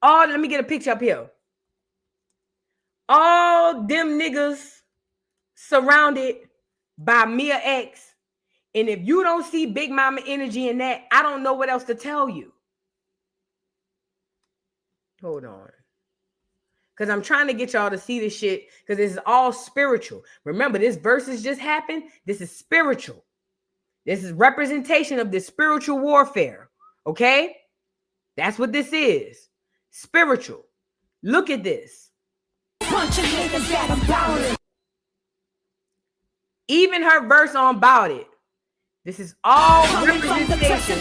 Let me get a picture up here. All them niggas surrounded by Mia X. And if you don't see Big Mama energy in that, I don't know what else to tell you. Hold on. Because I'm trying to get y'all to see this shit because this is all spiritual. Remember, this Verzuz just happened. This is spiritual. This is representation of this spiritual warfare. Okay? That's what this is. Spiritual. Look at this. Even her verse on Bout It. This is all representation.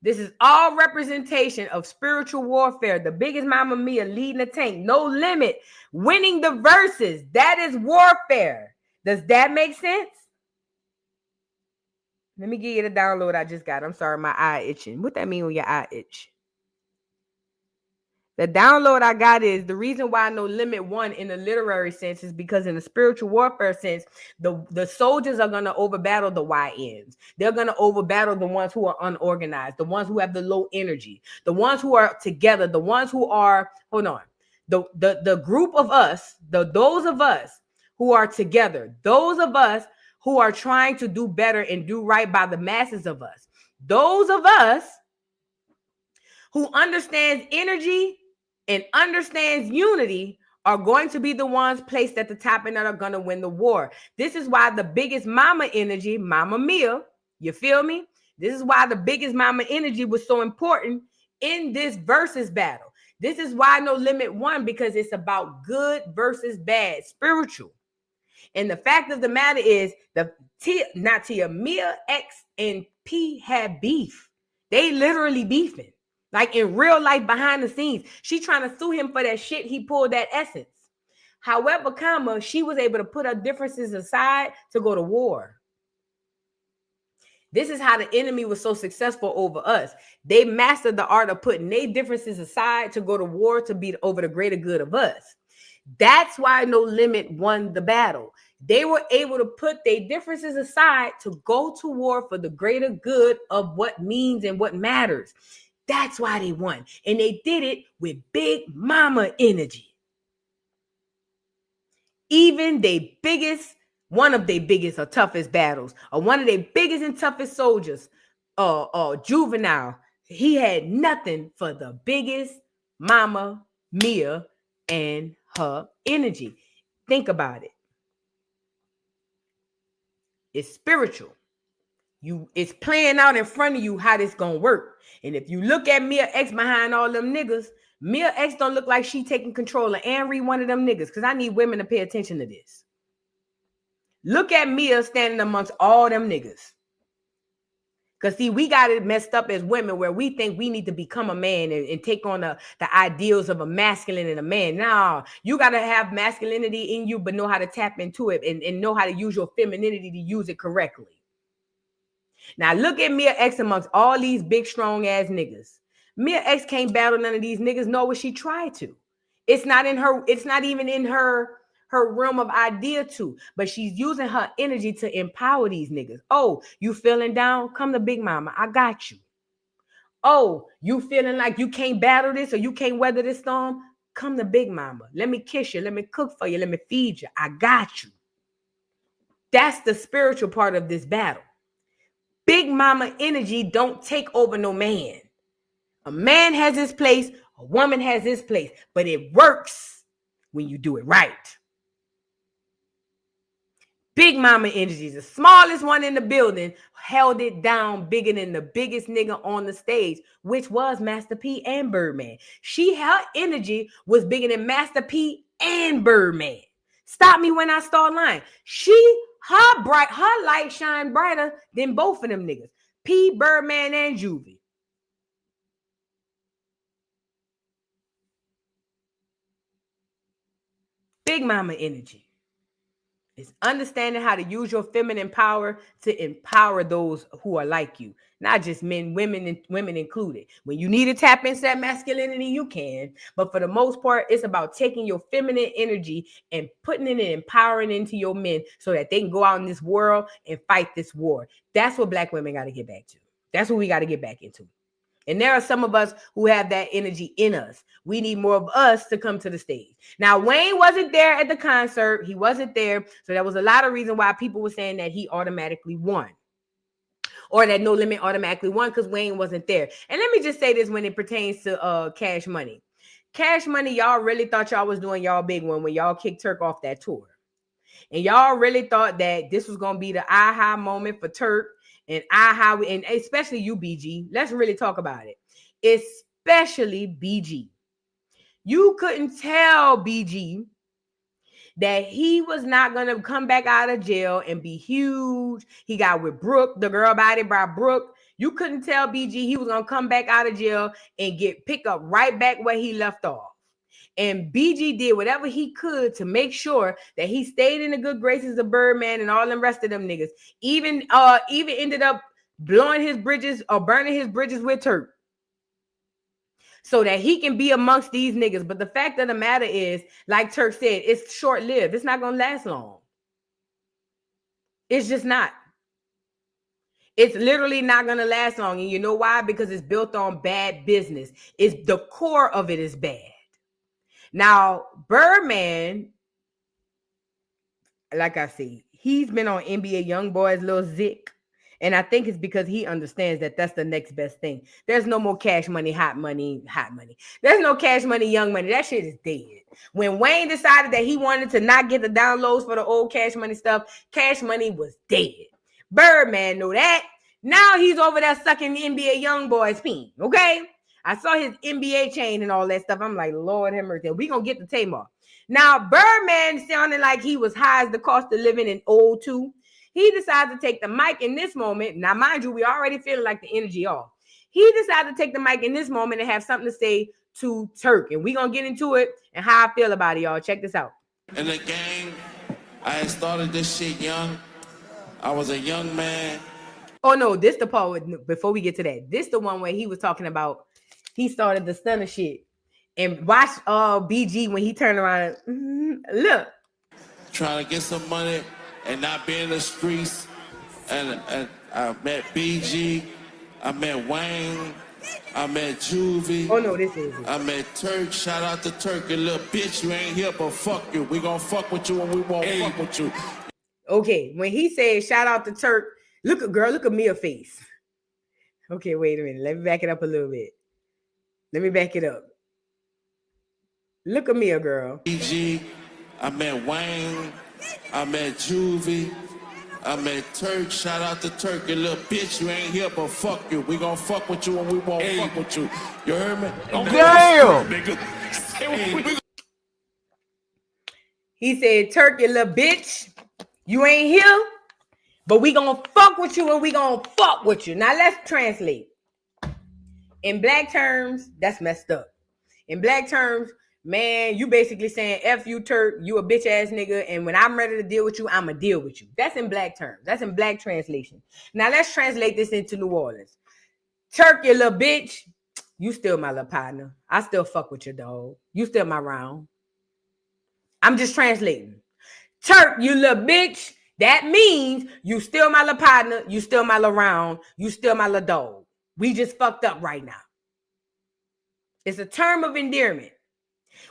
This is all representation of spiritual warfare. The biggest Mama Mia leading the tank. No limit. Winning the verses. That is warfare. Does that make sense? Let me give you the download I just got. I'm sorry, my eye itching. What that mean when your eye itch? The download I got is the reason why No Limit won in the literary sense is because in the spiritual warfare sense, the soldiers are going to overbattle the YNs. They're going to overbattle the ones who are unorganized, the ones who have the low energy, the ones who are together, the ones who are, hold on, the group of us, those of us who are together, those of us who are trying to do better and do right by the masses of us, those of us who understands energy and understands unity are going to be the ones placed at the top and that are going to win the war. This is why the biggest mama energy, Mama Mia, you feel me? This is why the biggest mama energy was so important in this versus battle. This is why No Limit won, because it's about good versus bad, spiritual. And the fact of the matter is, Mia X and P had beef. They literally beefing. Like in real life, behind the scenes. She trying to sue him for that shit. He pulled that essence. However, she was able to put her differences aside to go to war. This is how the enemy was so successful over us. They mastered the art of putting their differences aside to go to war to be over the greater good of us. That's why No Limit won the battle. They were able to put their differences aside to go to war for the greater good of what means and what matters. That's why they won. And they did it with Big Mama energy. Even one of their biggest or toughest battles, or one of their biggest and toughest soldiers, Juvenile, he had nothing for the biggest Mama Mia and her energy. Think about it. It's spiritual. It's playing out in front of you how this gonna work. And if you look at Mia X behind all them niggas, Mia X don't look like she taking control of every one of them niggas, because I need women to pay attention to this. Look at Mia standing amongst all them niggas. Because see, we got it messed up as women where we think we need to become a man and take on the ideals of a masculine and a man. No, you got to have masculinity in you, but know how to tap into it and know how to use your femininity to use it correctly. Now look at Mia X amongst all these big, strong ass niggas. Mia X can't battle none of these niggas, nor would she try to. It's not even in her realm of idea to, but she's using her energy to empower these niggas. Oh, you feeling down? Come to Big Mama. I got you. Oh, you feeling like you can't battle this or you can't weather this storm? Come to Big Mama. Let me kiss you. Let me cook for you. Let me feed you. I got you. That's the spiritual part of this battle. Big Mama energy don't take over no man. A man has his place, a woman has his place, but it works when you do it right. Big Mama energy, the smallest one in the building, held it down bigger than the biggest nigga on the stage, which was Master P and Birdman. Her energy was bigger than Master P and Birdman. Stop me when I start lying. Her light shine brighter than both of them niggas. P, Birdman, and Juvie. Big Mama energy is understanding how to use your feminine power to empower those who are like you. Not just men, women included. When you need to tap into that masculinity, you can. But for the most part, it's about taking your feminine energy and putting it and empowering into your men so that they can go out in this world and fight this war. That's what Black women got to get back to. That's what we got to get back into. And there are some of us who have that energy in us. We need more of us to come to the stage. Now, Wayne wasn't there at the concert. He wasn't there. So there was a lot of reason why people were saying that he automatically won. Or that No Limit automatically won because Wayne wasn't there. And let me just say this when it pertains to Cash Money. Cash Money, y'all really thought y'all was doing y'all big one when y'all kicked Turk off that tour. And y'all really thought that this was going to be the aha moment for Turk and aha, and especially you, BG. Let's really talk about it. Especially BG. You couldn't tell BG that he was not going to come back out of jail and be huge. He got with Brooke, the girl body by Brooke. You couldn't tell BG he was going to come back out of jail and pick up right back where he left off. And BG did whatever he could to make sure that he stayed in the good graces of Birdman and all the rest of them niggas. Even ended up blowing his bridges or burning his bridges with Turk, so that he can be amongst these niggas. But the fact of the matter is, like Turk said, it's short-lived. It's not going to last long. It's just not. It's literally not going to last long. And you know why? Because it's built on bad business. It's the core of it is bad. Now, Birdman, like I see, he's been on NBA YoungBoy's little zick. And I think it's because he understands that that's the next best thing. There's no more Cash Money, hot money. There's no Cash Money, Young Money. That shit is dead. When Wayne decided that he wanted to not get the downloads for the old Cash Money stuff, Cash Money was dead. Birdman knew that. Now he's over there sucking the NBA YoungBoy's peen, okay? I saw his NBA chain and all that stuff. I'm like, Lord have mercy. We gonna get the Tamar. Now, Birdman sounded like he was high as the cost of living in 02. He decided to take the mic in this moment. Now, mind you, we already feeling like the energy off. He decided to take the mic in this moment and have something to say to Turk. And we gonna get into it and how I feel about it, y'all. Check this out. In the game, I had started this shit young. I was a young man. Oh, no, this the part before we get to that. This the one where he was talking about he started the stunner shit. And watch BG when he turned around and look. Trying to get some money and not be in the streets. And I met BG. I met Wayne. I met Juvie. Oh, no, this is it. I met Turk. Shout out to Turk. You little bitch, you ain't here, but fuck you. We gonna fuck with you and we won't fuck with you. Okay, when he said shout out to Turk, look at Mia face. Okay, wait a minute. Let me back it up a little bit. Let me back it up. Look at Mia, girl. BG, I met Wayne. I met Juvie. I met Turk. Shout out to Turk. You little bitch, you ain't here, but fuck you. We gonna fuck with you and we won't fuck with you. You heard me? Damn! He said, Turk, you little bitch, you ain't here, but we gonna fuck with you and we gonna fuck with you. Now let's translate. In black terms, that's messed up. In black terms, man, you basically saying, F you, Turk, you a bitch ass nigga, and when I'm ready to deal with you, I'ma deal with you. That's in black terms. That's in black translation. Now let's translate this into New Orleans. Turk, you little bitch, you still my little partner. I still fuck with your dog. You still my round. I'm just translating. Turk, you little bitch, that means you still my little partner, you still my little round, you still my little dog. We just fucked up right now. It's a term of endearment.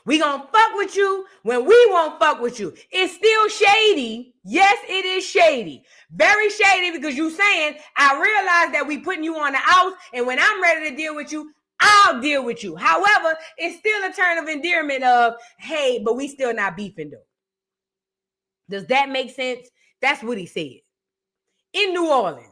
We gonna fuck with you when we won't fuck with you. It's still shady. Yes, it is shady. Very shady because you saying, I realize that we putting you on the outs, and when I'm ready to deal with you, I'll deal with you. However, it's still a term of endearment of, hey, but we still not beefing though. Does that make sense? That's what he said. In New Orleans.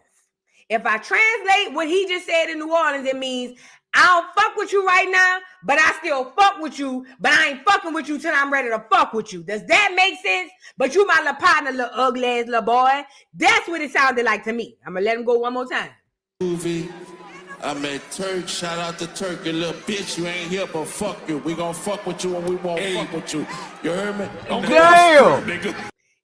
If I translate what he just said in New Orleans, it means I don't fuck with you right now, but I still fuck with you, but I ain't fucking with you till I'm ready to fuck with you. Does that make sense? But you my little partner, little ugly ass little boy. That's what it sounded like to me. I'm gonna let him go one more time. Movie. I met Turk. Shout out to Turk. You little bitch, you ain't here, but fuck you. We gonna fuck with you and we won't fuck with you. You heard me? Damn!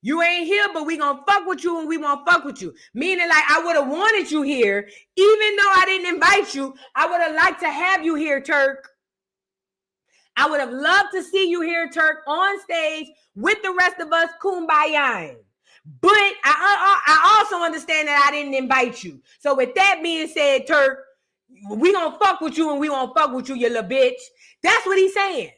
You ain't here, but we gonna fuck with you and we won't fuck with you. Meaning like I would have wanted you here, even though I didn't invite you. I would have liked to have you here, Turk. I would have loved to see you here, Turk, on stage with the rest of us kumbayaing. But I also understand that I didn't invite you. So with that being said, Turk, We gonna fuck with you and we won't fuck with you, you little bitch. That's what he's saying.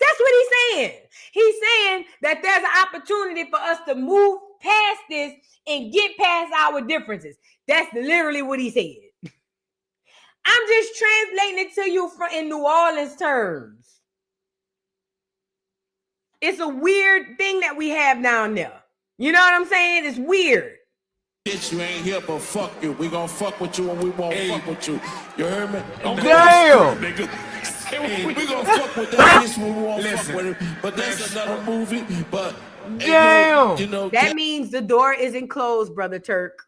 That's what he's saying. He's saying that there's an opportunity for us to move past this and get past our differences. That's literally what he said. I'm just translating it to you in New Orleans terms. It's a weird thing that we have down there. You know what I'm saying? It's weird. Bitch, you ain't here, but fuck you. We gonna fuck with you and we won't fuck with you. You heard me? Damn! We gonna fuck with that bitch when we won't fuck with it. But that's another movie. But damn, you know that means the door isn't closed, brother Turk.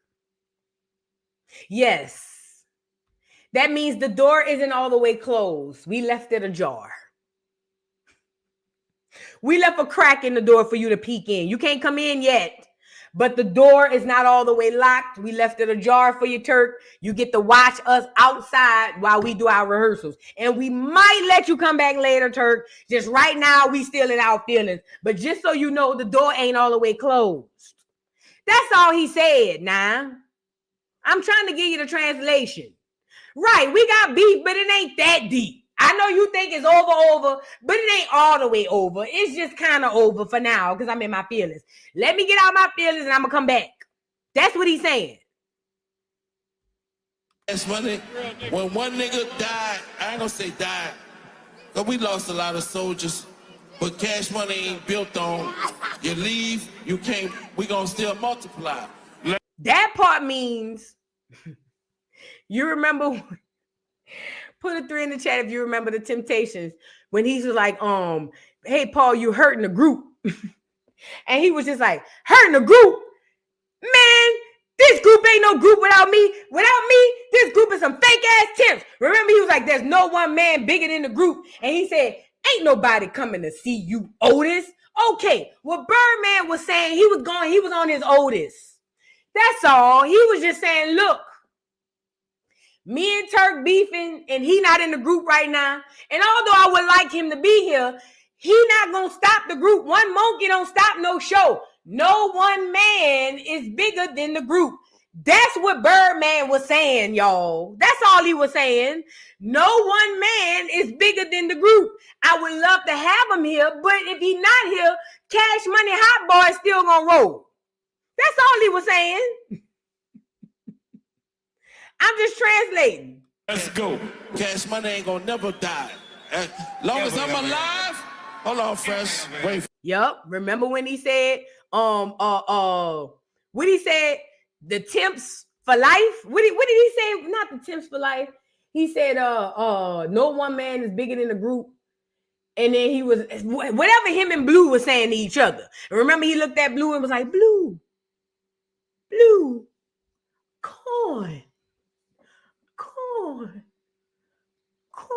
Yes, that means the door isn't all the way closed. We left it ajar. We left a crack in the door for you to peek in. You can't come in yet. But the door is not all the way locked. We left it ajar for you, Turk. You get to watch us outside while we do our rehearsals. And we might let you come back later, Turk. Just right now, we still in our feelings. But just so you know, the door ain't all the way closed. That's all he said, nah. I'm trying to give you the translation. Right, we got beef, but it ain't that deep. I know you think it's over, but it ain't all the way over. It's just kind of over for now because I'm in my feelings. Let me get out my feelings and I'm going to come back. That's what he's saying. That's money. When one nigga died, I ain't gonna say died, because we lost a lot of soldiers, but Cash Money ain't built on you leave, you can't, we gonna still multiply. That part means, you remember... Put a 3 in the chat if you remember the Temptations when he was like, hey, Paul, you hurting the group. And he was just like, hurting the group? Man, this group ain't no group without me. Without me, this group is some fake ass temps. Remember, he was like, there's no one man bigger than the group. And he said, ain't nobody coming to see you, Otis. Okay, what Birdman was saying, he was on his Otis. That's all. He was just saying, look, me and Turk beefing, and he not in the group right now. And although I would like him to be here, he not going to stop the group. One monkey don't stop no show. No one man is bigger than the group. That's what Birdman was saying, y'all. That's all he was saying. No one man is bigger than the group. I would love to have him here, but if he not here, Cash Money Hot Boy is still going to roll. That's all he was saying. I'm just translating. Let's go. Cash Money ain't gonna never die. As long as I'm alive, hold on, Fresh. Wait. Yup. Remember when he said, what he said? The temps for life? What did he say? Not the temps for life. He said, no one man is bigger than the group. And then he was, whatever him and Blue was saying to each other. And remember, he looked at Blue and was like, Blue, corn,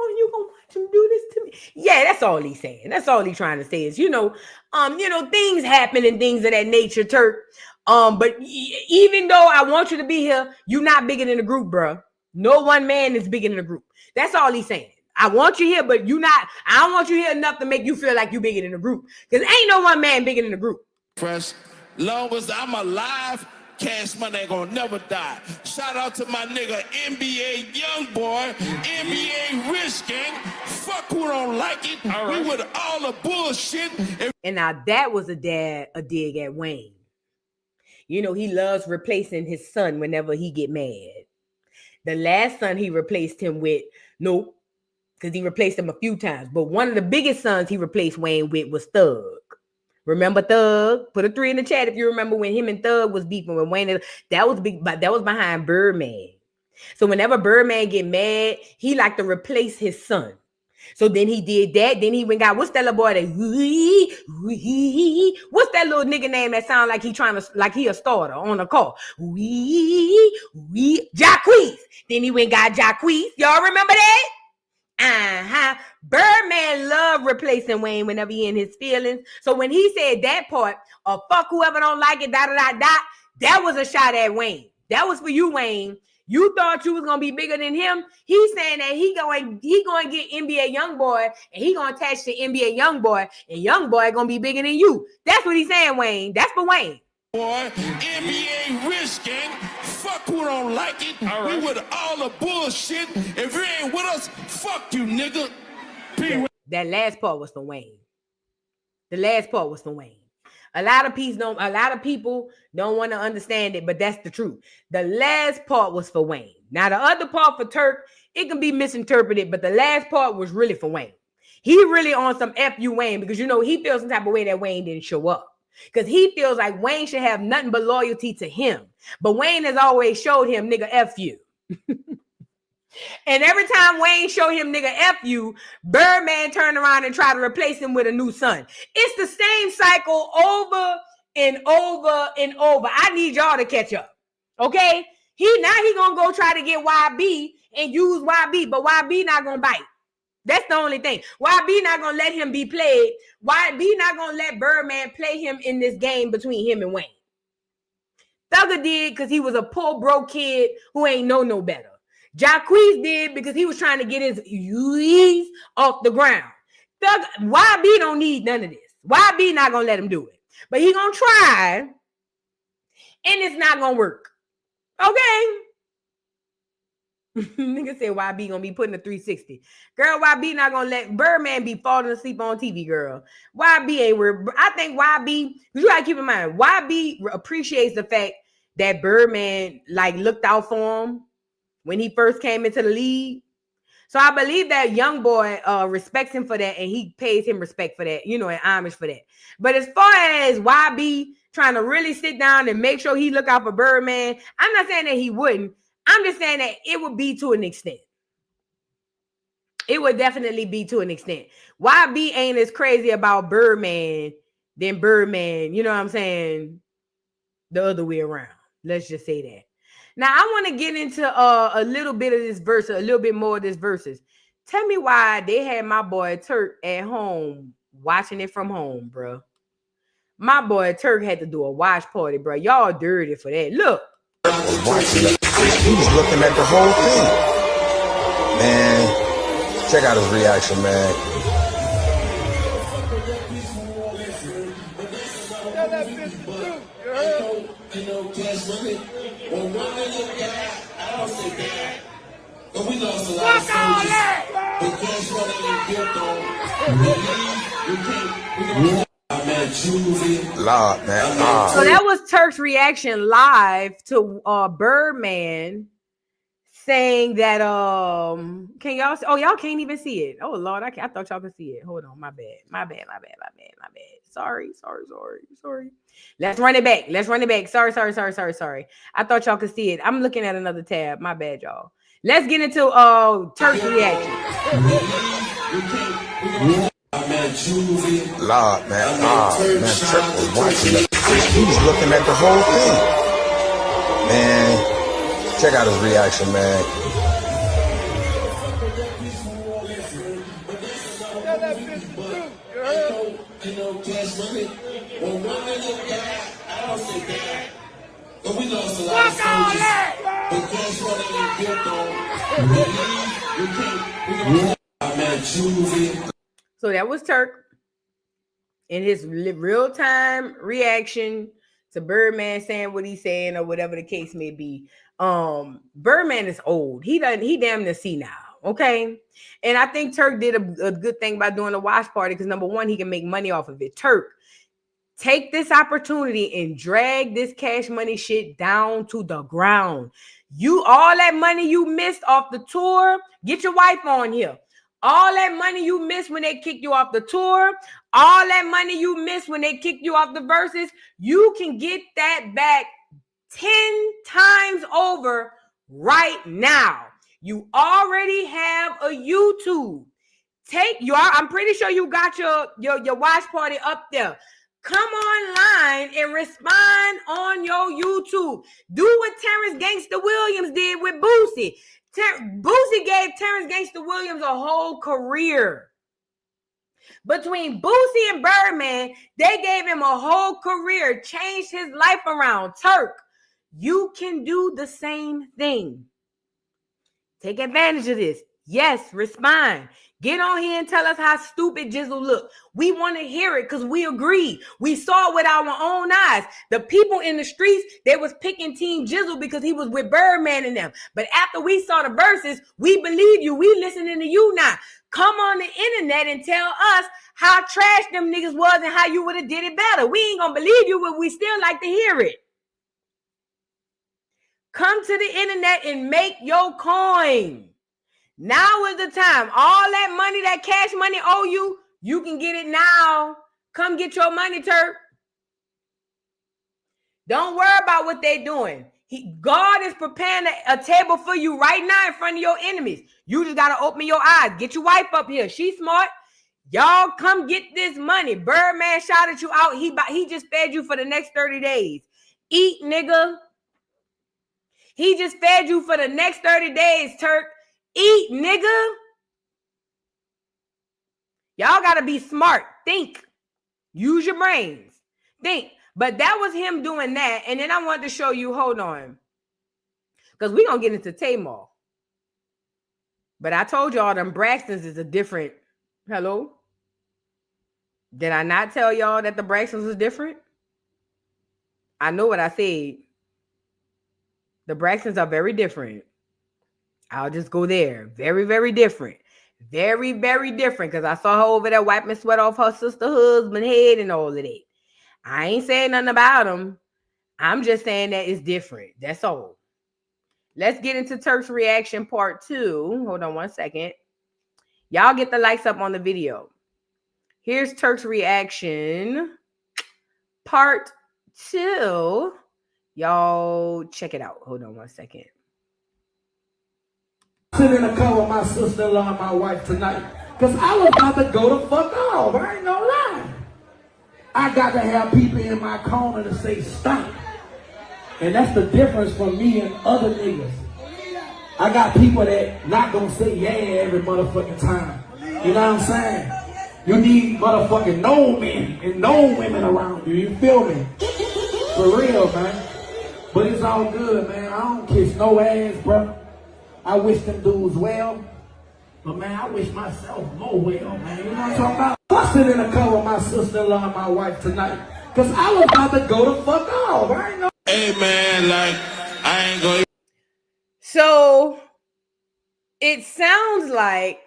you gonna watch him do this to me? Yeah, that's all he's saying. That's all he's trying to say is, things happen and things of that nature, Turk. But even though I want you to be here, you're not bigger than the group, bro. No one man is bigger than the group. That's all he's saying. I want you here, but you're not. I don't want you here enough to make you feel like you're bigger than the group. Because ain't no one man bigger than the group. Fresh, long as I'm alive, Cash Money ain't gonna never die. Shout out to my nigga NBA Youngboy, NBA Rich Gang. Fuck who don't like it. Right. We with all the bullshit. And now that was a dig at Wayne. He loves replacing his son whenever he get mad. The last son he replaced him with, nope, because he replaced him a few times. But one of the biggest sons he replaced Wayne with was Thug. Remember Thug? Put a 3 in the chat if you remember when him and Thug was beefing with Wayne. That was big, but that was behind Birdman. So whenever Birdman get mad, he like to replace his son. So then he did that. Then he went got, what's that little boy that, what's that little nigga name that sound like he a starter on a call? Jacquees. Then he went got Jacquees. Y'all remember that? Birdman loved replacing Wayne whenever he in his feelings. So when he said that part, or fuck whoever don't like it, that was a shot at Wayne. That was for you, Wayne. You thought you was gonna be bigger than him. He's saying that he going get NBA Youngboy, and he gonna attach to NBA Youngboy, and Youngboy gonna be bigger than you. That's what he's saying, Wayne. That's for Wayne. Boy, NBA Rich Gang. fuck who don't like it. We with all the bullshit. If you ain't with us, fuck you, nigga. That last part was for Wayne. The last part was for Wayne. A lot of people don't want to understand it, but that's the truth. The last part was for Wayne. Now, the other part for Turk, it can be misinterpreted, but the last part was really for Wayne. He really on some F you Wayne, because you know he feels some type of way that Wayne didn't show up. Because he feels like Wayne should have nothing but loyalty to him. But Wayne has always showed him, nigga, F you. And every time Wayne showed him, nigga, F you, Birdman turned around and tried to replace him with a new son. It's the same cycle over and over and over. I need y'all to catch up. Okay? He gonna go try to get YB and use YB, but YB not gonna bite. That's the only thing. YB not gonna let him be played. YB not gonna let Birdman play him in this game between him and Wayne. Thugger did because he was a poor broke kid who ain't no better. Jacquees did because he was trying to get his U's off the ground. YB don't need none of this. YB not gonna let him do it. But he gonna try, and it's not gonna work. Okay? Nigga said YB gonna be putting a 360. Girl, YB not gonna let Birdman be falling asleep on TV, girl. YB ain't worried. I think YB, you gotta keep in mind, YB appreciates the fact that Birdman like looked out for him when he first came into the league. So I believe that young boy respects him for that, and he pays him respect for that, you know, and homage for that. But as far as YB trying to really sit down and make sure he look out for Birdman, I'm not saying that he wouldn't. I'm just saying that it would be to an extent. It would definitely be to an extent. YB ain't as crazy about Birdman than Birdman, you know what I'm saying? The other way around. Let's just say that. Now, I want to get into a little bit of this verse, a little bit more of this verses. Tell me why they had my boy Turk at home watching it from home, bro. My boy Turk had to do a watch party, bro. Y'all dirty for that. Look. He's looking at the whole thing. Man, check out his reaction, man. Lord, man. So that was Turk's reaction live to Birdman saying that can y'all see? Oh, y'all can't even see it. Oh Lord, I thought y'all could see it. Hold on, my bad. Sorry. Let's run it back. Sorry. I thought y'all could see it. I'm looking at another tab. My bad, y'all. Let's get into Turk's reaction. Lord, man. Man, Turk was watching it. He's looking at the whole thing. Man, check out his reaction, man. So that was Turk in his real-time reaction to Birdman saying what he's saying or whatever the case may be. Birdman is old. He damn near see now. Okay. And I think Turk did a good thing by doing a watch party because number one, he can make money off of it. Turk, take this opportunity and drag this Cash Money shit down to the ground. All that money you missed off the tour, get your wife on here. All that money you missed when they kicked you off the tour, all that money you missed when they kicked you off the Verzuz, you can get that back 10 times over right now. You already have a YouTube. I'm pretty sure you got your watch party up there. Come online and respond on your YouTube. Do what Terrence Gangsta Williams did with Boosie. Boosie gave Terrence Gangsta Williams a whole career. Between Boosie and Birdman, they gave him a whole career, changed his life around. Turk, you can do the same thing. Take advantage of this. Yes, respond. Get on here and tell us how stupid Jizzle look. We want to hear it because we agree. We saw it with our own eyes. The people in the streets, they was picking Team Jizzle because he was with Birdman and them. But after we saw the verses, we believe you. We listening to you now. Come on the internet and tell us how trash them niggas was and how you would have did it better. We ain't gonna believe you, but we still like to hear it. Come to the internet and make your coin. Now is the time. All that money, that cash money owe you, you can get it now. Come get your money, Turk. Don't worry about what they're doing. God is preparing a table for you right now in front of your enemies. You just got to open your eyes. Get your wife up here. She's smart. Y'all come get this money. Birdman shouted you out. He just fed you for the next 30 days. Eat, nigga. He just fed you for the next 30 days, Turk. Eat, nigga. Y'all got to be smart. Think. Use your brains. Think. But that was him doing that. And then I wanted to show you, hold on. Because we're going to get into Tamar. But I told y'all them Braxtons is a different. Hello? Did I not tell y'all that the Braxtons was different? I know what I said. The Braxtons are very different. I'll just go there. Very, very different. Very, very different. Because I saw her over there wiping sweat off her sister husband's head and all of that. I ain't saying nothing about them. I'm just saying that it's different. That's all. Let's get into Turk's reaction part 2. Hold on one second. Y'all get the likes up on the video. Here's Turk's reaction part 2. Y'all check it out. Hold on one second. Sit in the car with my sister-in-law and my wife tonight. Because I was about to go the fuck off. I ain't gonna lie. I got to have people in my corner to say stop. And that's the difference from me and other niggas. I got people that not gonna say yeah every motherfucking time. You know what I'm saying? You need motherfucking no men and no women around you. You feel me? For real, man. But it's all good, man. I don't kiss no ass, bro. I wish them dudes well. But man, I wish myself more well, man. You know what I'm talking about? I sit in the car with my sister-in-law and my wife tonight. Because I was about to go the fuck off. I ain't know. Hey, man, like, I ain't going to. So, it sounds like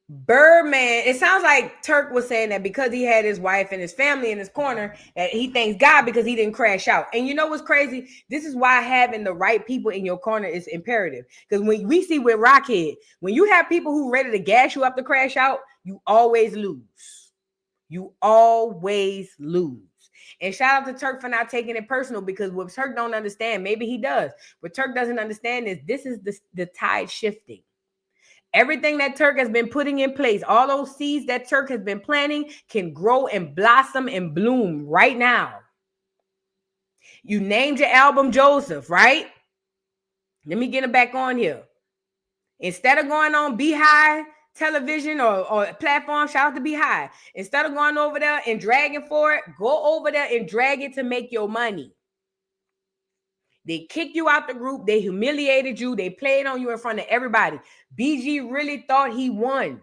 Birdman, it sounds like Turk was saying that because he had his wife and his family in his corner, that he thanks God because he didn't crash out. And you know what's crazy? This is why having the right people in your corner is imperative. Because when we see with Rockhead, when you have people who ready to gas you up to crash out, you always lose. You always lose. And shout out to Turk for not taking it personal, because what Turk don't understand, maybe he does. What Turk doesn't understand is this is the tide shifting. Everything that Turk has been putting in place, all those seeds that Turk has been planting can grow and blossom and bloom right now. You named your album Joseph, right? Let me get it back on here. Instead of going on Beehive television or platform, shout out to Beehive. Instead of going over there and dragging for it, go over there and drag it to make your money. They kicked you out the group. They humiliated you. They played on you in front of everybody. BG really thought he won.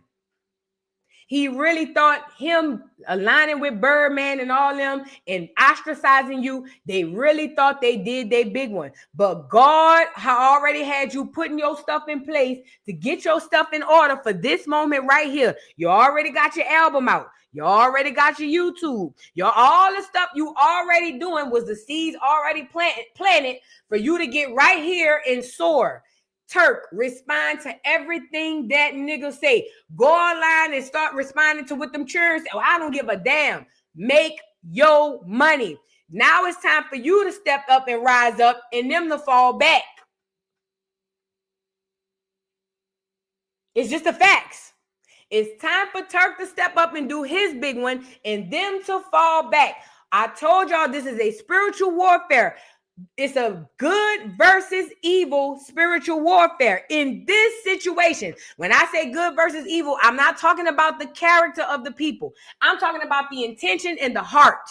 He really thought him aligning with Birdman and all them and ostracizing you, they really thought they did their big one. But God already had you putting your stuff in place to get your stuff in order for this moment right here. You already got your album out. You already got your YouTube. All the stuff you already doing was the seeds already planted for you to get right here and soar. Turk, respond to everything that nigga say. Go online and start responding to what them churns say. Oh, I don't give a damn. Make your money. Now it's time for you to step up and rise up and them to fall back. It's just the facts. It's time for Turk to step up and do his big one and them to fall back. I told y'all this is a spiritual warfare. It's a good versus evil spiritual warfare. In this situation, when I say good versus evil, I'm not talking about the character of the people. I'm talking about the intention and the heart.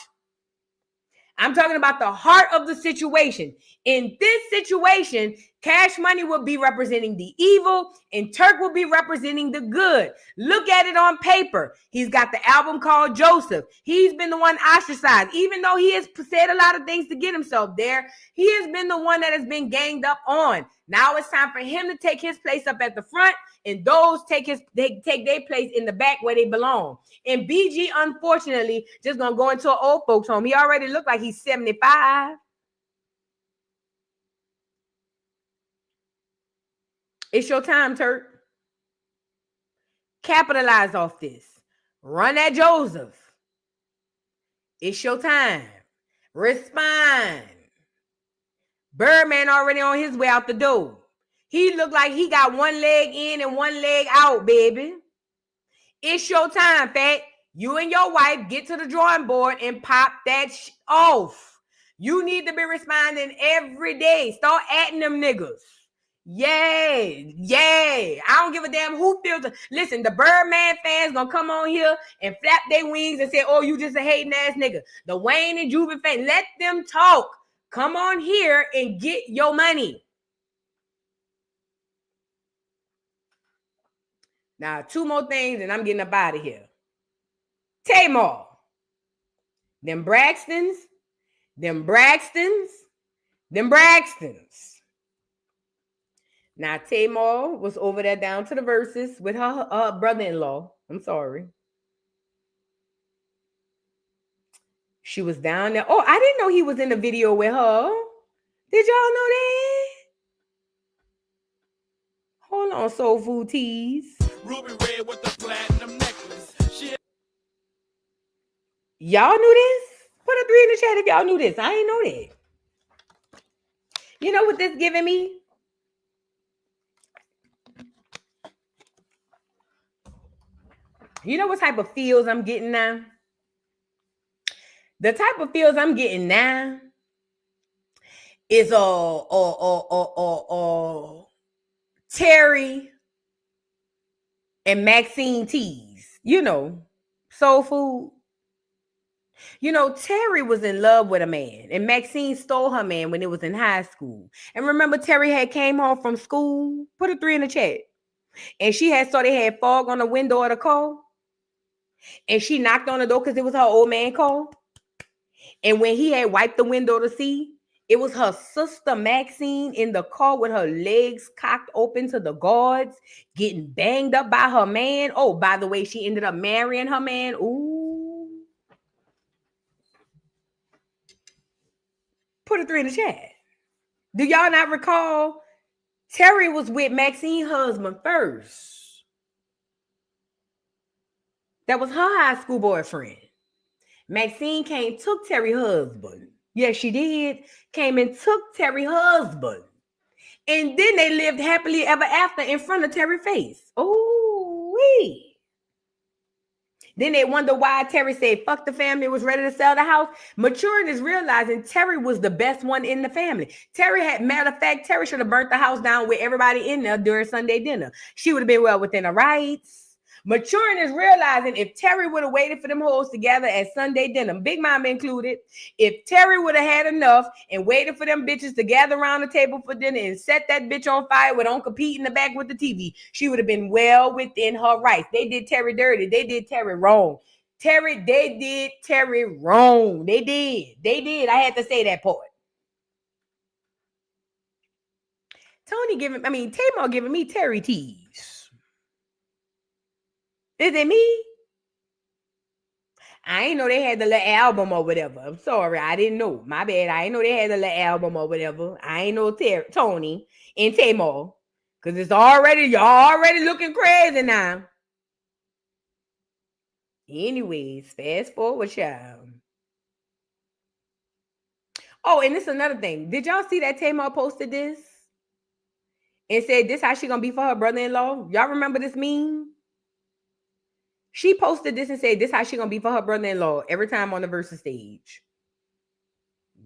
I'm talking about the heart of the situation. In this situation, Cash Money will be representing the evil, and Turk will be representing the good. Look at it on paper. He's got the album called Joseph. He's been the one ostracized. Even though he has said a lot of things to get himself there, he has been the one that has been ganged up on. Now it's time for him to take his place up at the front, and those take their place in the back where they belong. And BG, unfortunately, just gonna go into an old folks home. He already looked like he's 75. It's your time, Turk. Capitalize off this. Run at Joseph. It's your time. Respond. Birdman already on his way out the door. He looked like he got one leg in and one leg out, baby. It's your time, Fat. You and your wife get to the drawing board and pop that off. You need to be responding every day. Start atting them niggas. Yay. I don't give a damn who feels it. Listen, the Birdman fans gonna come on here and flap their wings and say, oh, you just a hating ass nigga. The Wayne and Juvie fans, let them talk. Come on here and get your money. Now, 2 more things and I'm getting up out of here. Tamar. Them Braxtons. Now, Tamar was over there down to the Verzuz with her brother-in-law. I'm sorry. She was down there. Oh, I didn't know he was in the video with her. Did y'all know that? Hold on, Soul Food Teas. Ruby red with the platinum necklace. Y'all knew this? Put a 3 in the chat if y'all knew this. I ain't know that. You know what this giving me? You know what type of feels I'm getting now? The type of feels I'm getting now is Terry and Maxine Tees. You know, Soul Food. You know, Terry was in love with a man, and Maxine stole her man when it was in high school. And remember, Terry had came home from school. Put a 3 in the chat. And she had saw they had fog on the window of the car. And she knocked on the door because it was her old man car. And when he had wiped the window to see, it was her sister Maxine in the car with her legs cocked open to the guards, getting banged up by her man. Oh, by the way, she ended up marrying her man. Ooh. Put a 3 in the chat. Do y'all not recall? Terry was with Maxine's husband first. That was her high school boyfriend. Maxine came, took Terry's husband. Yes, she did. Came and took Terry's husband. And then they lived happily ever after in front of Terry's face. Oh, wee. Then they wonder why Terry said, fuck the family, was ready to sell the house. Maturing is realizing Terry was the best one in the family. Terry had, matter of fact, Terry should have burnt the house down with everybody in there during Sunday dinner. She would have been well within her rights. Maturing is realizing if Terry would have waited for them hoes together at Sunday dinner, Big Mama included, if Terry would have had enough and waited for them bitches to gather around the table for dinner and set that bitch on fire with on compete in the back with the TV, she would have been well within her rights. They did Terry dirty. They did Terry wrong. They did Terry wrong. They did. I had to say that part. Tamar giving me Terry teas. Is it me? I ain't know they had the little album or whatever. I'm sorry. I didn't know. My bad. I ain't know they had the little album or whatever. I ain't know Tony and Tamar. Because y'all already looking crazy now. Anyways, fast forward, child. Oh, and this is another thing. Did y'all see that Tamar posted this? And said this how she gonna be for her brother-in-law? Y'all remember this meme? She posted this and said this how she gonna be for her brother-in-law every time on the Verzuz stage.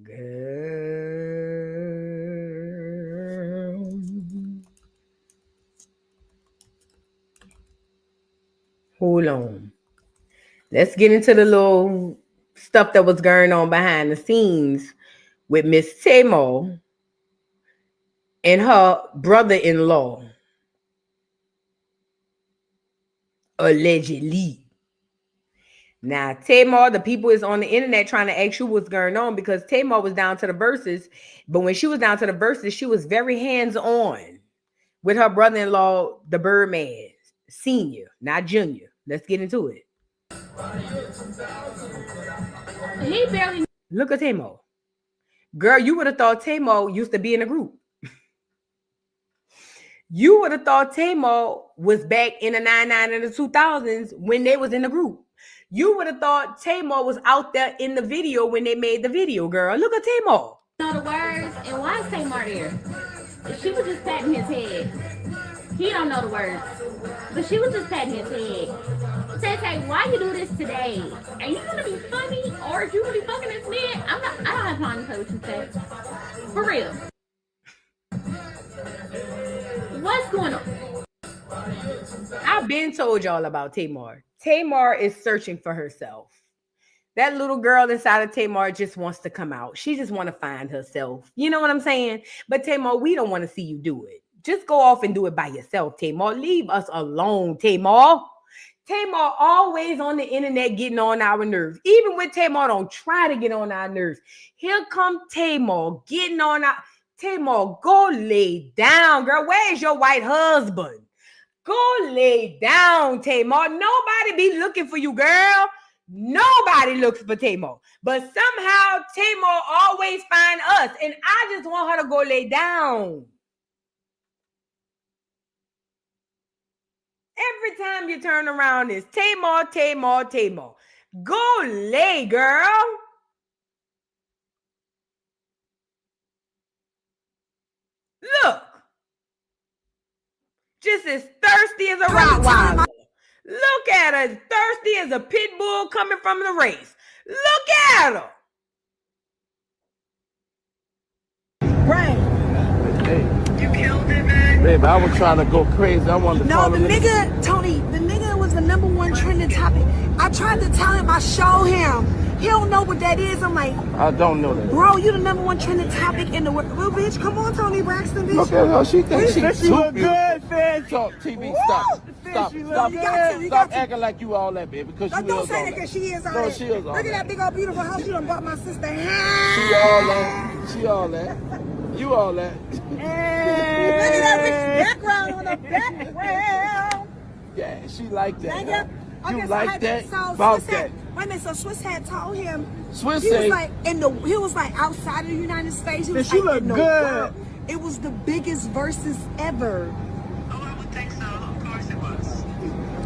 Girl. Hold on. Let's get into the little stuff that was going on behind the scenes with Miss Tamar and her brother-in-law, allegedly. Now, Tamar, the people is on the internet trying to ask you what's going on because Tamar was down to the Verzuz. But when she was down to the Verzuz, she was very hands-on with her brother-in-law, the Birdman, senior, not junior. Let's get into it. He barely. Look at Tamar. Girl, you would have thought Tamar used to be in a group. You would have thought Tamar was back in the 99 and the 2000s when they was in the group. You would have thought Tamar was out there in the video when they made the video, girl. Look at Tamar. Know the words, and why is Tamar there? She was just patting his head. He don't know the words, but she was just patting his head. Tay, why you do this today? Are you gonna be funny, or if you gonna be fucking this man? I don't have time to play with you, Tay. For real. What's going on? I've been told y'all about Tamar. Tamar is searching for herself. That little girl inside of Tamar just wants to come out. She just want to find herself. You know what I'm saying? But Tamar, we don't want to see you do it. Just go off and do it by yourself, Tamar. Leave us alone, Tamar. Tamar always on the internet getting on our nerves. Even when Tamar don't try to get on our nerves. Here come Tamar getting on our... Tamar, go lay down, girl. Where's your white husband? Go lay down, Tamar. Nobody be looking for you, girl. Nobody looks for Tamar. But somehow Tamar always find us. And I just want her to go lay down. Every time you turn around, it's Tamar, Tamar, Tamar. Go lay, girl. Look. Just as thirsty as a Rottweiler. Look at her. As thirsty as a pit bull coming from the race. Look at her. Right. You killed it, man. Babe, I was trying to go crazy. I wanted to No, call the him. nigga, Tony, the nigga was the #1 trending topic. I tried to tell him, I show him. He don't know what that is. I'm like, I don't know that. bro, you the #1 trending topic in the world. Well, bitch, come on, Tony Braxton, bitch. Look at her. She thinks she's She too look beautiful. good, Fan talk, TV, stop acting like you all that, baby, because you Don't is say all that because that. she is all No, that. she is all Look at that. that big old beautiful house you done bought my sister. She all that. She all that. You all that. Look at that rich background on the background. Yeah, she like that. Thank Huh? you. You Okay, like that? So About Swiss that. had, wait a minute, so Swiss had told him Swiss he say- was like he was like outside of the United States. He was she like look in the good. world. It was the biggest versus ever.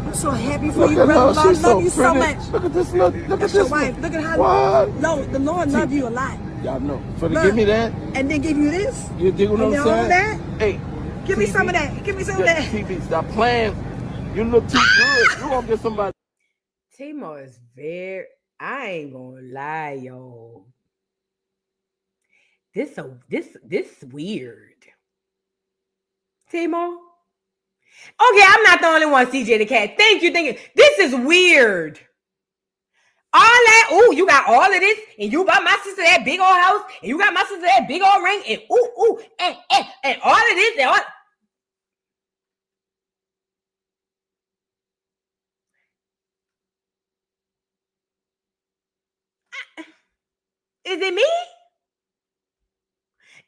I'm so happy for Look you, at brother. her. I She's love so you so pretty. much. Look at this. Look at That's this. your wife. Look at how What? No, the Lord love you a lot. Y'all know. For to Look, give me that, and then give you this. you dig what and I'm then saying? all that. Hey, Give me TV. some of that. Give me some of Yeah, that. TV, stop playing. You look too good. You won't get somebody. Tamar is very... I ain't gonna lie, y'all. This weird. Tamar? Okay, I'm not the only one, CJ the Cat. Thank you. This is weird. All that, ooh, you got all of this, and you got my sister that big old house, and you got my sister that big old ring, and ooh, and all of this, and all. Is it me?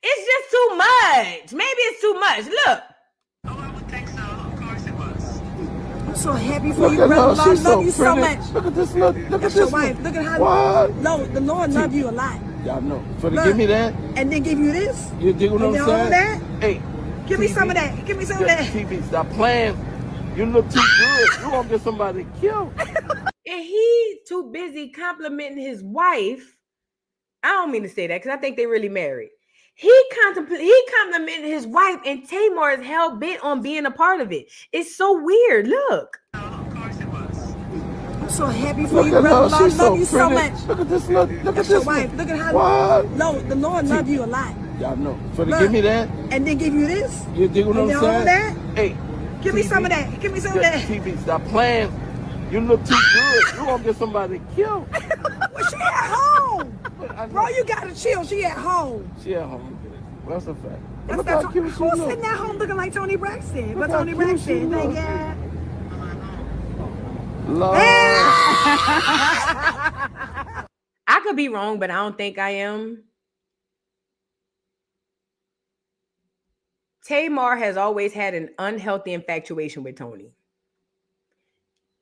It's just too much. Maybe it's too much. Look. I'm so happy for Look you, at brother. her. I She's love so you pretty. so much. Look at this. Look at That's this. your wife. Look at how. What? No, the Lord love you a lot. Y'all know. For to Look, give me that, and then give you this. you dig what and I'm then saying? all that. Hey, Give me TV. some of that. Give me some of Yeah, that. TV, stop playing. You look too good. You won't get somebody killed. And he's too busy complimenting his wife. I don't mean to say that because I think they really married. He complimented his wife, and Tamar is hell bent on being a part of it. It's so weird. Look. I'm so happy for Look you, at brother. her. I She's love so you so pretty. much. Look at this. Look at That's this. your wife. Look at how. What? No, the Lord love you a lot. Y'all know. For to Look, give me that, and then give you this. you dig what and I'm then saying? all that. Hey, Give me TV. some of that. Give me some of Yeah, that. TV, stop playing. You look too good. You won't get somebody killed. Well, she at home. Bro, you gotta chill. She at home. She at home. That's a fact. Who's sitting at home looking like Tony Braxton? But Tony Braxton, thank God. I could be wrong, but I don't think I am. Tamar has always had an unhealthy infatuation with Tony.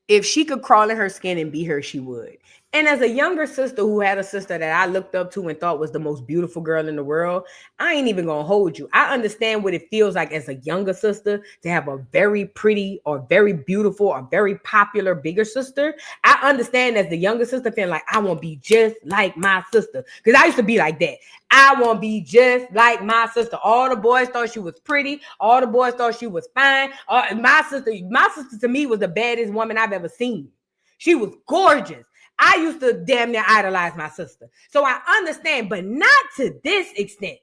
If she could crawl in her skin and be her, she would. And as a younger sister who had a sister that I looked up to and thought was the most beautiful girl in the world, I ain't even gonna hold you. I understand what it feels like as a younger sister to have a very pretty or very beautiful or very popular bigger sister. I understand as the younger sister feeling like I want to be just like my sister. Because I used to be like that. I want to be just like my sister. All the boys thought she was pretty. All the boys thought she was fine. My sister to me was the baddest woman I've ever seen. She was gorgeous. I used to damn near idolize my sister. So I understand, but not to this extent.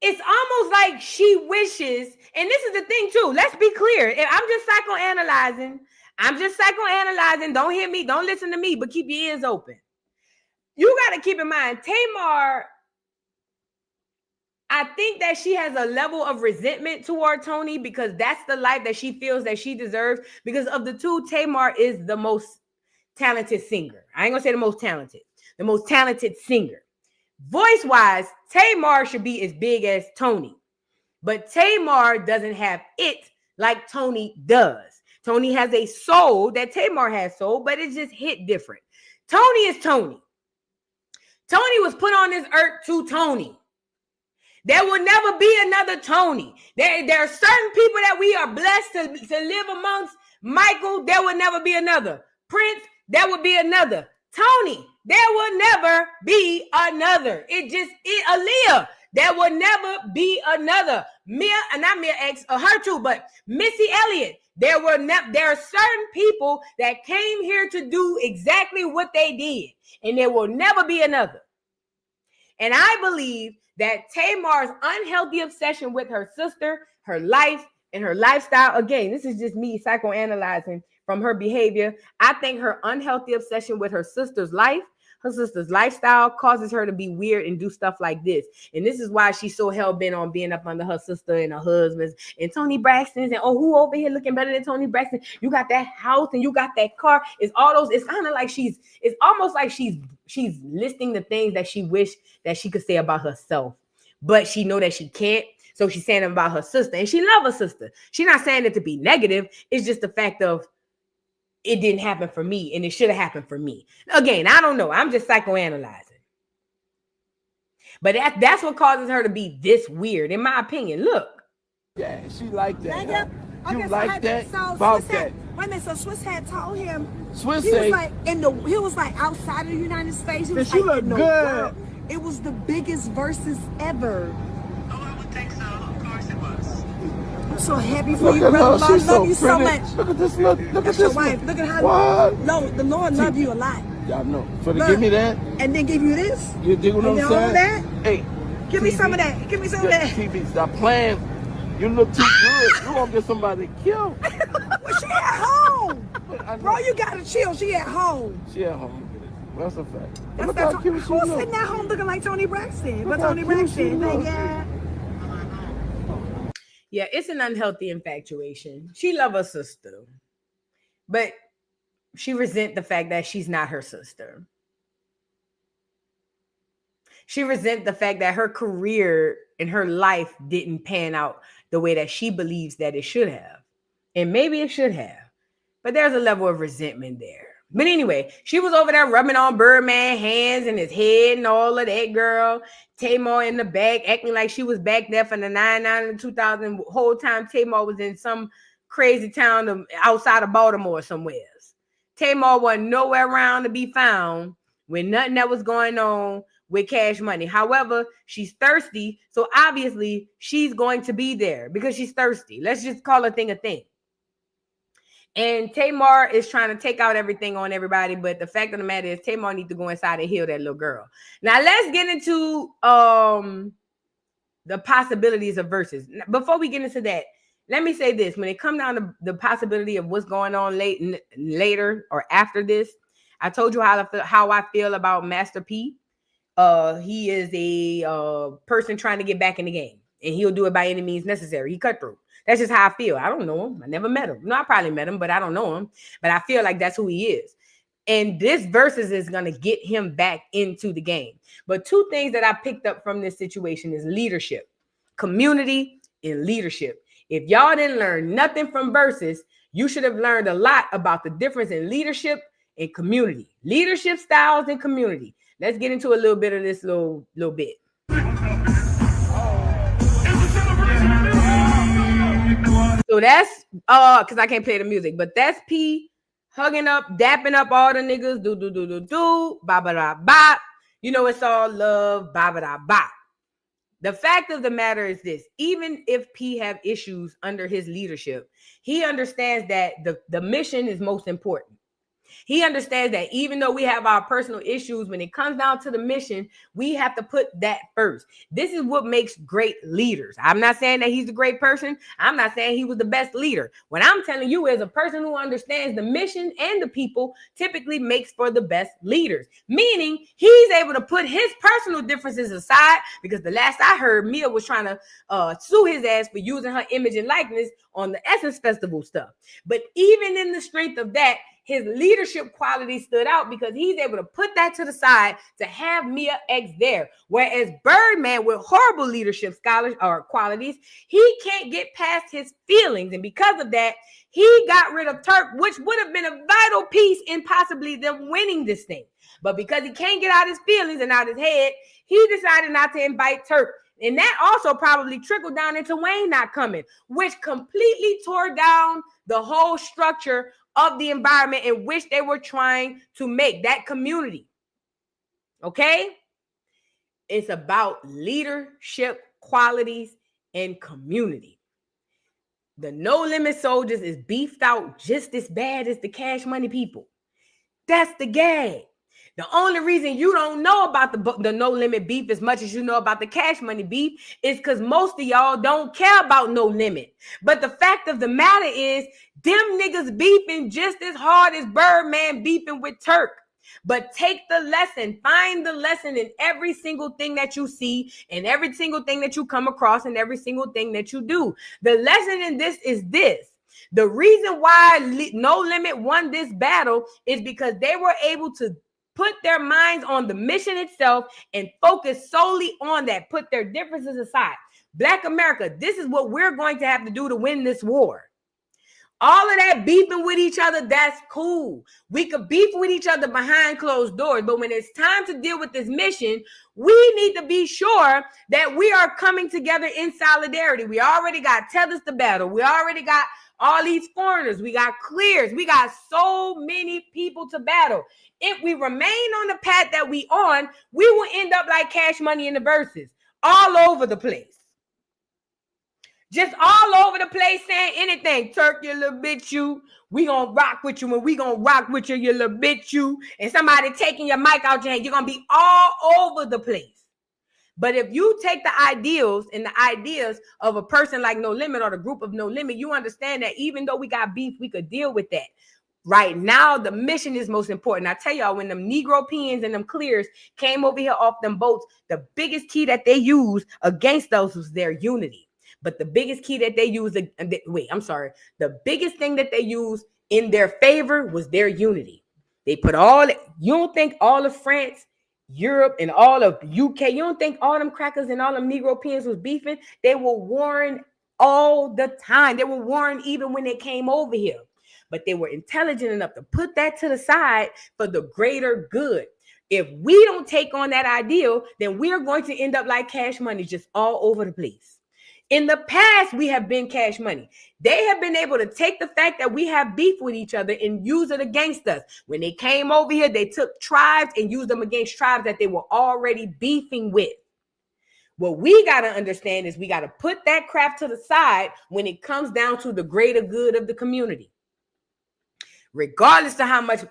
It's almost like she wishes, and this is the thing too, let's be clear. I'm just psychoanalyzing. Don't hear me, don't listen to me, but keep your ears open. You got to keep in mind, Tamar, I think that she has a level of resentment toward Tony because that's the life that she feels that she deserves. Because of the two, Tamar is the most talented singer. I ain't gonna say the most talented singer. Voice-wise, Tamar should be as big as Tony. But Tamar doesn't have it like Tony does. Tony has a soul that Tamar has soul, but it just hit different. Tony is Tony. Tony was put on this earth to Tony. There will never be another Tony. There are certain people that we are blessed to live amongst. Michael, there will never be another. Prince, there will be another. Tony, there will never be another. Aaliyah, there will never be another. Not Mia X, her too, but Missy Elliott. There are certain people that came here to do exactly what they did, and there will never be another. And I believe that Tamar's unhealthy obsession with her sister, her life, and her lifestyle, again, this is just me psychoanalyzing from her behavior. I think her unhealthy obsession with her sister's life, her sister's lifestyle causes her to be weird and do stuff like this. And this is why she's so hell-bent on being up under her sister and her husbands and Tony Braxton's and who over here looking better than Tony Braxton? You got that house and you got that car. It's all those, it's kind of like it's almost like she's listing the things that she wish that she could say about herself, but she know that she can't. So she's saying about her sister, and she loves her sister. She's not saying it to be negative. It's just the fact of it didn't happen for me, and it should have happened for me. Again, I don't know. I'm just psychoanalyzing. But that's what causes her to be this weird, in my opinion. Look. Yeah, she like that. Huh? You okay, like that? So About Swiss that. had, wait a minute, so Swiss had told him he say, was like outside of the United States. He was she like look good. It was the biggest Verzuz ever. I'm so happy for you, brother. I love you so much. Look at this. Look at That's this. your wife. Look at how the Lord love you a lot. Y'all know. So to give me that, and then give you this. You dig what I'm saying? All that. Hey, give me some of that. Give me some of that. TV, stop playing. You look too good. You gonna get somebody killed. Well, she at home. Bro, you gotta chill. She at home. She at home. That's a fact. Who's sitting at home looking like Tony Braxton? But Tony Braxton, thank God. Yeah, it's an unhealthy infatuation. She loves her sister, but she resents the fact that she's not her sister. She resents the fact that her career and her life didn't pan out the way that she believes that it should have. And maybe it should have, but there's a level of resentment there. But anyway, she was over there rubbing on Birdman hands and his head and all of that, girl. Tamar in the back, acting like she was back there for the 99 and 2000. Whole time Tamar was in some crazy town outside of Baltimore somewhere. Tamar wasn't nowhere around to be found with nothing that was going on with Cash Money. However, she's thirsty, so obviously she's going to be there because she's thirsty. Let's just call a thing a thing. And Tamar is trying to take out everything on everybody, but the fact of the matter is Tamar needs to go inside and heal that little girl. Now let's get into the possibilities of Verzuz. Before we get into that, let me say this. When it comes down to the possibility of what's going on later or after this, I told you how I feel about Master P. he is a person trying to get back in the game, and he'll do it by any means necessary. He cutthroat. That's just how I feel. I don't know him. I never met him. No, I probably met him, but I don't know him. But I feel like that's who he is. And this Verzuz is going to get him back into the game. But two things that I picked up from this situation is leadership, community, and leadership. If y'all didn't learn nothing from Verzuz, you should have learned a lot about the difference in leadership and community, leadership styles and community. Let's get into a little bit of this little bit. So that's because I can't play the music, but that's P hugging up, dapping up all the niggas, do, ba ba da ba. You know, it's all love, ba ba da ba. The fact of the matter is this: even if P have issues under his leadership, he understands that the mission is most important. He understands that even though we have our personal issues, when it comes down to the mission, we have to put that first. This is what makes great leaders. I'm not saying that he's a great person. I'm not saying he was the best leader. What I'm telling you is a person who understands the mission and the people typically makes for the best leaders, meaning he's able to put his personal differences aside, because the last I heard, Mia was trying to sue his ass for using her image and likeness on the Essence Festival stuff. But even in the strength of that, his leadership quality stood out because he's able to put that to the side to have Mia X there. Whereas Birdman, with horrible leadership qualities, he can't get past his feelings. And because of that, he got rid of Turk, which would have been a vital piece in possibly them winning this thing. But because he can't get out his feelings and out his head, he decided not to invite Turk. And that also probably trickled down into Wayne not coming, which completely tore down the whole structure of the environment in which they were trying to make that community. Okay? It's about leadership qualities and community. The No Limit Soldiers is beefed out just as bad as the Cash Money people. That's the gag. The only reason you don't know about the No Limit beef as much as you know about the Cash Money beef is because most of y'all don't care about No Limit. But the fact of the matter is, them niggas beefing just as hard as Birdman beefing with Turk. But take the lesson, find the lesson in every single thing that you see, and every single thing that you come across, and every single thing that you do. The lesson in this is this. The reason why No Limit won this battle is because they were able to put their minds on the mission itself and focus solely on that, put their differences aside. Black America, this is what we're going to have to do to win this war. All of that beefing with each other, that's cool. We could beef with each other behind closed doors, but when it's time to deal with this mission, we need to be sure that we are coming together in solidarity. We already got tethers to battle. We already got all these foreigners. We got clears. We got so many people to battle. If we remain on the path that we on, we will end up like Cash Money in the Verzuz, all over the place. Just all over the place saying anything. Turk, you little bitch, you. We gonna rock with you, and we gonna rock with you, you little bitch, you. And somebody taking your mic out your hand, you're gonna be all over the place. But if you take the ideals and the ideas of a person like No Limit or the group of No Limit, you understand that even though we got beef, we could deal with that. Right now, the mission is most important. I tell y'all, when them Negro Peons and them Clears came over here off them boats, the biggest key that they used against those was their unity. But the biggest key that they used, the biggest thing that they used in their favor was their unity. They put you don't think all of France, Europe, and all of UK, you don't think all them crackers and all them Negro Peons was beefing? They were warring all the time. They were warring even when they came over here. But they were intelligent enough to put that to the side for the greater good. If we don't take on that ideal, then we're going to end up like Cash Money, just all over the place. In the past, we have been Cash Money. They have been able to take the fact that we have beef with each other and use it against us. When they came over here, they took tribes and used them against tribes that they were already beefing with. What we got to understand is we got to put that crap to the side when it comes down to the greater good of the community. Regardless of how much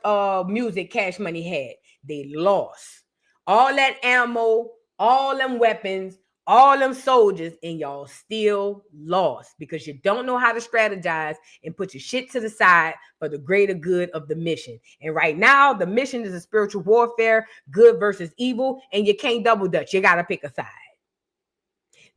music Cash Money had, they lost. All that ammo, all them weapons, all them soldiers, and y'all still lost because you don't know how to strategize and put your shit to the side for the greater good of the mission. And right now, the mission is a spiritual warfare, good versus evil, and you can't double dutch. You got to pick a side.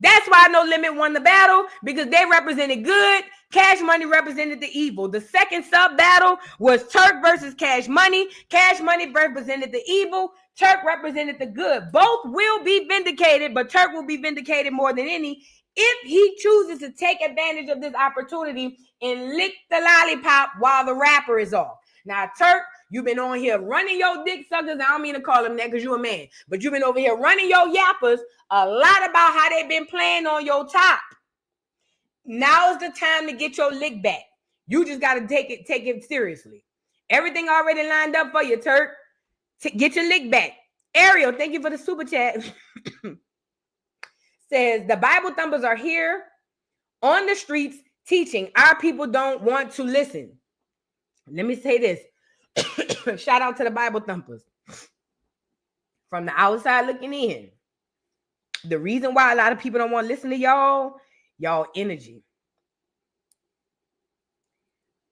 That's why No Limit won the battle, because they represented good. Cash Money represented the evil. The second sub battle was Turk versus Cash Money. Cash Money represented the evil. Turk represented the good. Both will be vindicated, but Turk will be vindicated more than any if he chooses to take advantage of this opportunity and lick the lollipop while the rapper is off. Now, Turk, you've been on here running your dick suckers. I don't mean to call them that because you're a man, but you've been over here running your yappers a lot about how they've been playing on your top. Now is the time to get your lick back. You just got to take it seriously. Everything already lined up for you, Turk. Get your lick back. Ariel, thank you for the super chat. Says the Bible thumpers are here on the streets teaching. Our people don't want to listen. Let me say this. Shout out to the Bible thumpers. From the outside looking in, the reason why a lot of people don't want to listen to y'all energy.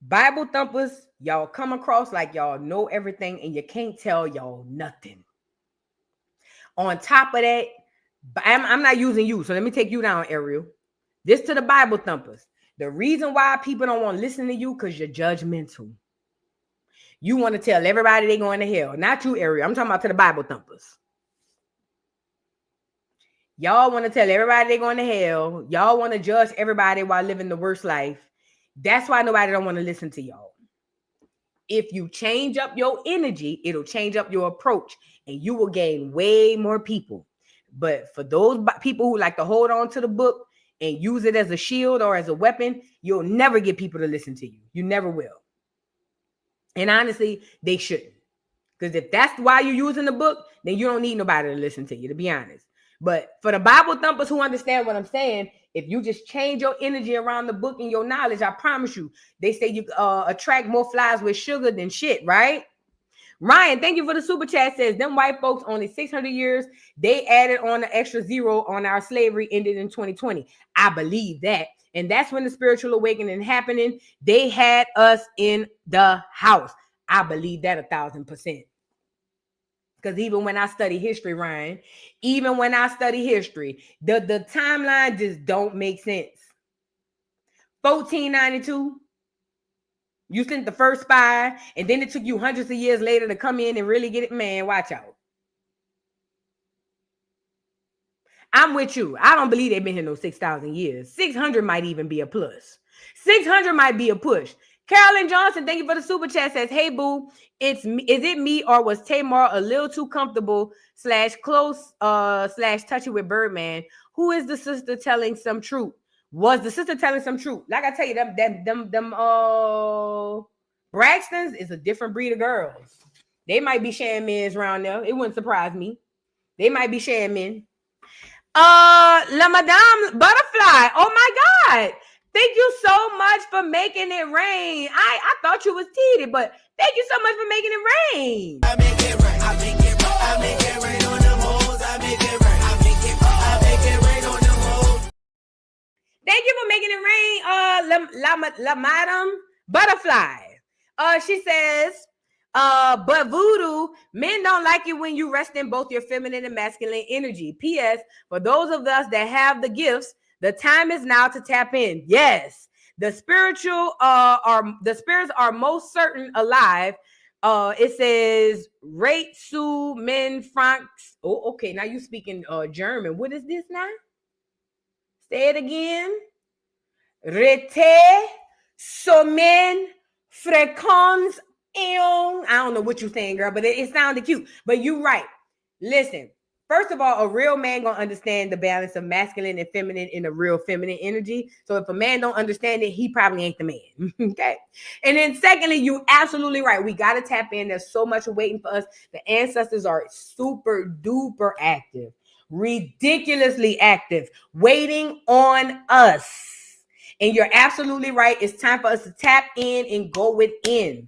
Bible thumpers, y'all come across like y'all know everything and you can't tell y'all nothing. On top of that, I'm not using you, so let me take you down, Ariel. This to the Bible thumpers. The reason why people don't want to listen to you because you're judgmental. You want to tell everybody they're going to hell. Not you, Ariel. I'm talking about to the Bible thumpers. Y'all want to tell everybody they're going to hell. Y'all want to judge everybody while living the worst life. That's why nobody don't want to listen to y'all. If you change up your energy, it'll change up your approach and you will gain way more people. But for those people who like to hold on to the book and use it as a shield or as a weapon, you'll never get people to listen to you. You never will. And honestly, they shouldn't. Because if that's why you're using the book, then you don't need nobody to listen to you, to be honest. But for the Bible thumpers who understand what I'm saying, if you just change your energy around the book and your knowledge, I promise you, they say you attract more flies with sugar than shit, right? Ryan, thank you for the super chat. Says, them white folks only 600 years. They added on an extra zero on our slavery ended in 2020. I believe that. And that's when the spiritual awakening happening. They had us in the house. I believe that 1,000%. Because even when I study history, Ryan, even when I study history, the timeline just don't make sense. 1492, you sent the first spy, and then it took you hundreds of years later to come in and really get it. Man, watch out. I'm with you. I don't believe they've been here no 6,000 years. 600 might even be a plus. 600 might be a push. Carolyn Johnson, thank you for the super chat. Says, hey, boo, is it me or was Tamar a little too comfortable / close / touchy with Birdman? Who is the sister telling some truth? Was the sister telling some truth? Like I tell you, them Braxtons is a different breed of girls. They might be sharing men around there. It wouldn't surprise me. They might be sharing men. La Madame Butterfly. Oh my God. Thank you so much for making it rain. I thought you was teeted, but thank you so much for making it rain. I make it rain. I make it rain. I make it rain on them hoes. I make it rain. I make it rain on them hoes. Thank you for making it rain. La Madame Butterfly. She says, but voodoo, men don't like it when you rest in both your feminine and masculine energy. P.S. For those of us that have the gifts, the time is now to tap in. Yes, the spirits are most certain alive. It says rate su men francs. Oh, okay. Now you speaking German. What is this now? Say it again. Rete somen fréquence. I don't know what you're saying, girl, but it sounded cute. But you're right. Listen. First of all, a real man gonna understand the balance of masculine and feminine in a real feminine energy. So if a man don't understand it, he probably ain't the man. Okay. And then secondly, you absolutely right. We gotta tap in. There's so much waiting for us. The ancestors are super duper active, ridiculously active, waiting on us. And you're absolutely right. It's time for us to tap in and go within.